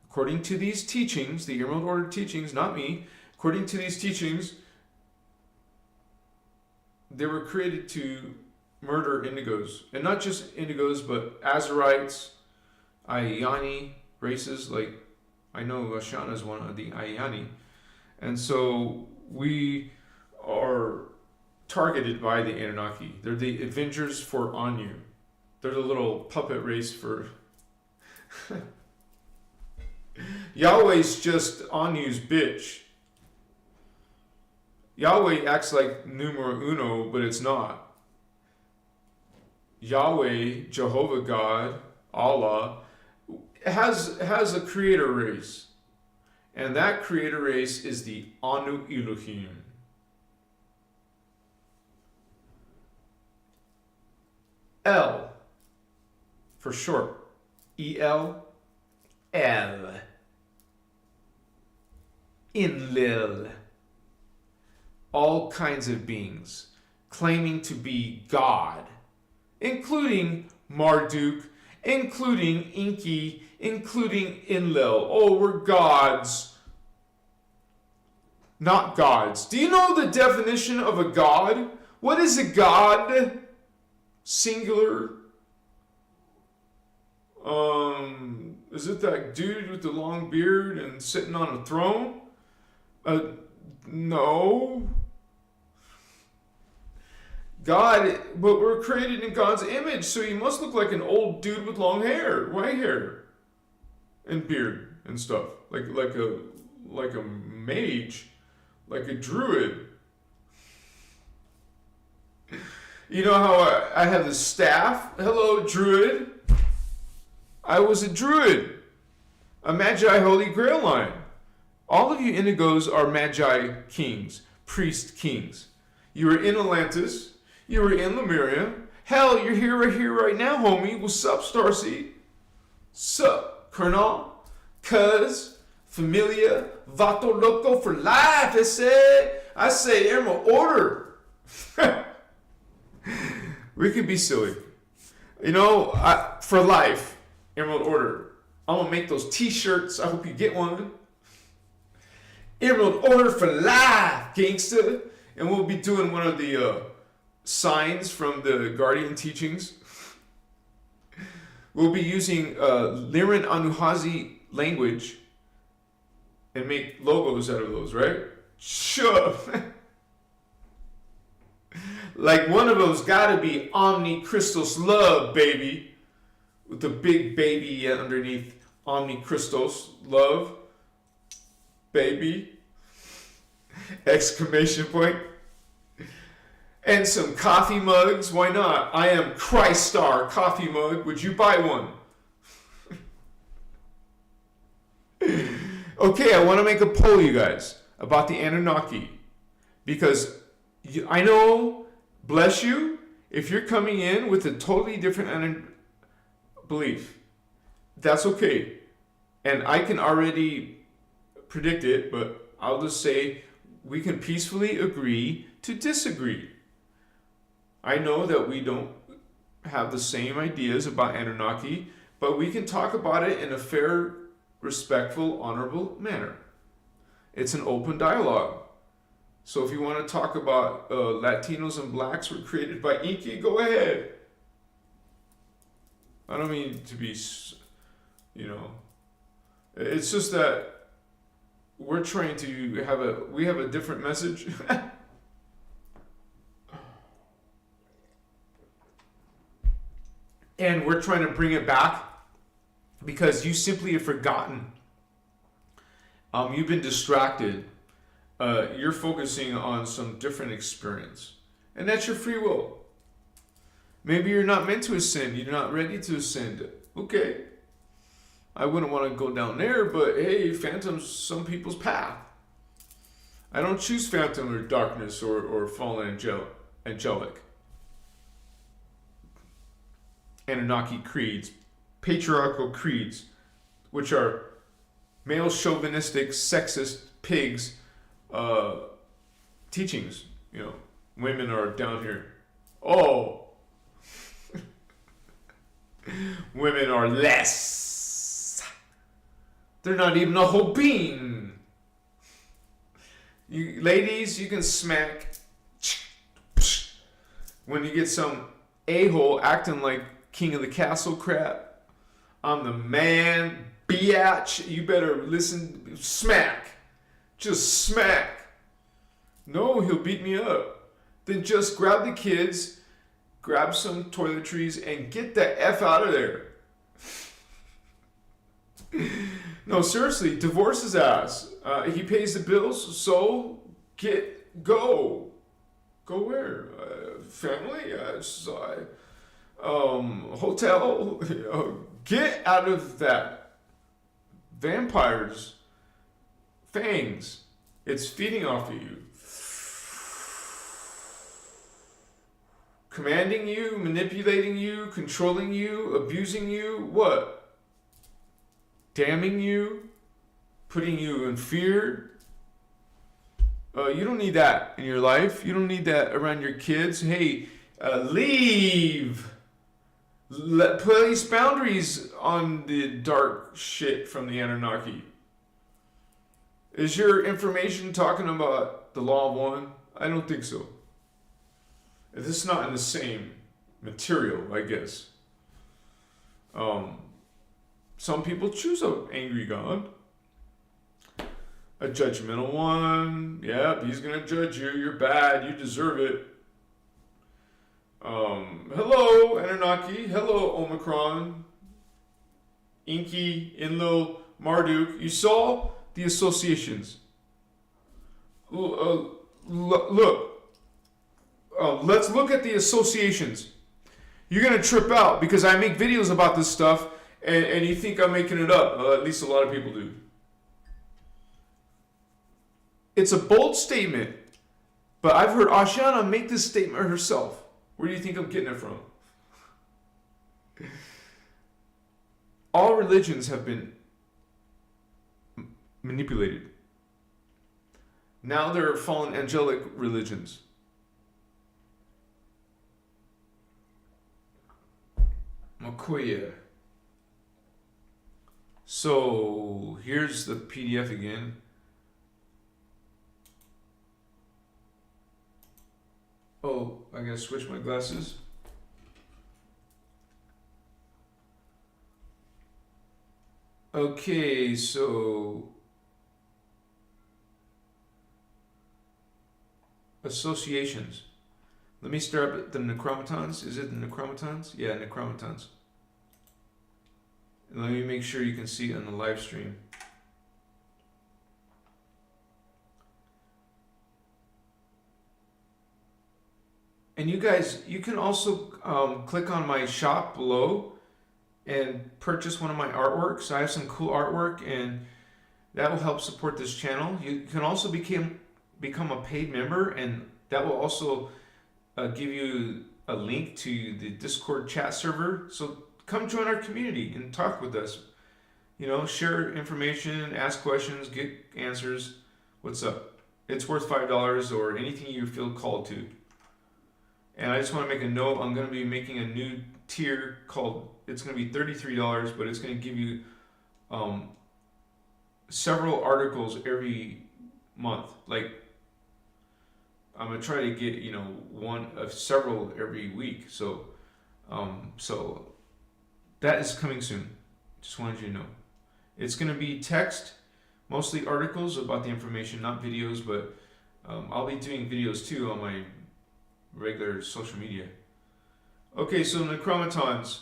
according to these teachings, the Emerald Order teachings, not me, according to these teachings, they were created to murder indigos. And not just indigos, but Azarites, Ayani races. I know Ashana is one of the Ayani. And so we are targeted by the Anunnaki. They're the Avengers for Anu. They're the little puppet race for... Yahweh's just Anu's bitch. Yahweh acts like numero uno, but it's not. Yahweh, Jehovah God, Allah, has a creator race. And that creator race is the Anu Elohim. El, for short. E-L, El. Enlil. All kinds of beings claiming to be God, including Marduk, including Enki, including Enlil. Oh, we're gods. Not gods. Do you know the definition of a god? What is a god? Singular. Is it that dude with the long beard and sitting on a throne? No. God, but we're created in God's image, so he must look like an old dude with long hair, white hair, and beard and stuff, like a mage, like a druid. You know how I have the staff? Hello, druid. I was a druid, a Magi Holy Grail line. All of you indigos are Magi kings, priest kings. You were in Atlantis. You were in Lemuria. Hell, you're here right now, homie. What's up, Starseed? Sup, Colonel? Cuz, Familia, Vato Loco for life, I say Emerald Order. We could be silly. For life, Emerald Order. I'm going to make those t-shirts. I hope you get one. Emerald Order for life, gangster. And we'll be doing one of the signs from the Guardian teachings. We'll be using Liran Anuhazi language and make logos out of those, right? Sure. Like one of those gotta be Omni-Christos love, baby. With the big baby underneath Omni-Christos love. Baby. Exclamation point. And some coffee mugs. Why not? I am Christ Star coffee mug. Would you buy one? Okay, I want to make a poll, you guys, about the Anunnaki. Because I know, bless you, if you're coming in with a totally different belief, that's okay. And I can already predict it, but I'll just say we can peacefully agree to disagree. I know that we don't have the same ideas about Anunnaki, But we can talk about it in a fair, respectful, honorable manner. It's an open dialogue. So if you want to talk about Latinos and blacks were created by Enki, go ahead. I don't mean to be, it's just that we're trying to we have a different message. And we're trying to bring it back because you simply have forgotten. You've been distracted. You're focusing on some different experience. And that's your free will. Maybe you're not meant to ascend. You're not ready to ascend. Okay. I wouldn't want to go down there, but hey, phantom's some people's path. I don't choose phantom or darkness or fallen angelic. Anunnaki creeds, patriarchal creeds, which are male chauvinistic, sexist pigs teachings. Women are down here. Oh, women are less. They're not even a whole being. You ladies, you can smack when you get some a-hole acting like king of the castle crap. I'm the man, biatch. You better listen. Smack. Just smack. No, he'll beat me up. Then just grab the kids, grab some toiletries, and get the F out of there. No, seriously, divorce his ass. He pays the bills, so go. Go where? Family? Hotel? Get out of that. Vampires. Fangs. It's feeding off of you. Commanding you, manipulating you, controlling you, abusing you. What? Damning you? Putting you in fear? You don't need that in your life. You don't need that around your kids. Hey, leave. Place boundaries on the dark shit from the Anunnaki. Is your information talking about the law of one? I don't think so. This is not in the same material, I guess. Some people choose an angry God. A judgmental one. Yep, he's going to judge you. You're bad. You deserve it. Hello, Anunnaki. Hello, Omicron. Enki, Enlil, Marduk. You saw the associations. Look. Let's look at the associations. You're going to trip out because I make videos about this stuff and you think I'm making it up. At least a lot of people do. It's a bold statement, but I've heard Ashana make this statement herself. Where do you think I'm getting it from? All religions have been manipulated. Now there are fallen angelic religions. Makoya. So here's the PDF again. Oh, I gotta switch my glasses. Okay, so associations. Let me start with the Necromitons. Is it the Necromitons? Yeah, Necromitons. And let me make sure you can see it on the live stream. And you guys, you can also click on my shop below and purchase one of my artworks. I have some cool artwork and that will help support this channel. You can also become a paid member and that will also give you a link to the Discord chat server. So come join our community and talk with us. Share information, ask questions, get answers. What's up? It's worth $5 or anything you feel called to. And I just want to make a note. I'm going to be making a new tier called. It's going to be $33, but it's going to give you several articles every month. Like I'm going to try to get one of several every week. So that is coming soon. Just wanted you to know. It's going to be text, mostly articles about the information, not videos, but I'll be doing videos too on my regular social media. Okay, so Necromitons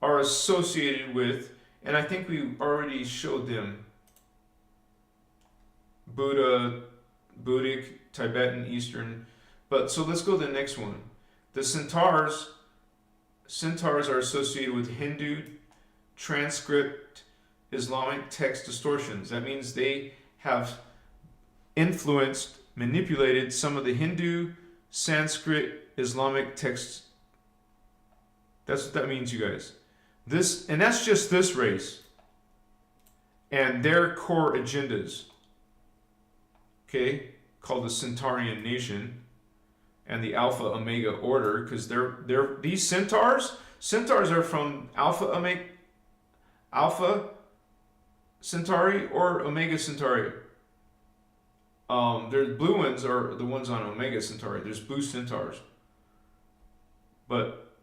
are associated with, and I think we already showed them, Buddha, Buddhic, Tibetan, Eastern. But so let's go to the next one. The centaurs are associated with Hindu, transcript, Islamic text distortions. That means they have influenced, manipulated some of the Hindu, Sanskrit, Islamic texts. That's what that means, you guys. And that's just this race and their core agendas. Okay, called the Centaurian Nation and the Alpha Omega Order, because these centaurs are from Alpha Centauri or Omega Centauri. The blue ones are the ones on Omega Centauri. There's blue centaurs, but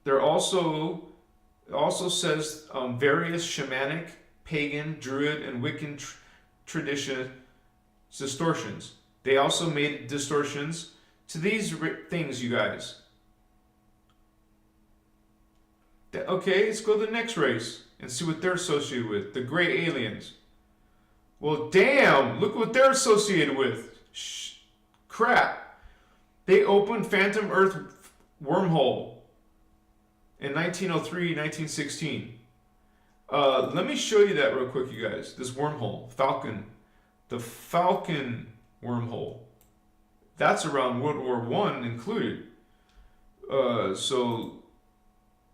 it also says various shamanic, pagan, druid, and Wiccan tradition distortions. They also made distortions to these things, you guys. Okay, let's go to the next race and see what they're associated with. The gray aliens. Well, damn, look what they're associated with. Crap. They opened Phantom Earth wormhole in 1903, 1916. Let me show you that real quick, you guys. This wormhole, the Falcon wormhole. That's around World War I included. So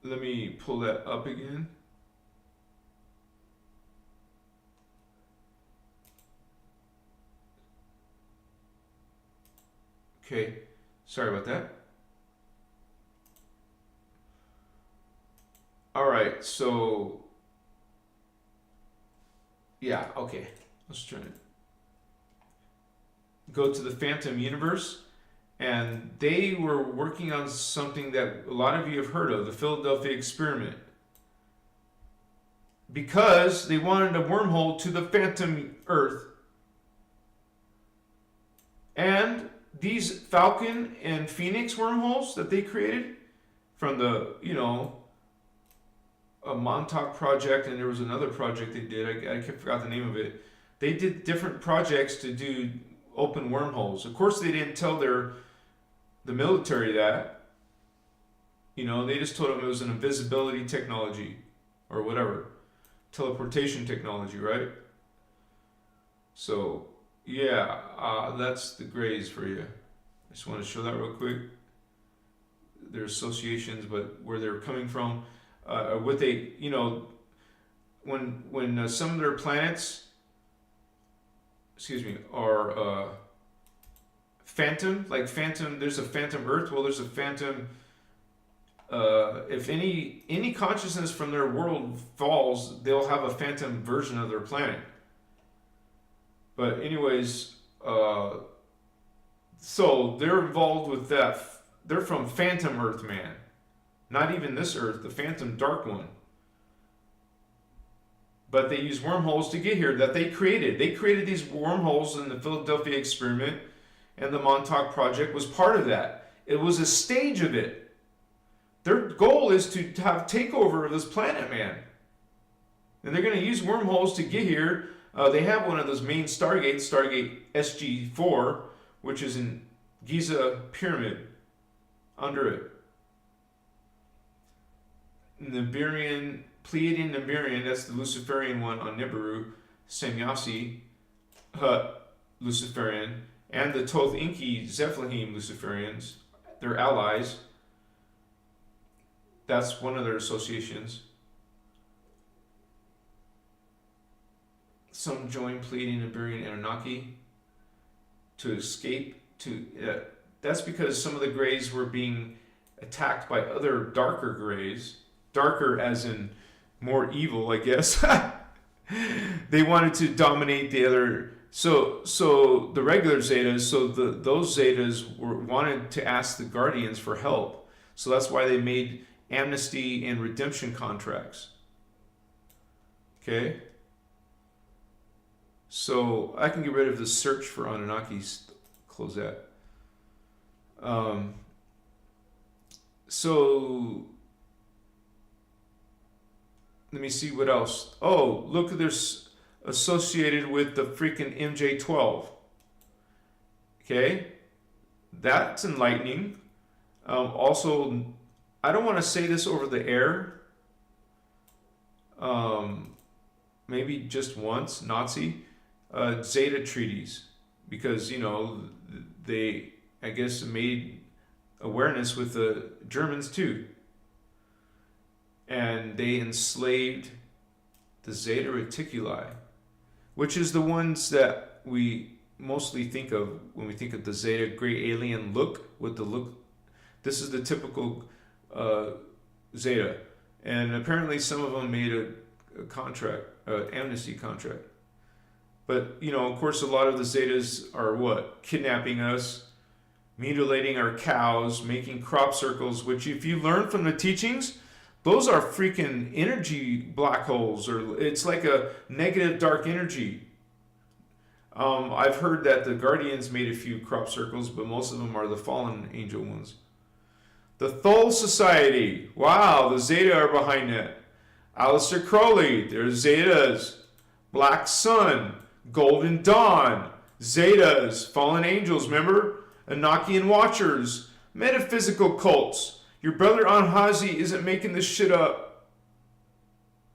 let me pull that up again. Okay, sorry about that. All right, so yeah, okay. Let's try to go to the Phantom Universe, and they were working on something that a lot of you have heard of, the Philadelphia Experiment, because they wanted a wormhole to the Phantom Earth. And these Falcon and Phoenix wormholes that they created from the, a Montauk project, and there was another project they did, I forgot the name of it. They did different projects to do open wormholes. Of course, they didn't tell the military that. They just told them it was an invisibility technology or whatever. Teleportation technology, right? So, yeah, that's the grays for you. I just want to show that real quick. Their associations, but where they're coming from. When some of their planets, are phantom, like phantom, there's a phantom Earth. Well, there's a phantom. If any consciousness from their world falls, they'll have a phantom version of their planet. But anyways, so they're involved with that. They're from Phantom Earth, man. Not even this Earth, the Phantom Dark one. But they use wormholes to get here that they created. They created these wormholes in the Philadelphia Experiment, and the Montauk Project was part of that. It was a stage of it. Their goal is to have takeover of this planet, man. And they're going to use wormholes to get here. They have one of those main Stargates, Stargate SG4, which is in Giza Pyramid, under it. Pleiadian Nibiru, that's the Luciferian one on Nibiru, Semyasi Luciferian, and the Toth Enki Zephlahim Luciferians, they're allies. That's one of their associations. Some join Pleiadian Luciferian Anunnaki to escape to that's because some of the grays were being attacked by other darker grays. Darker as in more evil, I guess. They wanted to dominate the other. So the regular Zetas, so those Zetas wanted to ask the Guardians for help. So that's why they made amnesty and redemption contracts. Okay? So I can get rid of the search for Anunnakis. Close that. So let me see what else. Oh, look, there's associated with the freaking MJ12. Okay? That's enlightening. Also, I don't want to say this over the air. Maybe just once, Nazi. Zeta treaties. Because, you know, they, I guess, made awareness with the Germans too. And they enslaved the Zeta Reticuli, which is the ones that we mostly think of when we think of the Zeta great alien look. With the look, this is the typical Zeta, and apparently some of them made a contract, amnesty contract. But you know, of course, a lot of the Zetas are what? Kidnapping us, mutilating our cows, making crop circles. Which, if you learn from the teachings, those are freaking energy black holes, or it's like a negative dark energy. I've heard that the Guardians made a few crop circles, but most of them are the fallen angel ones. The Thule Society. Wow, the Zeta are behind that. Aleister Crowley. There's Zetas. Black Sun. Golden Dawn. Zetas. Fallen angels, remember? Enochian Watchers. Metaphysical cults. Your brother Anhazi isn't making this shit up.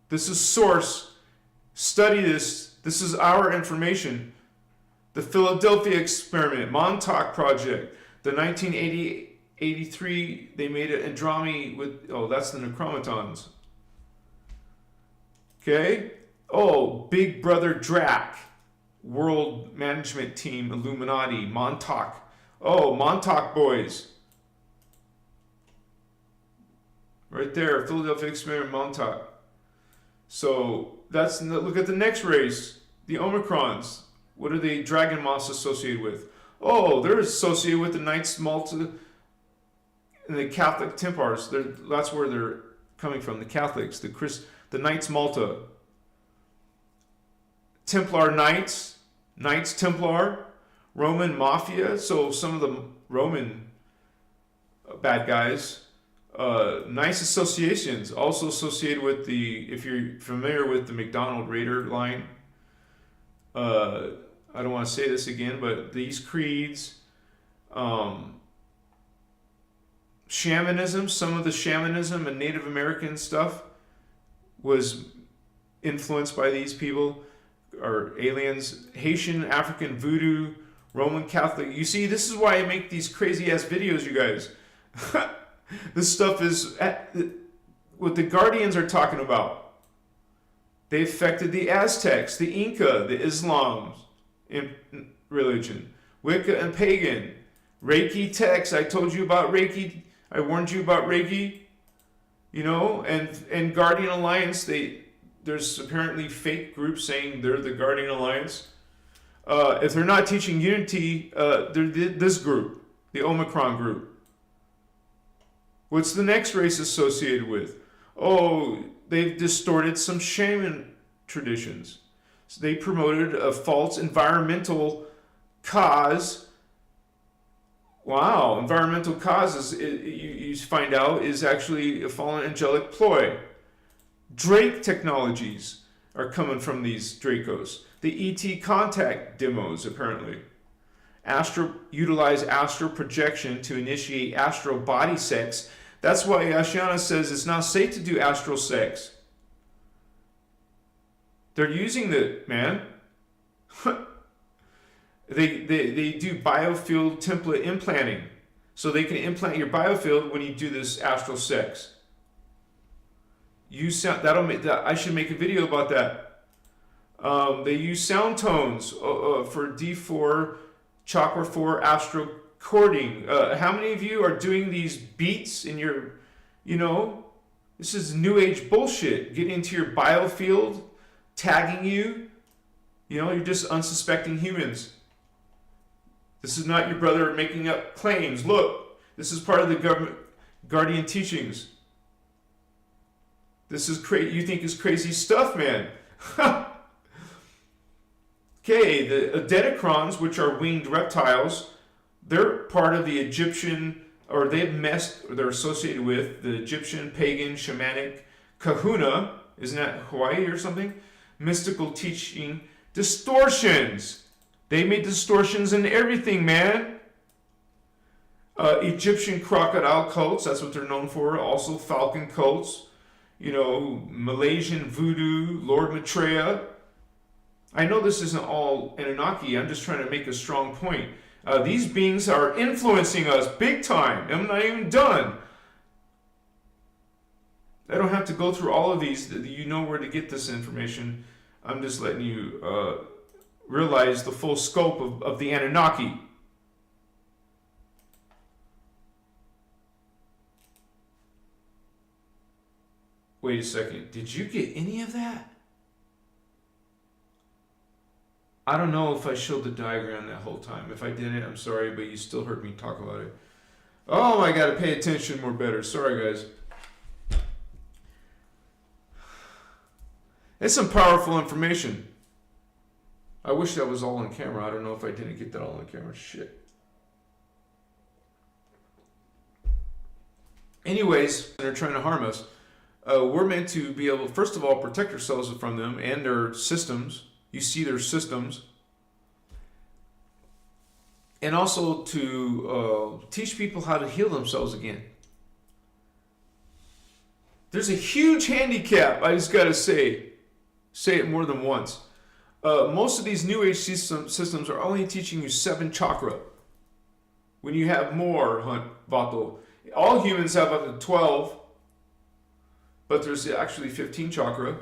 This is source. Study this. This is our information. The Philadelphia Experiment, Montauk Project, the 1983, they made an Andromy with, oh, that's the Necromitons. Okay? Oh, Big Brother Drac, World Management Team, Illuminati, Montauk. Oh, Montauk Boys. Right there, Philadelphia Experiment, Montauk. So that's, look at the next race, the Omicrons. What are the dragon moths associated with? Oh, they're associated with the Knights Malta and the Catholic Templars. That's where they're coming from, the Catholics, the Knights Malta. Templar Knights, Knights Templar, Roman Mafia. So some of the Roman bad guys. Nice associations, also associated with if you're familiar with the McDonald Raider line, I don't want to say this again, but these creeds, shamanism, some of the shamanism and Native American stuff was influenced by these people, or aliens. Haitian, African voodoo, Roman Catholic. You see, this is why I make these crazy ass videos, you guys. This stuff is what the Guardians are talking about. They affected the Aztecs, the Inca, the Islam in religion, Wicca and pagan, Reiki texts. I told you about Reiki. I warned you about Reiki. You know, and Guardian Alliance. There's apparently fake groups saying they're the Guardian Alliance. If they're not teaching unity, they're this group, the Omicron group. What's the next race associated with? Oh, they've distorted some shaman traditions. So they promoted a false environmental cause. Wow, environmental causes, you find out, is actually a fallen angelic ploy. Drake technologies are coming from these Dracos. The ET contact demos, apparently. Utilize astral projection to initiate astral body sex. That's why Ashiana says it's not safe to do astral sex. They're using man. They do biofield template implanting. So they can implant your biofield when you do this astral sex. I should make a video about that. They use sound tones for D4, Chakra 4 astral recording. How many of you are doing these beats in your, this is new age bullshit. Get into your biofield, tagging you. You're just unsuspecting humans. This is not your brother making up claims. Look, this is part of the government guardian teachings. This is you think is crazy stuff, man. Okay, the Adenocrines, which are winged reptiles, they're part of the Egyptian, or they're associated with the Egyptian, pagan, shamanic, kahuna, isn't that Hawaii or something? Mystical teaching distortions. They made distortions in everything, man. Egyptian crocodile cults, that's what they're known for. Also falcon cults. Malaysian voodoo, Lord Maitreya. I know this isn't all Anunnaki. I'm just trying to make a strong point. These beings are influencing us big time. I'm not even done. I don't have to go through all of these. You know where to get this information. I'm just letting you realize the full scope of the Anunnaki. Wait a second. Did you get any of that? I don't know if I showed the diagram that whole time. If I didn't, I'm sorry, but you still heard me talk about it. Oh, I gotta pay attention more better. Sorry, guys. It's some powerful information. I wish that was all on camera. I don't know if I didn't get that all on camera. Shit. Anyways, they're trying to harm us. We're meant to be able, first of all, protect ourselves from them and their systems. You see their systems. And also to teach people how to heal themselves again. There's a huge handicap, I just got to say it more than once. Most of these New Age systems are only teaching you 7 chakra. When you have more, Vato. All humans have up to 12, but there's actually 15 chakra.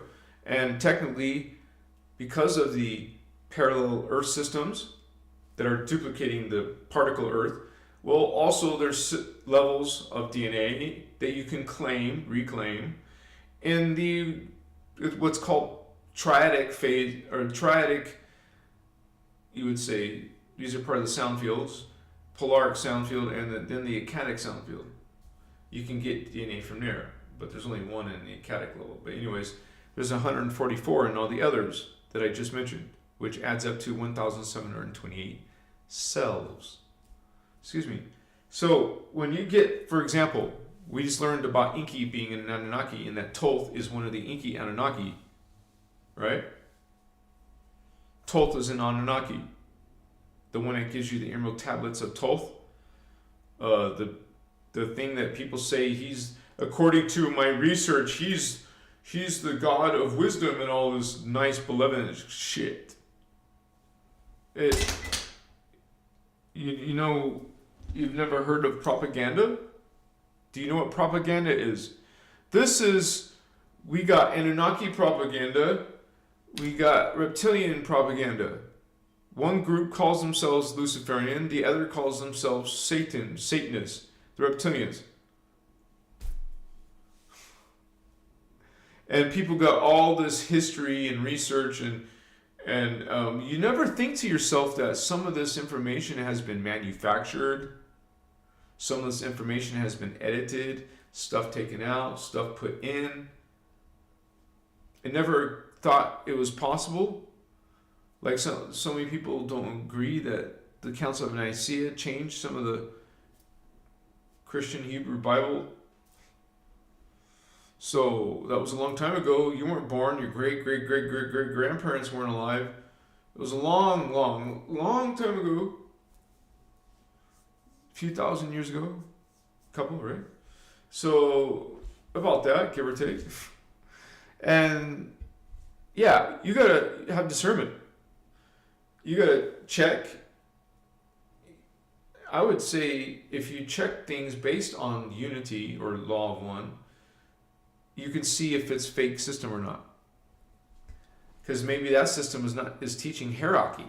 And technically, because of the parallel Earth systems that are duplicating the particle Earth, well, also there's levels of DNA that you can reclaim in the what's called triadic phase, or triadic, you would say, these are part of the sound fields, polaric sound field, and then the ecadic sound field. You can get DNA from there, but there's only one in the ecadic level. But anyways, there's 144 in all the others that I just mentioned, which adds up to 1,728 cells. Excuse me. So when you get, for example, we just learned about Enki being an Anunnaki, and that Thoth is one of the Enki Anunnaki, right? Thoth is an Anunnaki, the one that gives you the emerald tablets of Thoth. The thing that people say he's, according to my research, he's the god of wisdom and all this nice benevolent shit. You've never heard of propaganda? Do you know what propaganda is? We got Anunnaki propaganda, we got reptilian propaganda. One group calls themselves Luciferian, the other calls themselves Satanists, the reptilians. And people got all this history and research, and you never think to yourself that some of this information has been manufactured, some of this information has been edited, stuff taken out, stuff put in. I never thought it was possible. Like so many people don't agree that the Council of Nicaea changed some of the Christian Hebrew Bible. So that was a long time ago. You weren't born. Your great-great-great-great-great-grandparents weren't alive. It was a long, long, long time ago. A few thousand years ago. A couple, right? So about that, give or take. And yeah, you gotta have discernment. You gotta check. I would say if you check things based on unity or law of one, you can see if it's fake system or not. Because maybe that system is teaching hierarchy.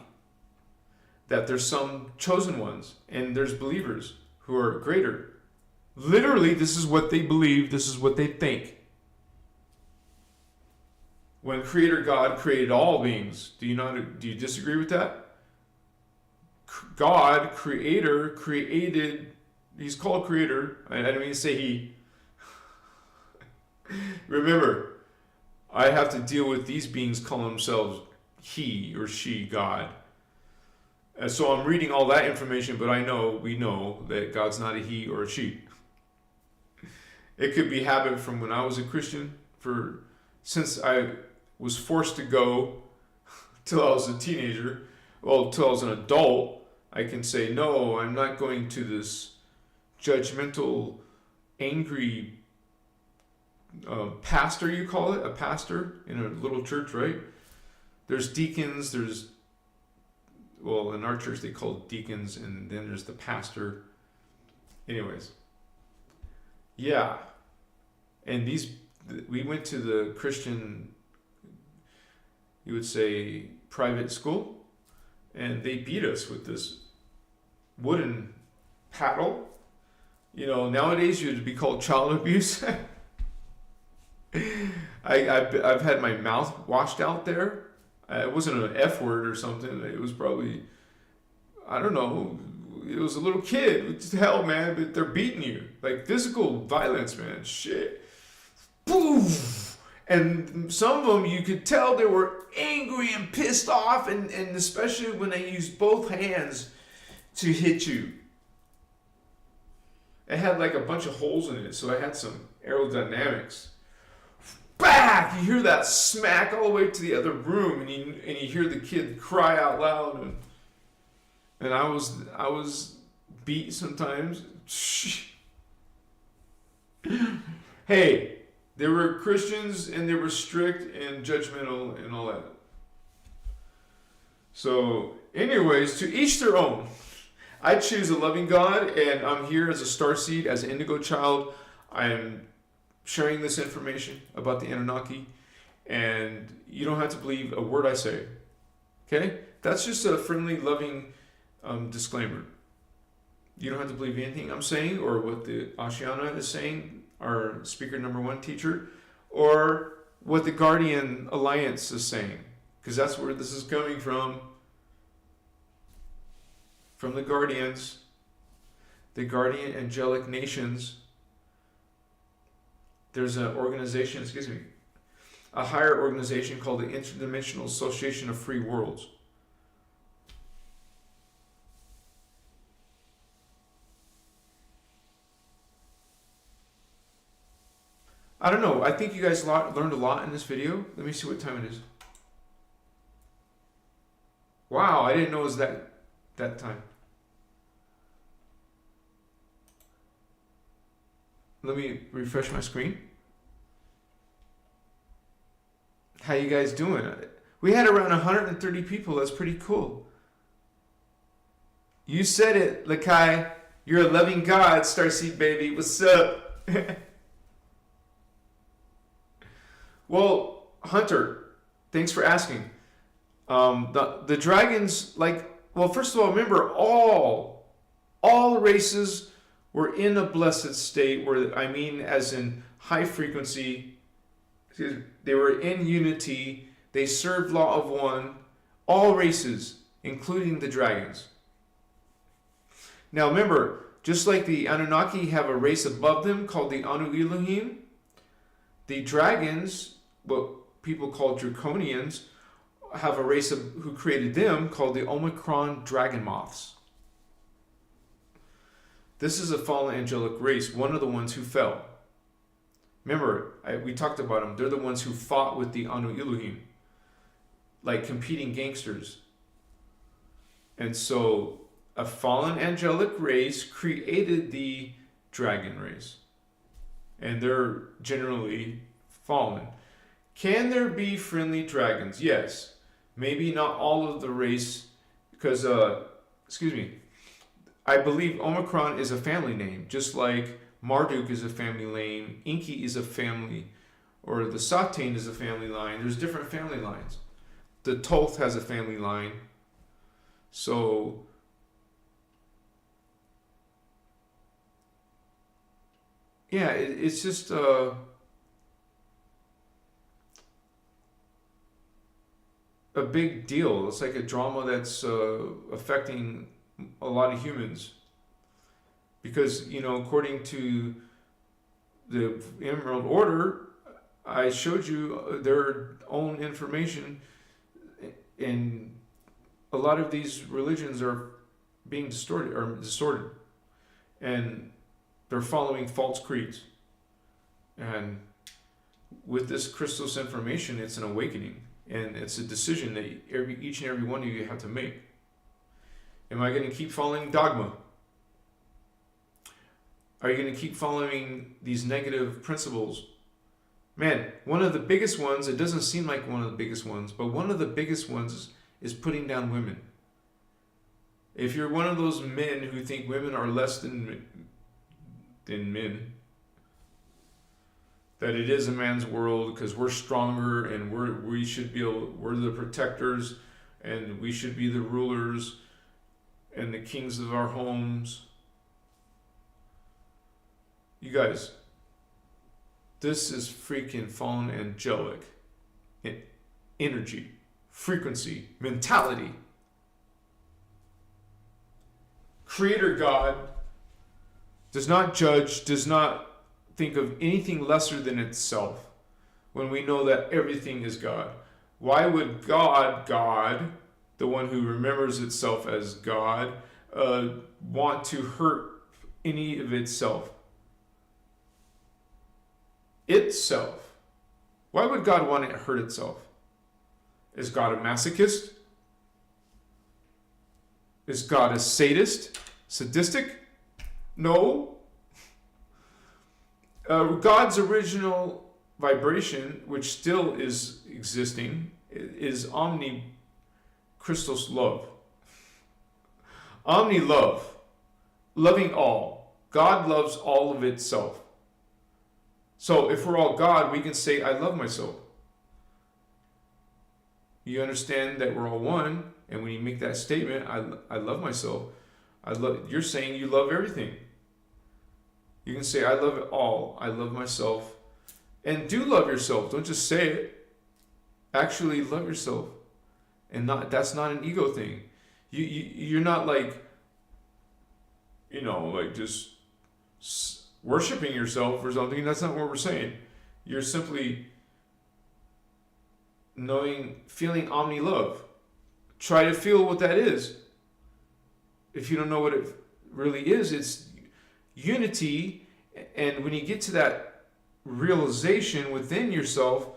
that there's some chosen ones and there's believers who are greater. Literally, this is what they believe, this is what they think. When Creator God created all beings, do you disagree with that? God, Creator, created, he's called Creator. I don't mean to say he. Remember, I have to deal with these beings calling themselves he or she, God. And so I'm reading all that information, but we know that God's not a he or a she. It could be habit from when I was a Christian, since I was forced to go till I was a teenager, well, till I was an adult. I can say, no, I'm not going to this judgmental, angry pastor, you call it? A pastor in a little church, right? There's deacons, in our church they call it deacons, and then there's the pastor. Anyways. Yeah. And we went to the Christian, you would say, private school, and they beat us with this wooden paddle. Nowadays you'd be called child abuse. I've had my mouth washed out there. It wasn't an F word or something. It was probably, I don't know, it was a little kid. It's hell, man, but they're beating you. Like physical violence, man. Shit. Poof! And some of them, you could tell they were angry and pissed off, and especially when they used both hands to hit you. It had like a bunch of holes in it, so I had some aerodynamics. Back! You hear that smack all the way to the other room, and you hear the kid cry out loud, and I was beat sometimes. Hey, they were Christians and they were strict and judgmental and all that. So, anyways, to each their own. I choose a loving God, and I'm here as a starseed, as an indigo child. I am sharing this information about the Anunnaki, and you don't have to believe a word I say. Okay? That's just a friendly, loving disclaimer. You don't have to believe anything I'm saying or what the Ashiana is saying, our speaker number 1 teacher, or what the Guardian Alliance is saying, because that's where this is coming from the Guardians, the Guardian Angelic Nations. There's an organization, a higher organization called the Interdimensional Association of Free Worlds. I don't know. I think you guys learned a lot in this video. Let me see what time it is. Wow, I didn't know it was that time. Let me refresh my screen. How you guys doing? We had around 130 people. That's pretty cool. You said it, Lakai. You're a loving God, Starseed baby. What's up? Well, Hunter, thanks for asking. The dragons, first of all, remember all races were in a blessed state, as in high frequency. They were in unity. They served law of one. All races, including the dragons. Now remember, just like the Anunnaki have a race above them called the Elohim, the dragons, what people call draconians, have a race who created them called the Omicron dragon moths. This is a fallen angelic race, one of the ones who fell. Remember, we talked about them. They're the ones who fought with the Elohim, like competing gangsters. And so a fallen angelic race created the dragon race. And they're generally fallen. Can there be friendly dragons? Yes. Maybe not all of the race, because, I believe Omicron is a family name, just like Marduk is a family name, Enki is a family, or the Satane is a family line. There's different family lines. The Thoth has a family line. So yeah, it's just a big deal. It's like a drama that's affecting a lot of humans, because according to the Emerald Order, I showed you their own information, and a lot of these religions are being distorted, and they're following false creeds. And with this Christos information, it's an awakening, and it's a decision that each and every one of you have to make. Am I going to keep following dogma? Are you going to keep following these negative principles? Man, one of the biggest ones, it doesn't seem like one of the biggest ones, but one of the biggest ones is putting down women. If you're one of those men who think women are less than men, that it is a man's world because we're stronger and we're the protectors, and we should be the rulers and the kings of our homes. You guys, this is freaking fallen angelic energy, frequency, mentality. Creator God does not judge, does not think of anything lesser than itself, when we know that everything is God. Why would God, the one who remembers itself as God, want to hurt any of itself? Why would God want to hurt itself? Is God a masochist? Is God a sadistic? No. God's original vibration, which still is existing, is omni-Christos love. Omni-love. Loving all. God loves all of itself. So if we're all God, we can say, I love myself. You understand that we're all one, and when you make that statement, I love myself, you're saying you love everything. You can say, I love it all. I love myself. And do love yourself. Don't just say it. Actually love yourself. And that's not an ego thing. You're not like just worshiping yourself or something. That's not what we're saying. You're simply feeling omni-love. Try to feel what that is. If you don't know what it really is, it's unity. And when you get to that realization within yourself,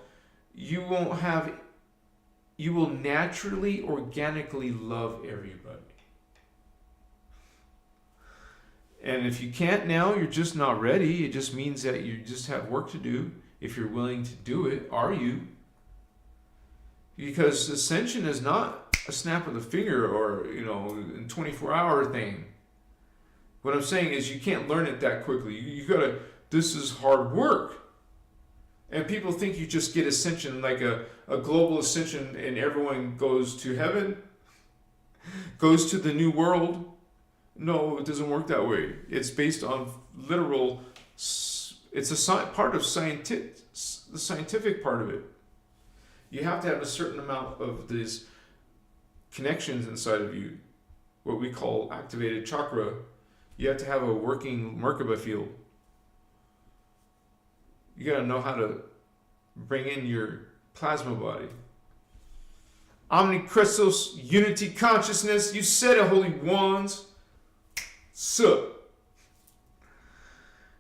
you will naturally, organically love everybody. And if you can't now, you're just not ready. It just means that you just have work to do. If you're willing to do it, are you? Because ascension is not a snap of the finger or, a 24-hour thing. What I'm saying is you can't learn it that quickly. This is hard work. And people think you just get ascension like a global ascension and everyone goes to heaven, goes to the new world. No, it doesn't work that way. It's based on literal, it's a part of the scientific part of it. You have to have a certain amount of these connections inside of you, what we call activated chakra. You have to have a working Merkaba field. You got to know how to bring in your plasma body. Omni-Christos, unity consciousness. You said it, Holy Wands. So,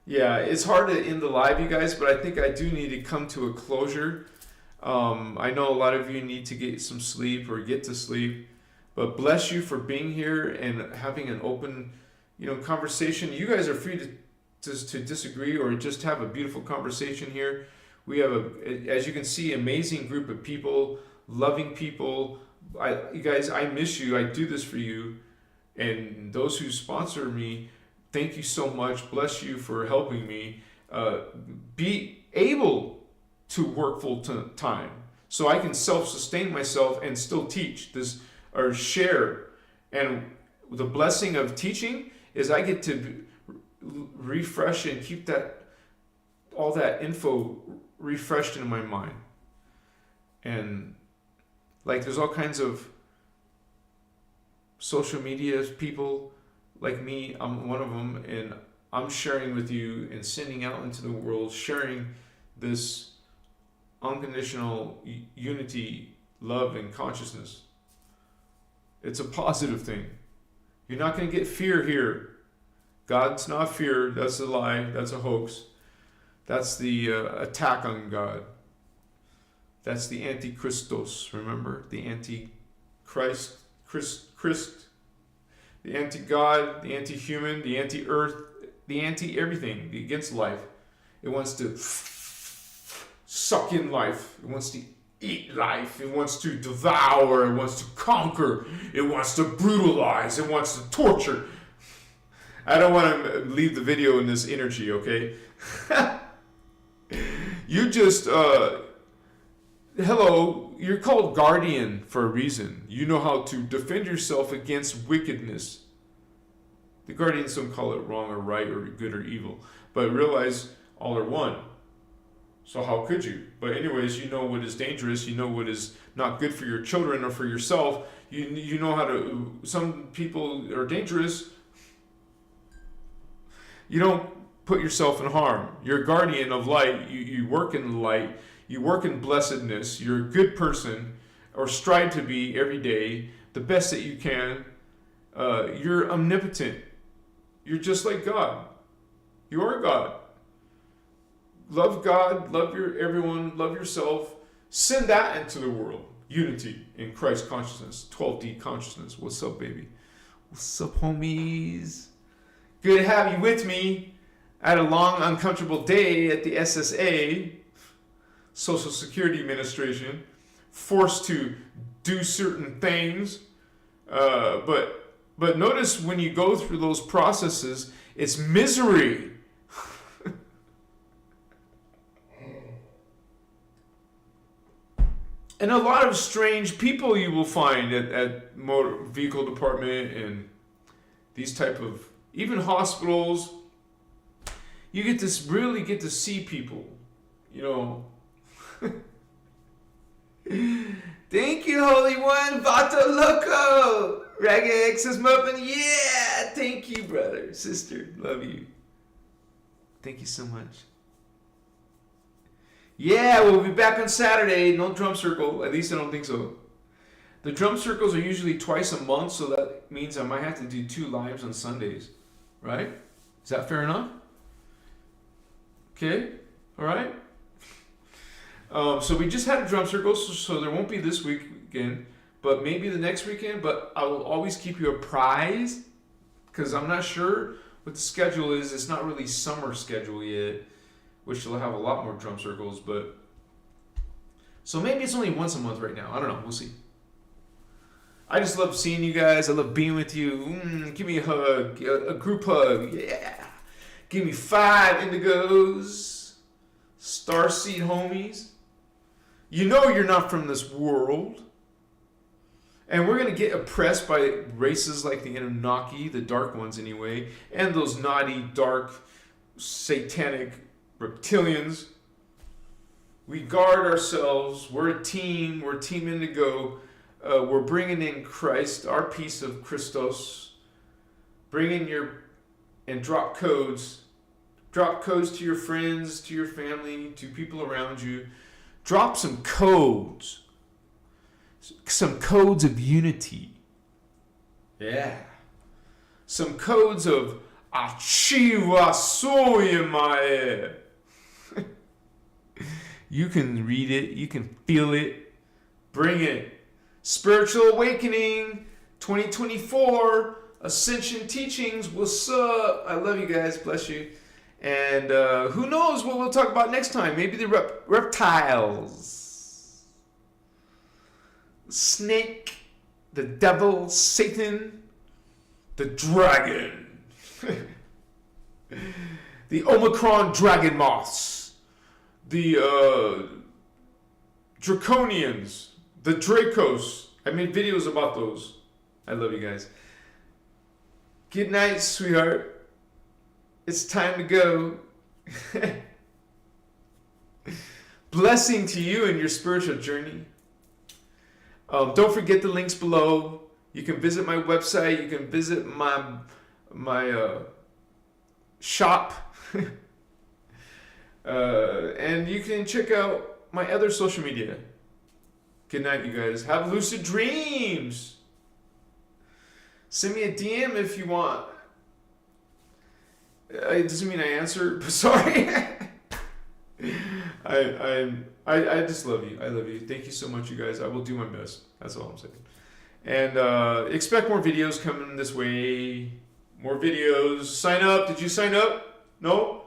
yeah, it's hard to end the live, you guys, but I think I do need to come to a closure. I know a lot of you need to get some sleep or get to sleep, but bless you for being here and having an open, conversation. You guys are free to disagree or just have a beautiful conversation here. We have as you can see, amazing group of people, loving people. You guys, I miss you. I do this for you. And those who sponsor me, thank you so much. Bless you for helping me be able to work full time so I can self-sustain myself and still teach this or share And the blessing of teaching is I get to refresh and keep that all that info refreshed in my mind. And like there's all kinds of social media people like me, I'm one of them, and I'm sharing with you and sending out into the world, sharing this unconditional unity, love, and consciousness. It's a positive thing. You're not going to get fear here. God's not fear. That's a lie. That's a hoax. That's the attack on God. That's the anti-Christos. Remember? The anti-Christ, the anti-God, the anti-human, the anti-earth, the anti-everything, the against life. It wants to suck in life. It wants to eat life. It wants to devour. It wants to conquer. It wants to brutalize. It wants to torture. I don't want to leave the video in this energy, okay? You just, hello, you're called guardian for a reason. You know how to defend yourself against wickedness. The guardians don't call it wrong or right or good or evil, but realize all are one. So how could you? But anyways, you know what is dangerous. You know what is not good for your children or for yourself. You know how to, some people are dangerous. You don't put yourself in harm. You're a guardian of light. You work in the light. You work in blessedness. You're a good person, or strive to be every day the best that you can. You're omnipotent. You're just like God. You are God. Love God, love everyone, love yourself. Send that into the world. Unity in Christ consciousness, 12D consciousness. What's up, baby? What's up, homies? Good to have you with me. I had a long, uncomfortable day at the SSA, Social Security Administration, forced to do certain things. But notice when you go through those processes, it's misery. And a lot of strange people you will find at motor vehicle department and these type of, even hospitals. You get to really get to see people, you know. Thank you, Holy One, Vato Loco, Regex is Muppin. Yeah, thank you, brother, sister, love you. Thank you so much. Yeah, we'll be back on Saturday. No drum circle. At least I don't think so. The drum circles are usually twice a month, so that means I might have to do 2 lives on Sundays. Right? Is that fair enough? Okay? Alright? So we just had a drum circle, so there won't be this weekend, but maybe the next weekend. But I will always keep you apprised, because I'm not sure what the schedule is. It's not really summer schedule yet, which will have a lot more drum circles, but so maybe it's only once a month right now. I don't know. We'll see. I just love seeing you guys. I love being with you. Give me a hug, a group hug. Yeah. Give me 5 indigos, starseed homies. You know you're not from this world. And we're going to get oppressed by races like the Anunnaki, the dark ones anyway, and those naughty, dark, satanic reptilians. We guard ourselves. We're a team. We're Team Indigo. We're bringing in Christ, our piece of Christos. Bring in and drop codes. Drop codes to your friends, to your family, to people around you. Drop some codes. Some codes of unity. Yeah. Some codes of Achiva Soyamae. You can read it. You can feel it. Bring it. Spiritual Awakening 2024 Ascension Teachings. What's up? I love you guys. Bless you. And who knows what we'll talk about next time? Maybe the reptiles. Snake. The devil. Satan. The dragon. The Omicron dragon moths. The Draconians. The Dracos. I made videos about those. I love you guys. Good night, sweetheart. It's time to go. Blessing to you in your spiritual journey. Don't forget the links below. You can visit my website. You can visit my shop. And you can check out my other social media. Good night, you guys. Have lucid dreams. Send me a DM if you want. It doesn't mean I answer, but sorry. I just love you. I love you. Thank you so much, you guys. I will do my best. That's all I'm saying. And expect more videos coming this way. More videos. Sign up. Did you sign up? No?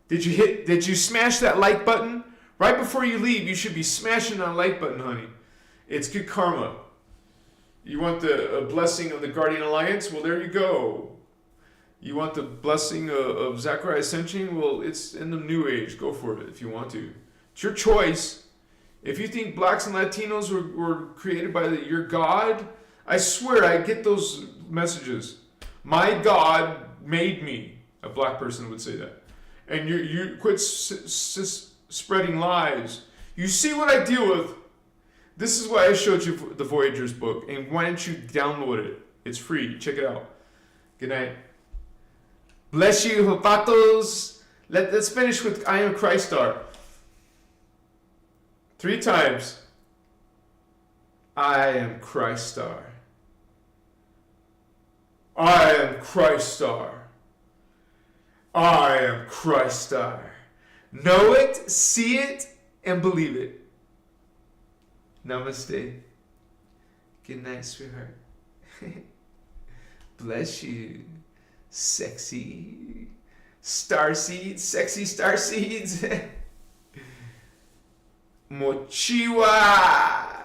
Did you smash that like button? Right before you leave, you should be smashing that like button, honey. It's good karma. You want the blessing of the Guardian Alliance? Well, there you go. You want the blessing of Zachariah Ascension? Well, it's in the New Age. Go for it if you want to. It's your choice. If you think blacks and Latinos were created by your God, I swear I get those messages. My God made me. A black person would say that. And you quit spreading lies. You see what I deal with. This is why I showed you the Voyagers book. And why don't you download it? It's free. Check it out. Good night. Bless you, Hopatos. Let's finish with I am Christar. 3 times. I am Christar. I am Christar. I am Christar. Know it, see it, and believe it. Namaste. Good night, sweetheart. Bless you. Sexy starseeds, sexy starseeds. Mochiwa.